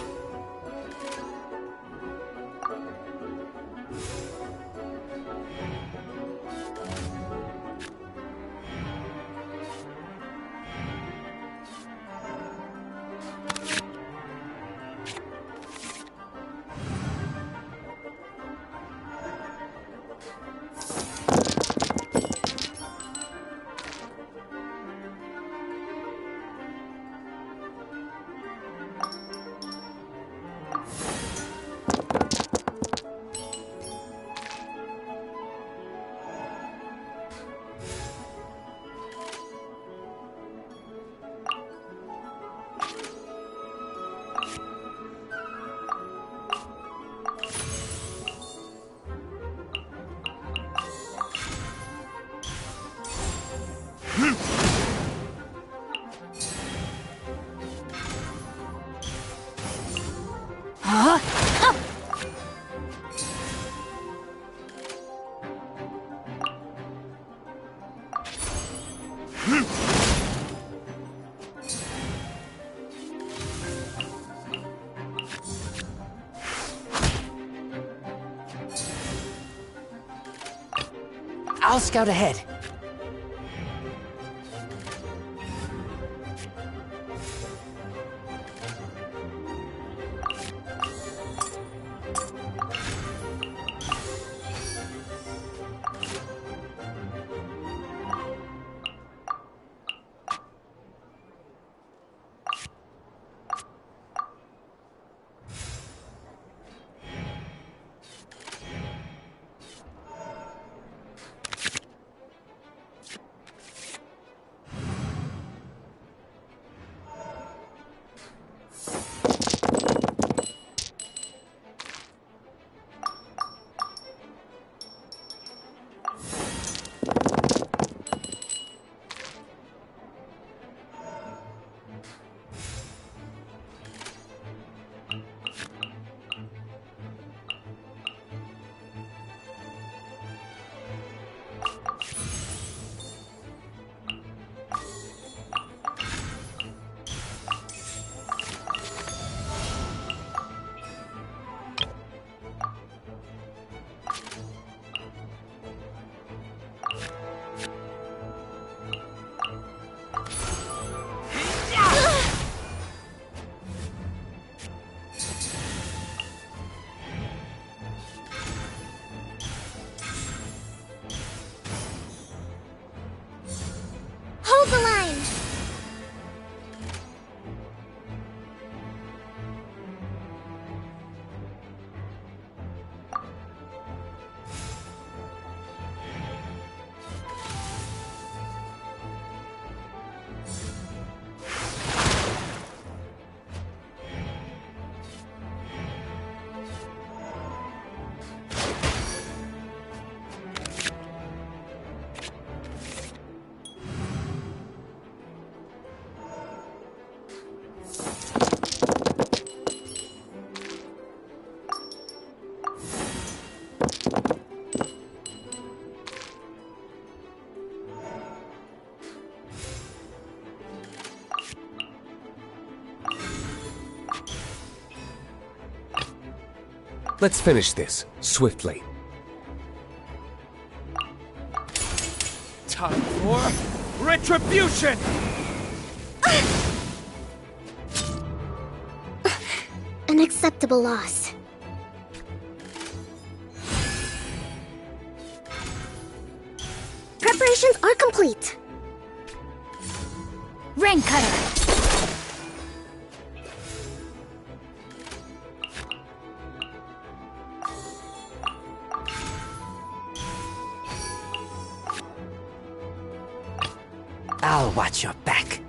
I'll scout ahead. Let's finish this, swiftly. Time for retribution! An acceptable loss. Preparations are complete. Rain Cutter! I'll watch your back.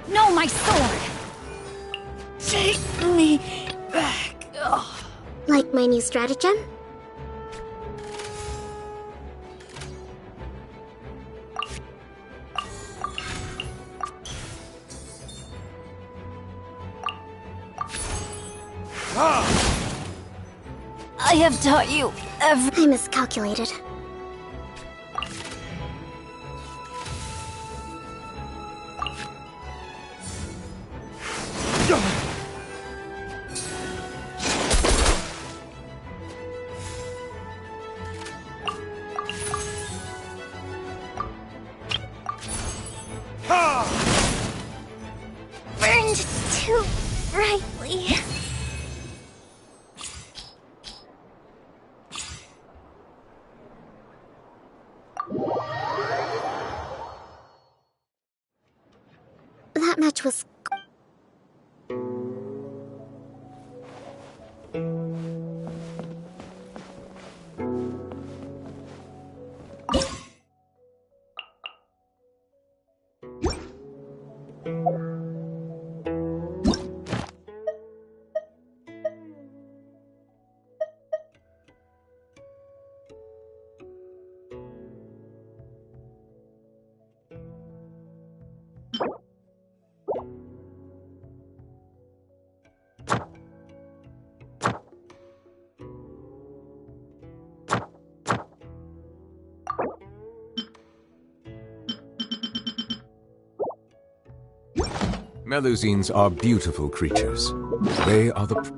No, my sword! Take me back. Ugh. Like my new stratagem? I have taught you I miscalculated. Burned too brightly. That match was... Melusines are beautiful creatures. They are the...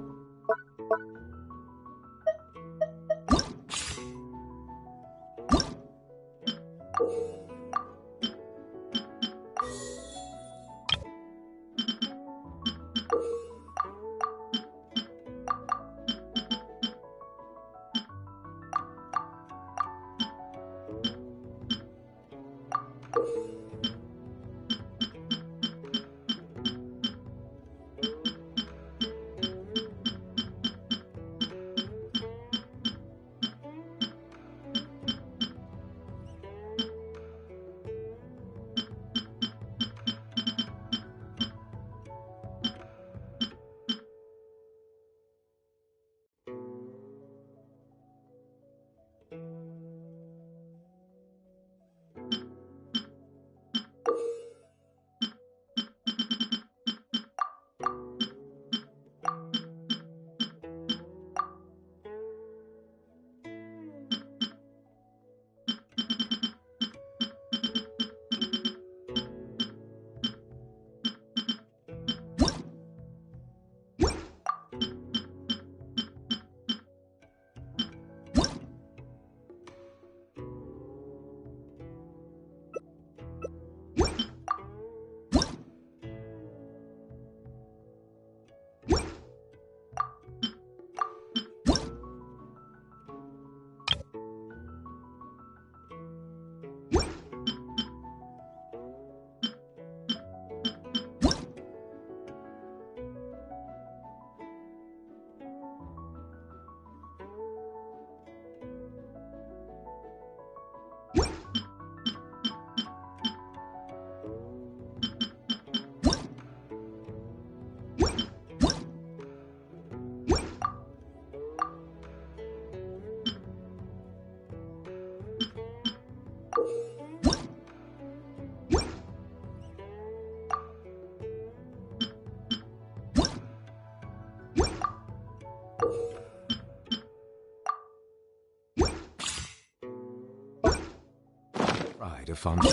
to function.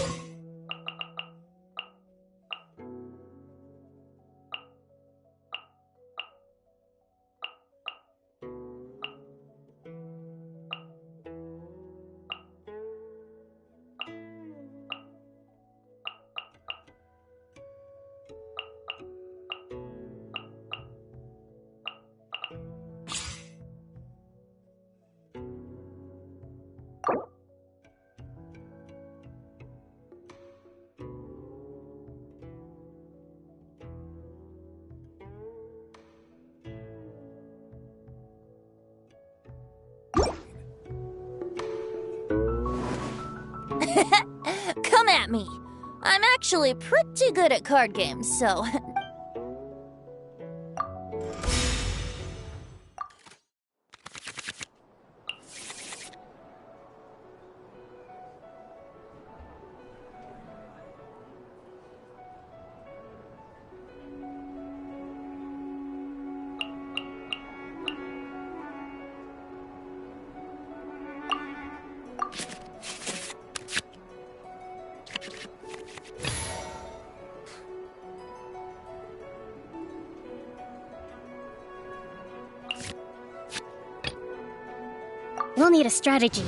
Come at me. I'm actually pretty good at card games, so... We'll need a strategy.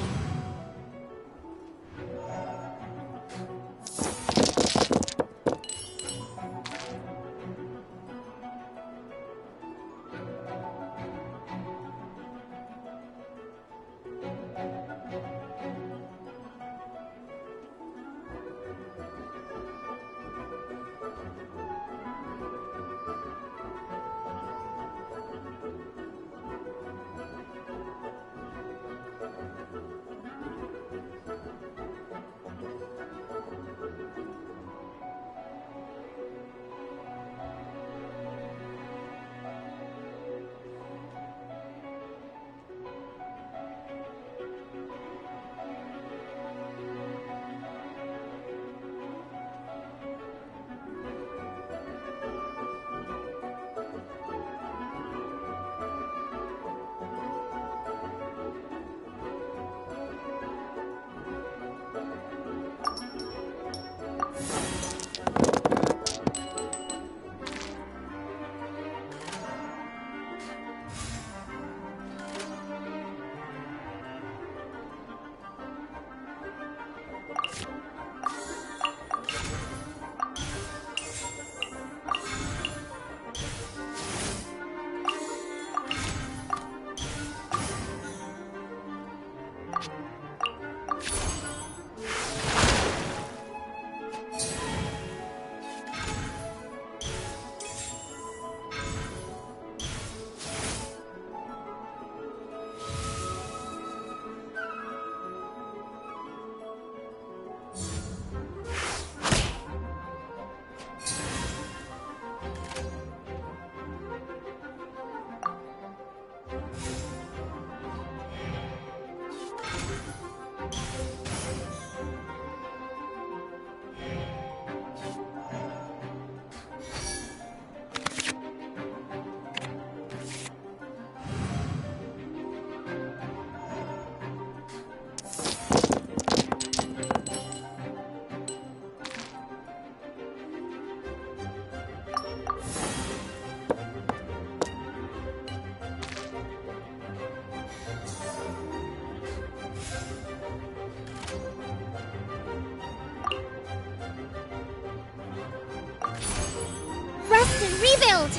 Rest and rebuild!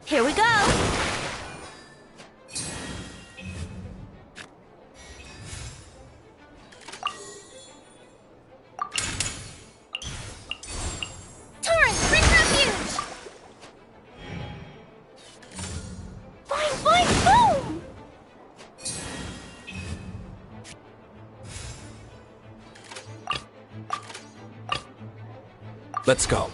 Here we go! Torrent, bring refuge! Fine, boom! Let's go.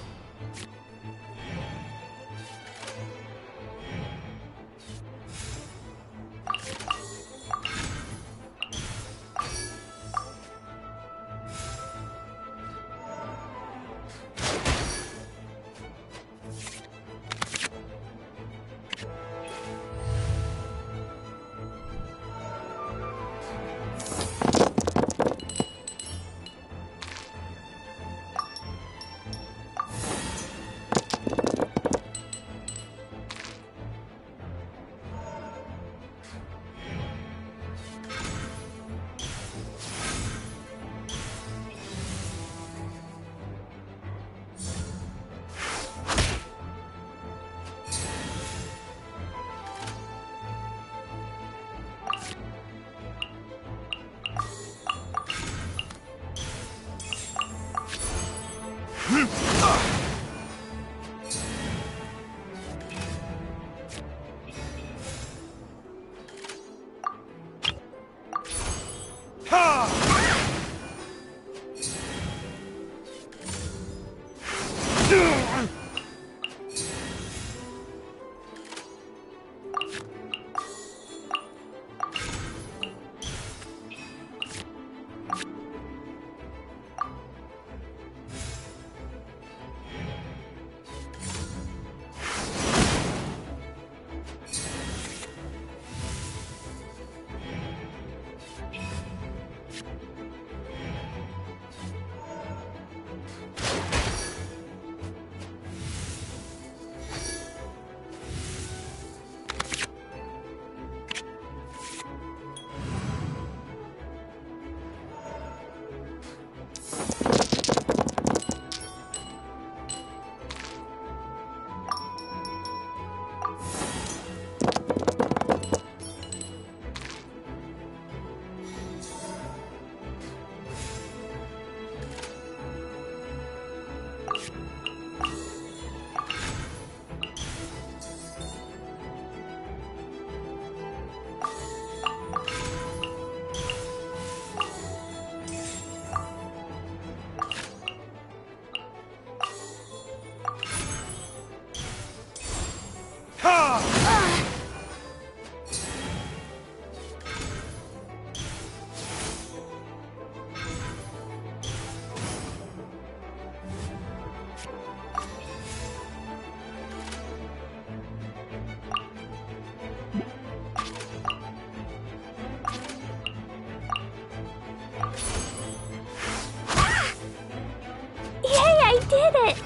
did it!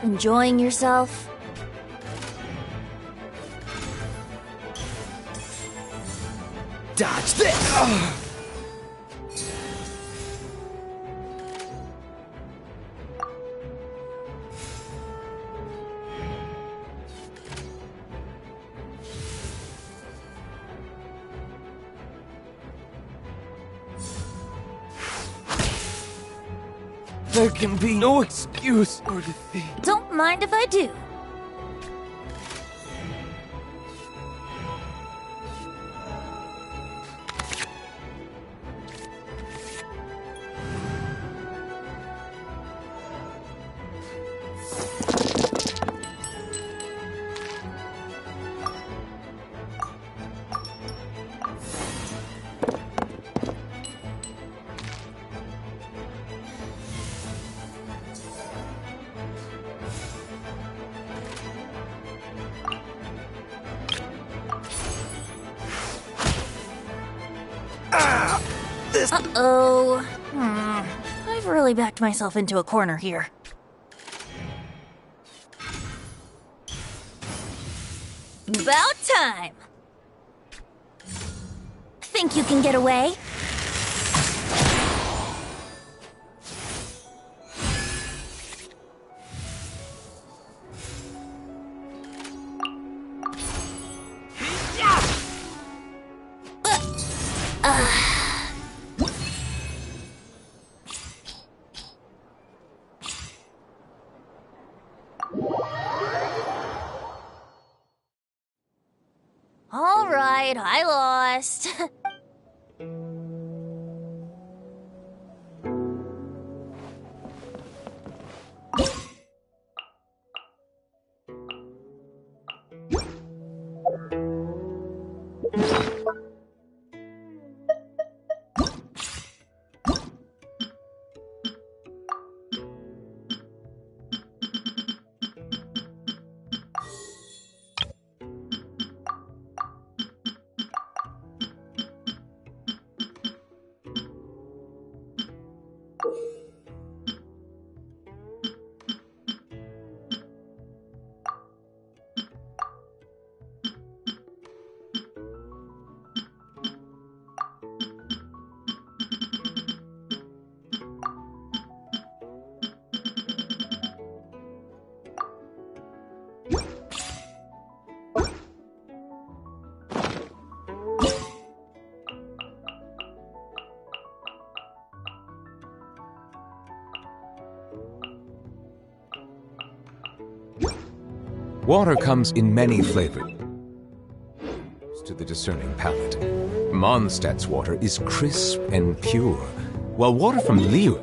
Enjoying yourself? Dodge this! There can be no excuse for defeat. Don't mind if I do. Uh-oh. I've really backed myself into a corner here. About time! Think you can get away? All right, I lost. Water comes in many flavors to the discerning palate. Mondstadt's water is crisp and pure, while water from Liyue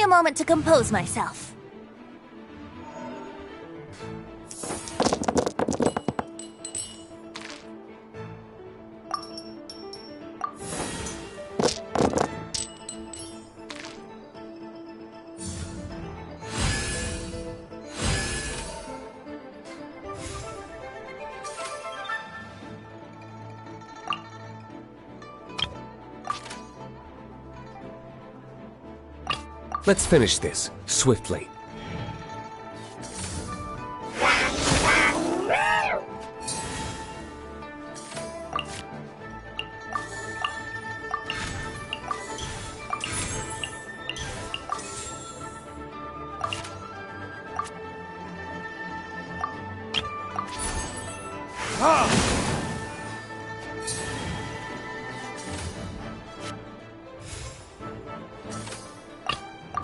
a moment to compose myself. Let's finish this, swiftly.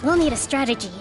We'll need a strategy.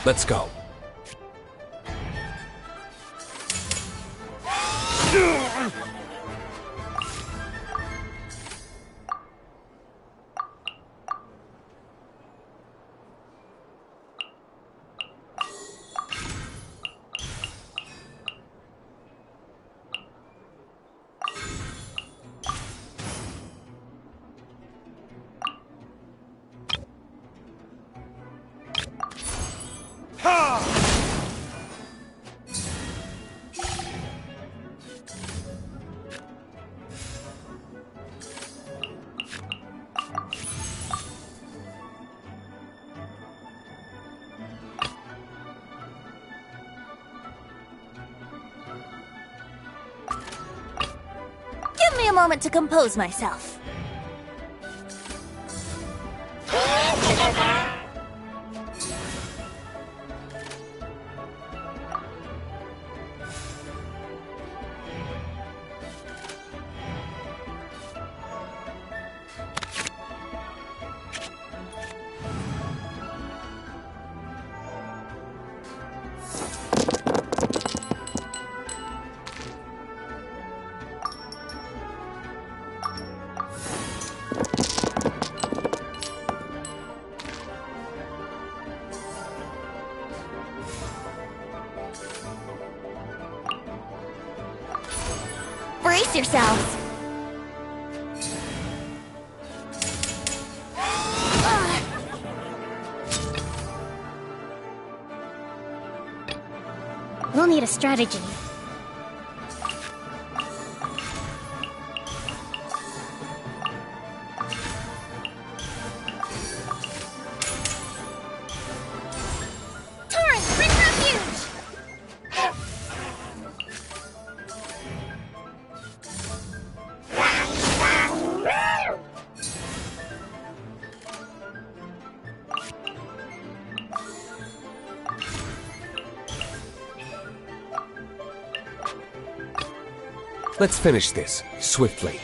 Let's go. Give me a moment to compose myself. Brace yourselves. We'll need a strategy. Torrent, bring refuge! Let's finish this, swiftly.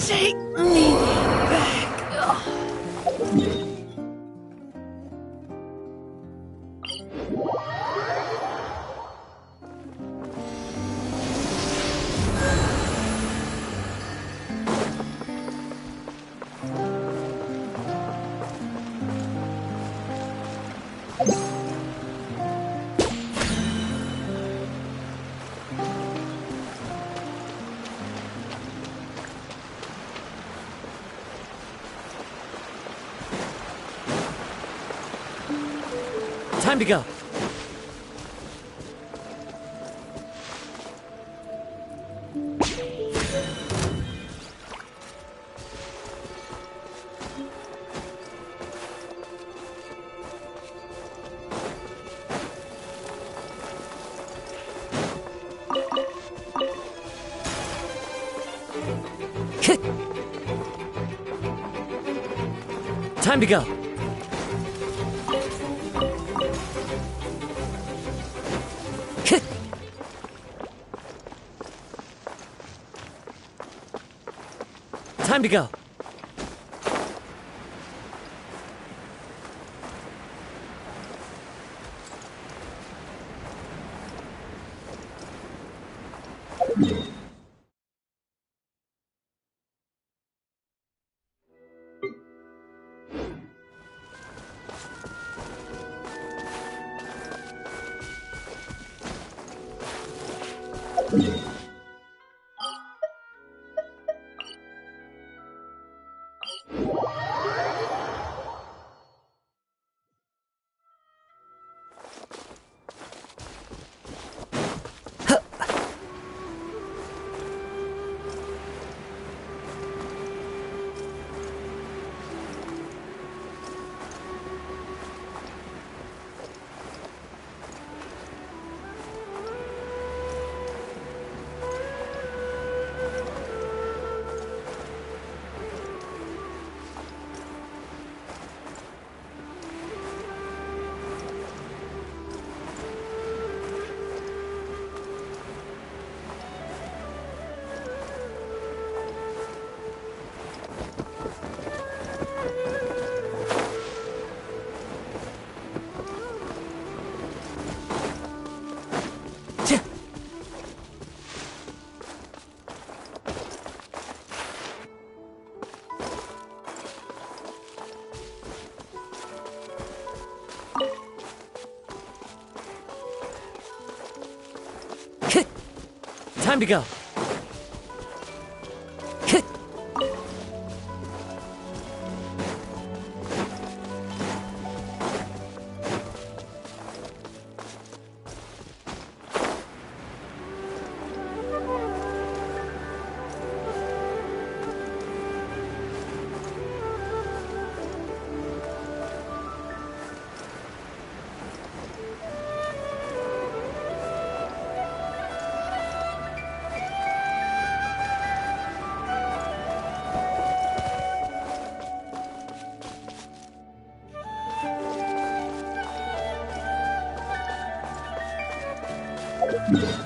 Take me back. Time to go. Time to go. Time to go. Time to go. Yeah.